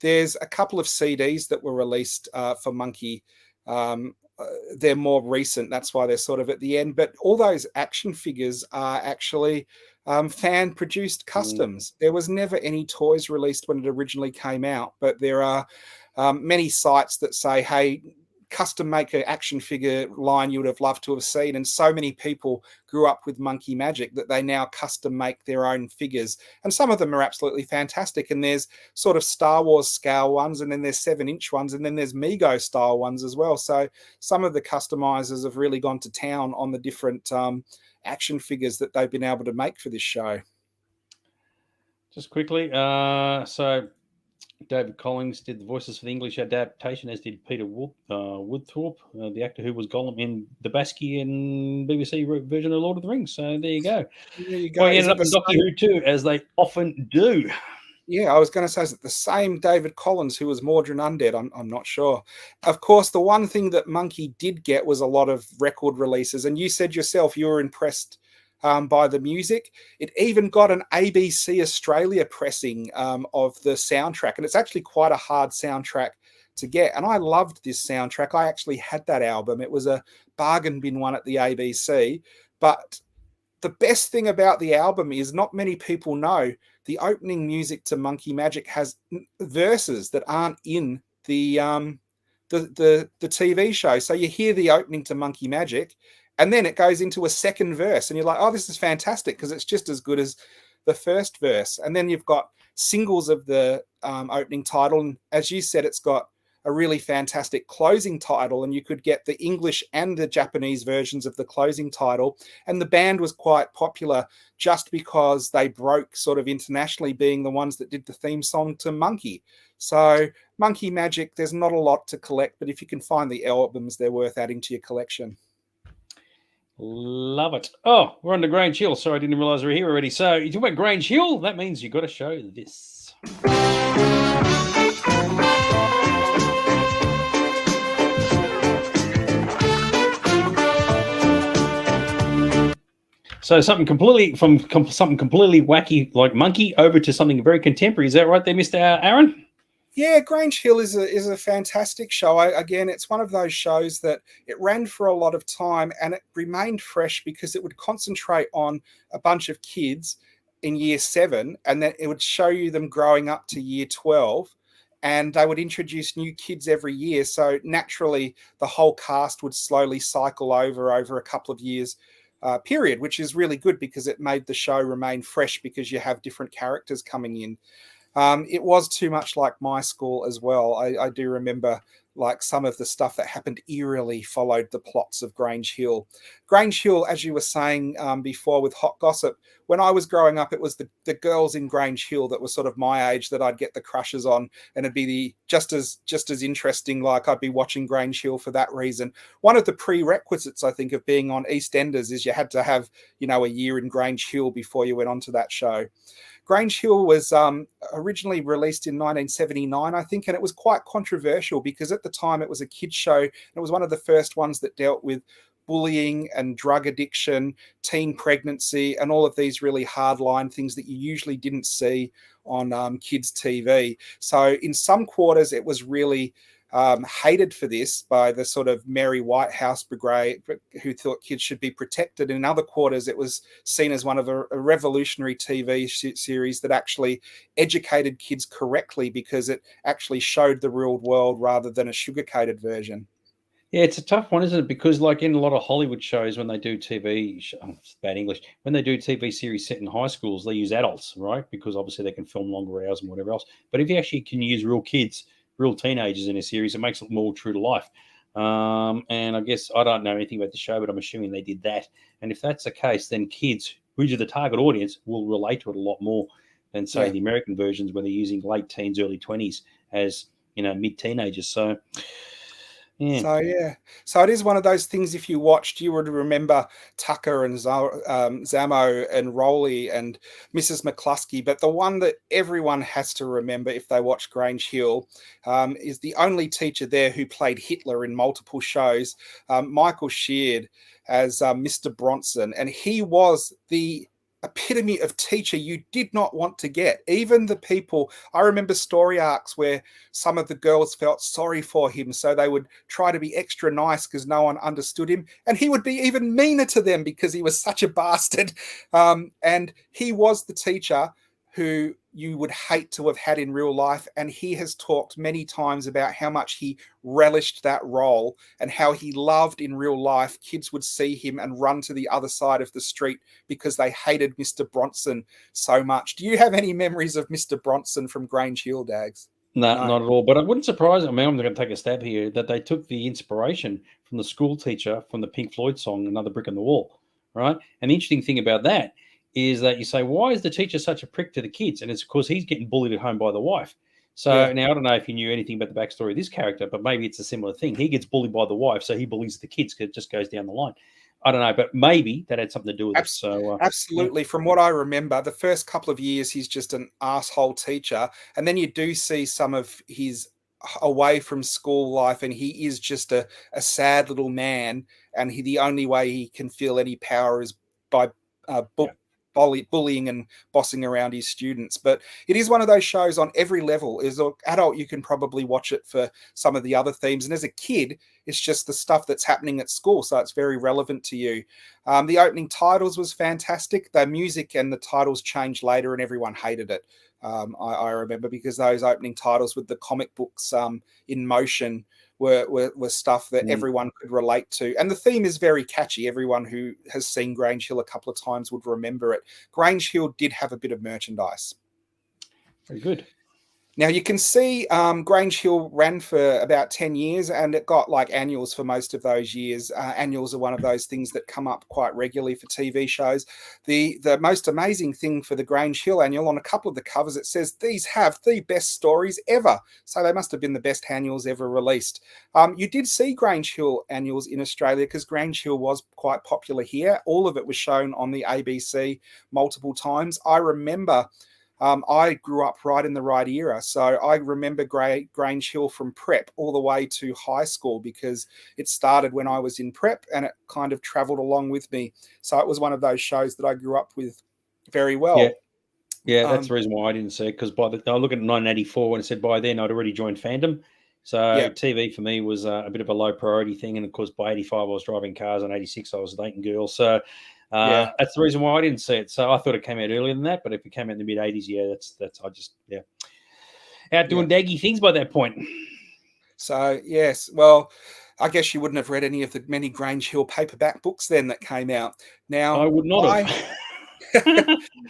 There's a couple of CDs that were released for Monkey. They're more recent. That's why they're sort of at the end. But all those action figures are actually fan-produced customs. There was never any toys released when it originally came out. But there are many sites that say, hey, custom make an action figure line you would have loved to have seen, and so many people grew up with Monkey Magic that they now custom make their own figures, and some of them are absolutely fantastic. And there's sort of Star Wars scale ones, and then there's 7-inch ones, and then there's Mego style ones as well. So some of the customizers have really gone to town on the different action figures that they've been able to make for this show. Just quickly, so David Collins did the voices for the English adaptation, as did Peter Woodthorpe, the actor who was Gollum in the Baskian BBC version of Lord of the Rings. So there you go. There you go. Well, he ended up in Doctor Who too, as they often do. Yeah, I was going to say, is it the same David Collins who was Mordred Undead? I'm not sure. Of course, the one thing that Monkey did get was a lot of record releases, and you said yourself you were impressed by the music. It even got an ABC Australia pressing of the soundtrack, and it's actually quite a hard soundtrack to get. And I loved this soundtrack. I actually had that album. It was a bargain bin one at the ABC. But the best thing about the album is not many people know the opening music to Monkey Magic has verses that aren't in the TV show. So you hear the opening to Monkey Magic, and then it goes into a second verse, and you're like, oh, this is fantastic, because it's just as good as the first verse. And then you've got singles of the opening title. And as you said, it's got a really fantastic closing title, and you could get the English and the Japanese versions of the closing title. And the band was quite popular just because they broke sort of internationally, being the ones that did the theme song to Monkey. So Monkey Magic, there's not a lot to collect, but if you can find the albums, they're worth adding to your collection. Love it. Oh, we're on to Grange Hill. Sorry, I didn't realize we were here already. So you talk about Grange Hill, that means you've got to show this. So something completely something completely wacky like Monkey over to something very contemporary. Is that right there, Mr. Aaron? Yeah, Grange Hill is a fantastic show. Again, it's one of those shows that it ran for a lot of time, and it remained fresh because it would concentrate on a bunch of kids in year 7, and then it would show you them growing up to year 12, and they would introduce new kids every year. So naturally, the whole cast would slowly cycle over a couple of years period, which is really good because it made the show remain fresh because you have different characters coming in. It was too much like my school as well. I do remember like some of the stuff that happened eerily followed the plots of Grange Hill. Grange Hill, as you were saying before with Hot Gossip, when I was growing up, it was the girls in Grange Hill that were sort of my age that I'd get the crushes on, and it'd be just as interesting. Like I'd be watching Grange Hill for that reason. One of the prerequisites, I think, of being on EastEnders is you had to have, a year in Grange Hill before you went on to that show. Grange Hill was originally released in 1979, I think, and it was quite controversial because at the time it was a kids show, and it was one of the first ones that dealt with bullying and drug addiction, teen pregnancy, and all of these really hardline things that you usually didn't see on kids' TV. So in some quarters, it was really hated for this by the sort of Mary Whitehouse Brigade, who thought kids should be protected. In other quarters, it was seen as one of a revolutionary TV series that actually educated kids correctly because it actually showed the real world rather than a sugar-coated version. Yeah, it's a tough one, isn't it? Because like in a lot of Hollywood shows, when they do it's bad English, when they do TV series set in high schools, they use adults, right? Because obviously they can film longer hours and whatever else. But if you actually can use real kids, real teenagers in a series, it makes it more true to life. And I guess I don't know anything about the show, but I'm assuming they did that. And if that's the case, then kids, who's the target audience, will relate to it a lot more than say the American versions where they're using late teens, early 20s as mid teenagers. So. Yeah. So it is one of those things. If you watched, you would remember Tucker and Zamo and Rowley and Mrs. McCluskey. But the one that everyone has to remember if they watch Grange Hill is the only teacher there who played Hitler in multiple shows, Michael Sheard as Mr. Bronson, and he was the epitome of teacher you did not want to get. Even the people, I remember story arcs where some of the girls felt sorry for him, so they would try to be extra nice because no one understood him, and he would be even meaner to them because he was such a bastard. And he was the teacher who you would hate to have had in real life, and he has talked many times about how much he relished that role and how he loved in real life kids would see him and run to the other side of the street because they hated Mr. Bronson so much. Do you have any memories of Mr. Bronson from Grange Hill, Dags? No, not at all. But it wouldn't surprise me. I mean, I'm going to take a stab here that they took the inspiration from the school teacher from the Pink Floyd song "Another Brick in the Wall," right? And the interesting thing about that is that you say, why is the teacher such a prick to the kids? And it's because he's getting bullied at home by the wife. So now I don't know if you knew anything about the backstory of this character, but maybe it's a similar thing. He gets bullied by the wife, so he bullies the kids because it just goes down the line. I don't know, but maybe that had something to do with it. So absolutely. From what I remember, the first couple of years, he's just an asshole teacher. And then you do see some of his away from school life, and he is just a sad little man. And the only way he can feel any power is by bullying and bossing around his students. But it is one of those shows on every level. As an adult, you can probably watch it for some of the other themes, and as a kid, it's just the stuff that's happening at school, so it's very relevant to you. The opening titles was fantastic. The music and the titles changed later, and everyone hated it. I remember, because those opening titles with the comic books in motion were stuff that everyone could relate to. And the theme is very catchy. Everyone who has seen Grange Hill a couple of times would remember it. Grange Hill did have a bit of merchandise. Very good. Now, you can see Grange Hill ran for about 10 years, and it got like annuals for most of those years. Annuals are one of those things that come up quite regularly for TV shows. The most amazing thing for the Grange Hill annual, on a couple of the covers, it says, "These have the best stories ever." So they must have been the best annuals ever released. You did see Grange Hill annuals in Australia because Grange Hill was quite popular here. All of it was shown on the ABC multiple times. I remember... I grew up right in the right era. So I remember Grange Hill from prep all the way to high school, because it started when I was in prep and it kind of traveled along with me. So it was one of those shows that I grew up with very well. Yeah, that's the reason why I didn't see it, because I look at 1984 and it said by then I'd already joined fandom. So TV for me was a bit of a low priority thing. And of course, by 85, I was driving cars, and 86, I was dating girls. So that's the reason why I didn't see it. So I thought it came out earlier than that, but if it came out in the mid 80s, that's out doing daggy things by that point. So yes, well, I guess you wouldn't have read any of the many Grange Hill paperback books then that came out. Now I would not have.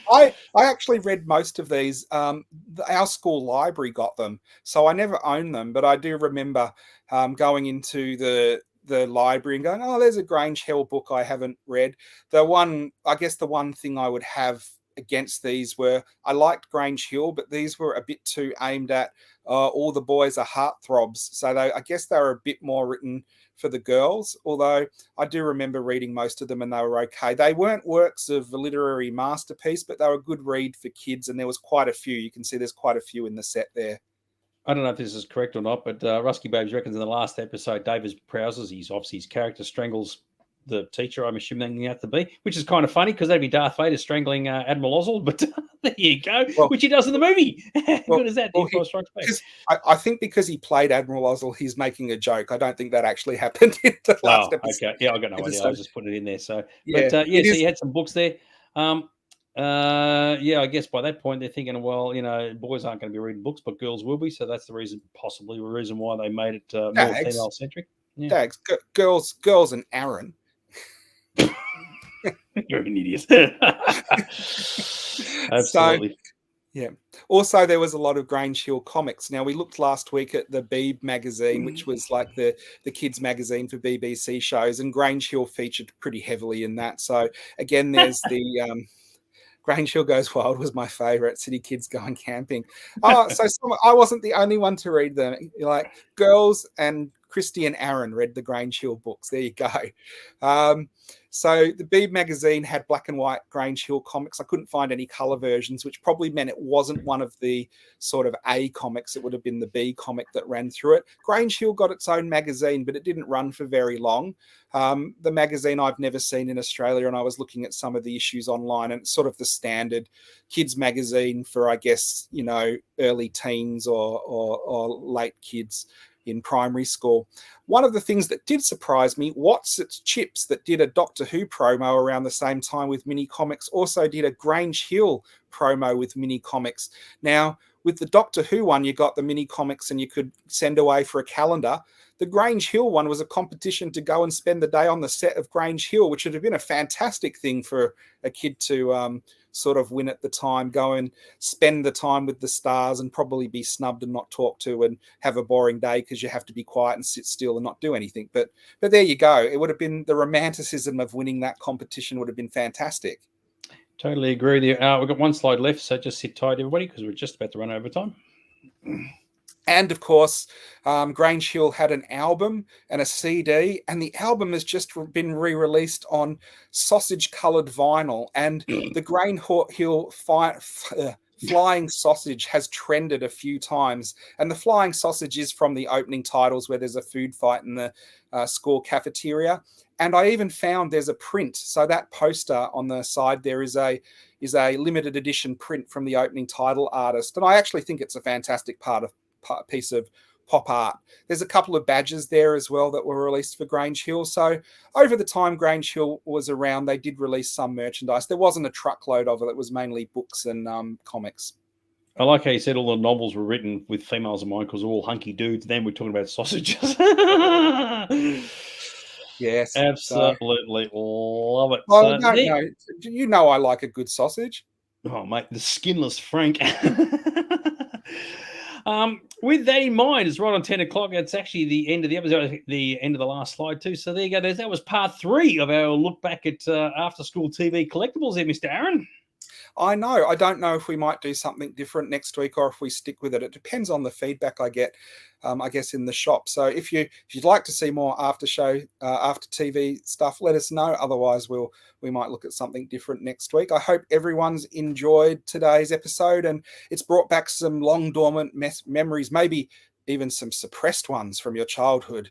I actually read most of these. Our school library got them, so I never owned them, but I do remember going into the library and going, "Oh, there's a Grange Hill book I haven't read." The one thing I would have against these were, I liked Grange Hill, but these were a bit too aimed at all the boys are heartthrobs. So I guess they were a bit more written for the girls, although I do remember reading most of them and they were okay. They weren't works of a literary masterpiece, but they were a good read for kids, and there was quite a few. You can see there's quite a few in the set there. I don't know if this is correct or not, but Rusky Babes reckons in the last episode, Davis Prowses, his character strangles the teacher, I'm assuming out to be, which is kind of funny because that'd be Darth Vader strangling Admiral Oswald, but there you go, which he does in the movie. How good is that? I think because he played Admiral Oswald, he's making a joke. I don't think that actually happened in the last episode. Okay. Yeah, I got no idea. I was just putting it in there. So, yeah, so you had some books there. I guess by that point they're thinking, well, boys aren't going to be reading books, but girls will be. So that's possibly the reason why they made it more female centric. Yeah. Dags, girls, and Aaron. You're an idiot. Absolutely. So, yeah. Also, there was a lot of Grange Hill comics. Now, we looked last week at the Beeb magazine, which was like the kids magazine for BBC shows, and Grange Hill featured pretty heavily in that. So, again, there's the Grange Hill Goes Wild was my favourite. City Kids Going Camping. Oh, so I wasn't the only one to read them. Like girls and Christy and Aaron read the Grange Hill books. There you go. So the Beeb magazine had black and white Grange Hill comics. I couldn't find any colour versions, which probably meant it wasn't one of the sort of A comics. It would have been the B comic that ran through it. Grange Hill got its own magazine, but it didn't run for very long. The magazine I've never seen in Australia, and I was looking at some of the issues online, and it's sort of the standard kids magazine for, I guess, early teens or late kids in primary school. One of the things that did surprise me, What's Its Chips, that did a Doctor Who promo around the same time with mini comics, also did a Grange Hill promo with mini comics. Now, with the Doctor Who one, you got the mini comics and you could send away for a calendar. The Grange Hill one was a competition to go and spend the day on the set of Grange Hill, which would have been a fantastic thing for a kid to sort of win at the time, go and spend the time with the stars and probably be snubbed and not talked to and have a boring day because you have to be quiet and sit still and not do anything. But there you go. It would have been the romanticism of winning that competition would have been fantastic. Totally agree with you. We've got one slide left, so just sit tight, everybody, because we're just about to run over time. And of course, Grange Hill had an album and a CD, and the album has just been re-released on sausage-coloured vinyl. And the Grange Hill Flying Sausage has trended a few times. And the Flying Sausage is from the opening titles where there's a food fight in the school cafeteria. And I even found there's a print. So that poster on the side there is a limited edition print from the opening title artist. And I actually think it's a fantastic piece of pop art. There's a couple of badges there as well that were released for Grange Hill. So over the time Grange Hill was around, they did release some merchandise. There wasn't a truckload of it. It was mainly books and comics. I like how you said all the novels were written with females in mind because they're all hunky dudes. Then we're talking about sausages. Yes. Absolutely love it. Well, no, I like a good sausage. Oh, mate, the skinless Frank. With that in mind, it's right on 10 o'clock. It's actually the end of the episode, the end of the last slide too. So there you go. That was part 3 of our look back at after-school TV collectibles there, Mr. Aaron. I know. I don't know if we might do something different next week or if we stick with it. It depends on the feedback I get, I guess, in the shop. So if you'd like to see more after TV stuff, let us know. Otherwise, we might look at something different next week. I hope everyone's enjoyed today's episode and it's brought back some long dormant memories, maybe even some suppressed ones from your childhood.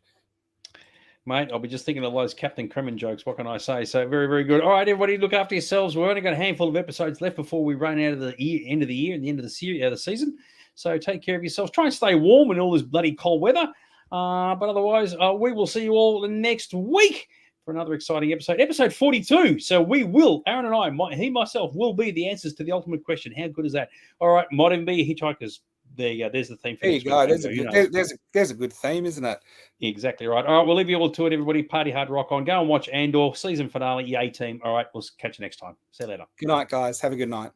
Mate, I'll be just thinking of those Captain Kremen jokes. What can I say? So very, very good. All right, everybody, look after yourselves. We've only got a handful of episodes left before we run out of the end of the year and the end of the season. So take care of yourselves. Try and stay warm in all this bloody cold weather. But otherwise, we will see you all next week for another exciting episode 42. So we will, Aaron and I, myself, will be the answers to the ultimate question. How good is that? All right, might even be Hitchhikers. There you go. There's the theme. There you go. There's a good theme, isn't it? Exactly right. All right, we'll leave you all to it, everybody. Party hard, rock on. Go and watch Andor season finale. Yay, team. All right, we'll catch you next time. See you later. Good night, guys. Have a good night.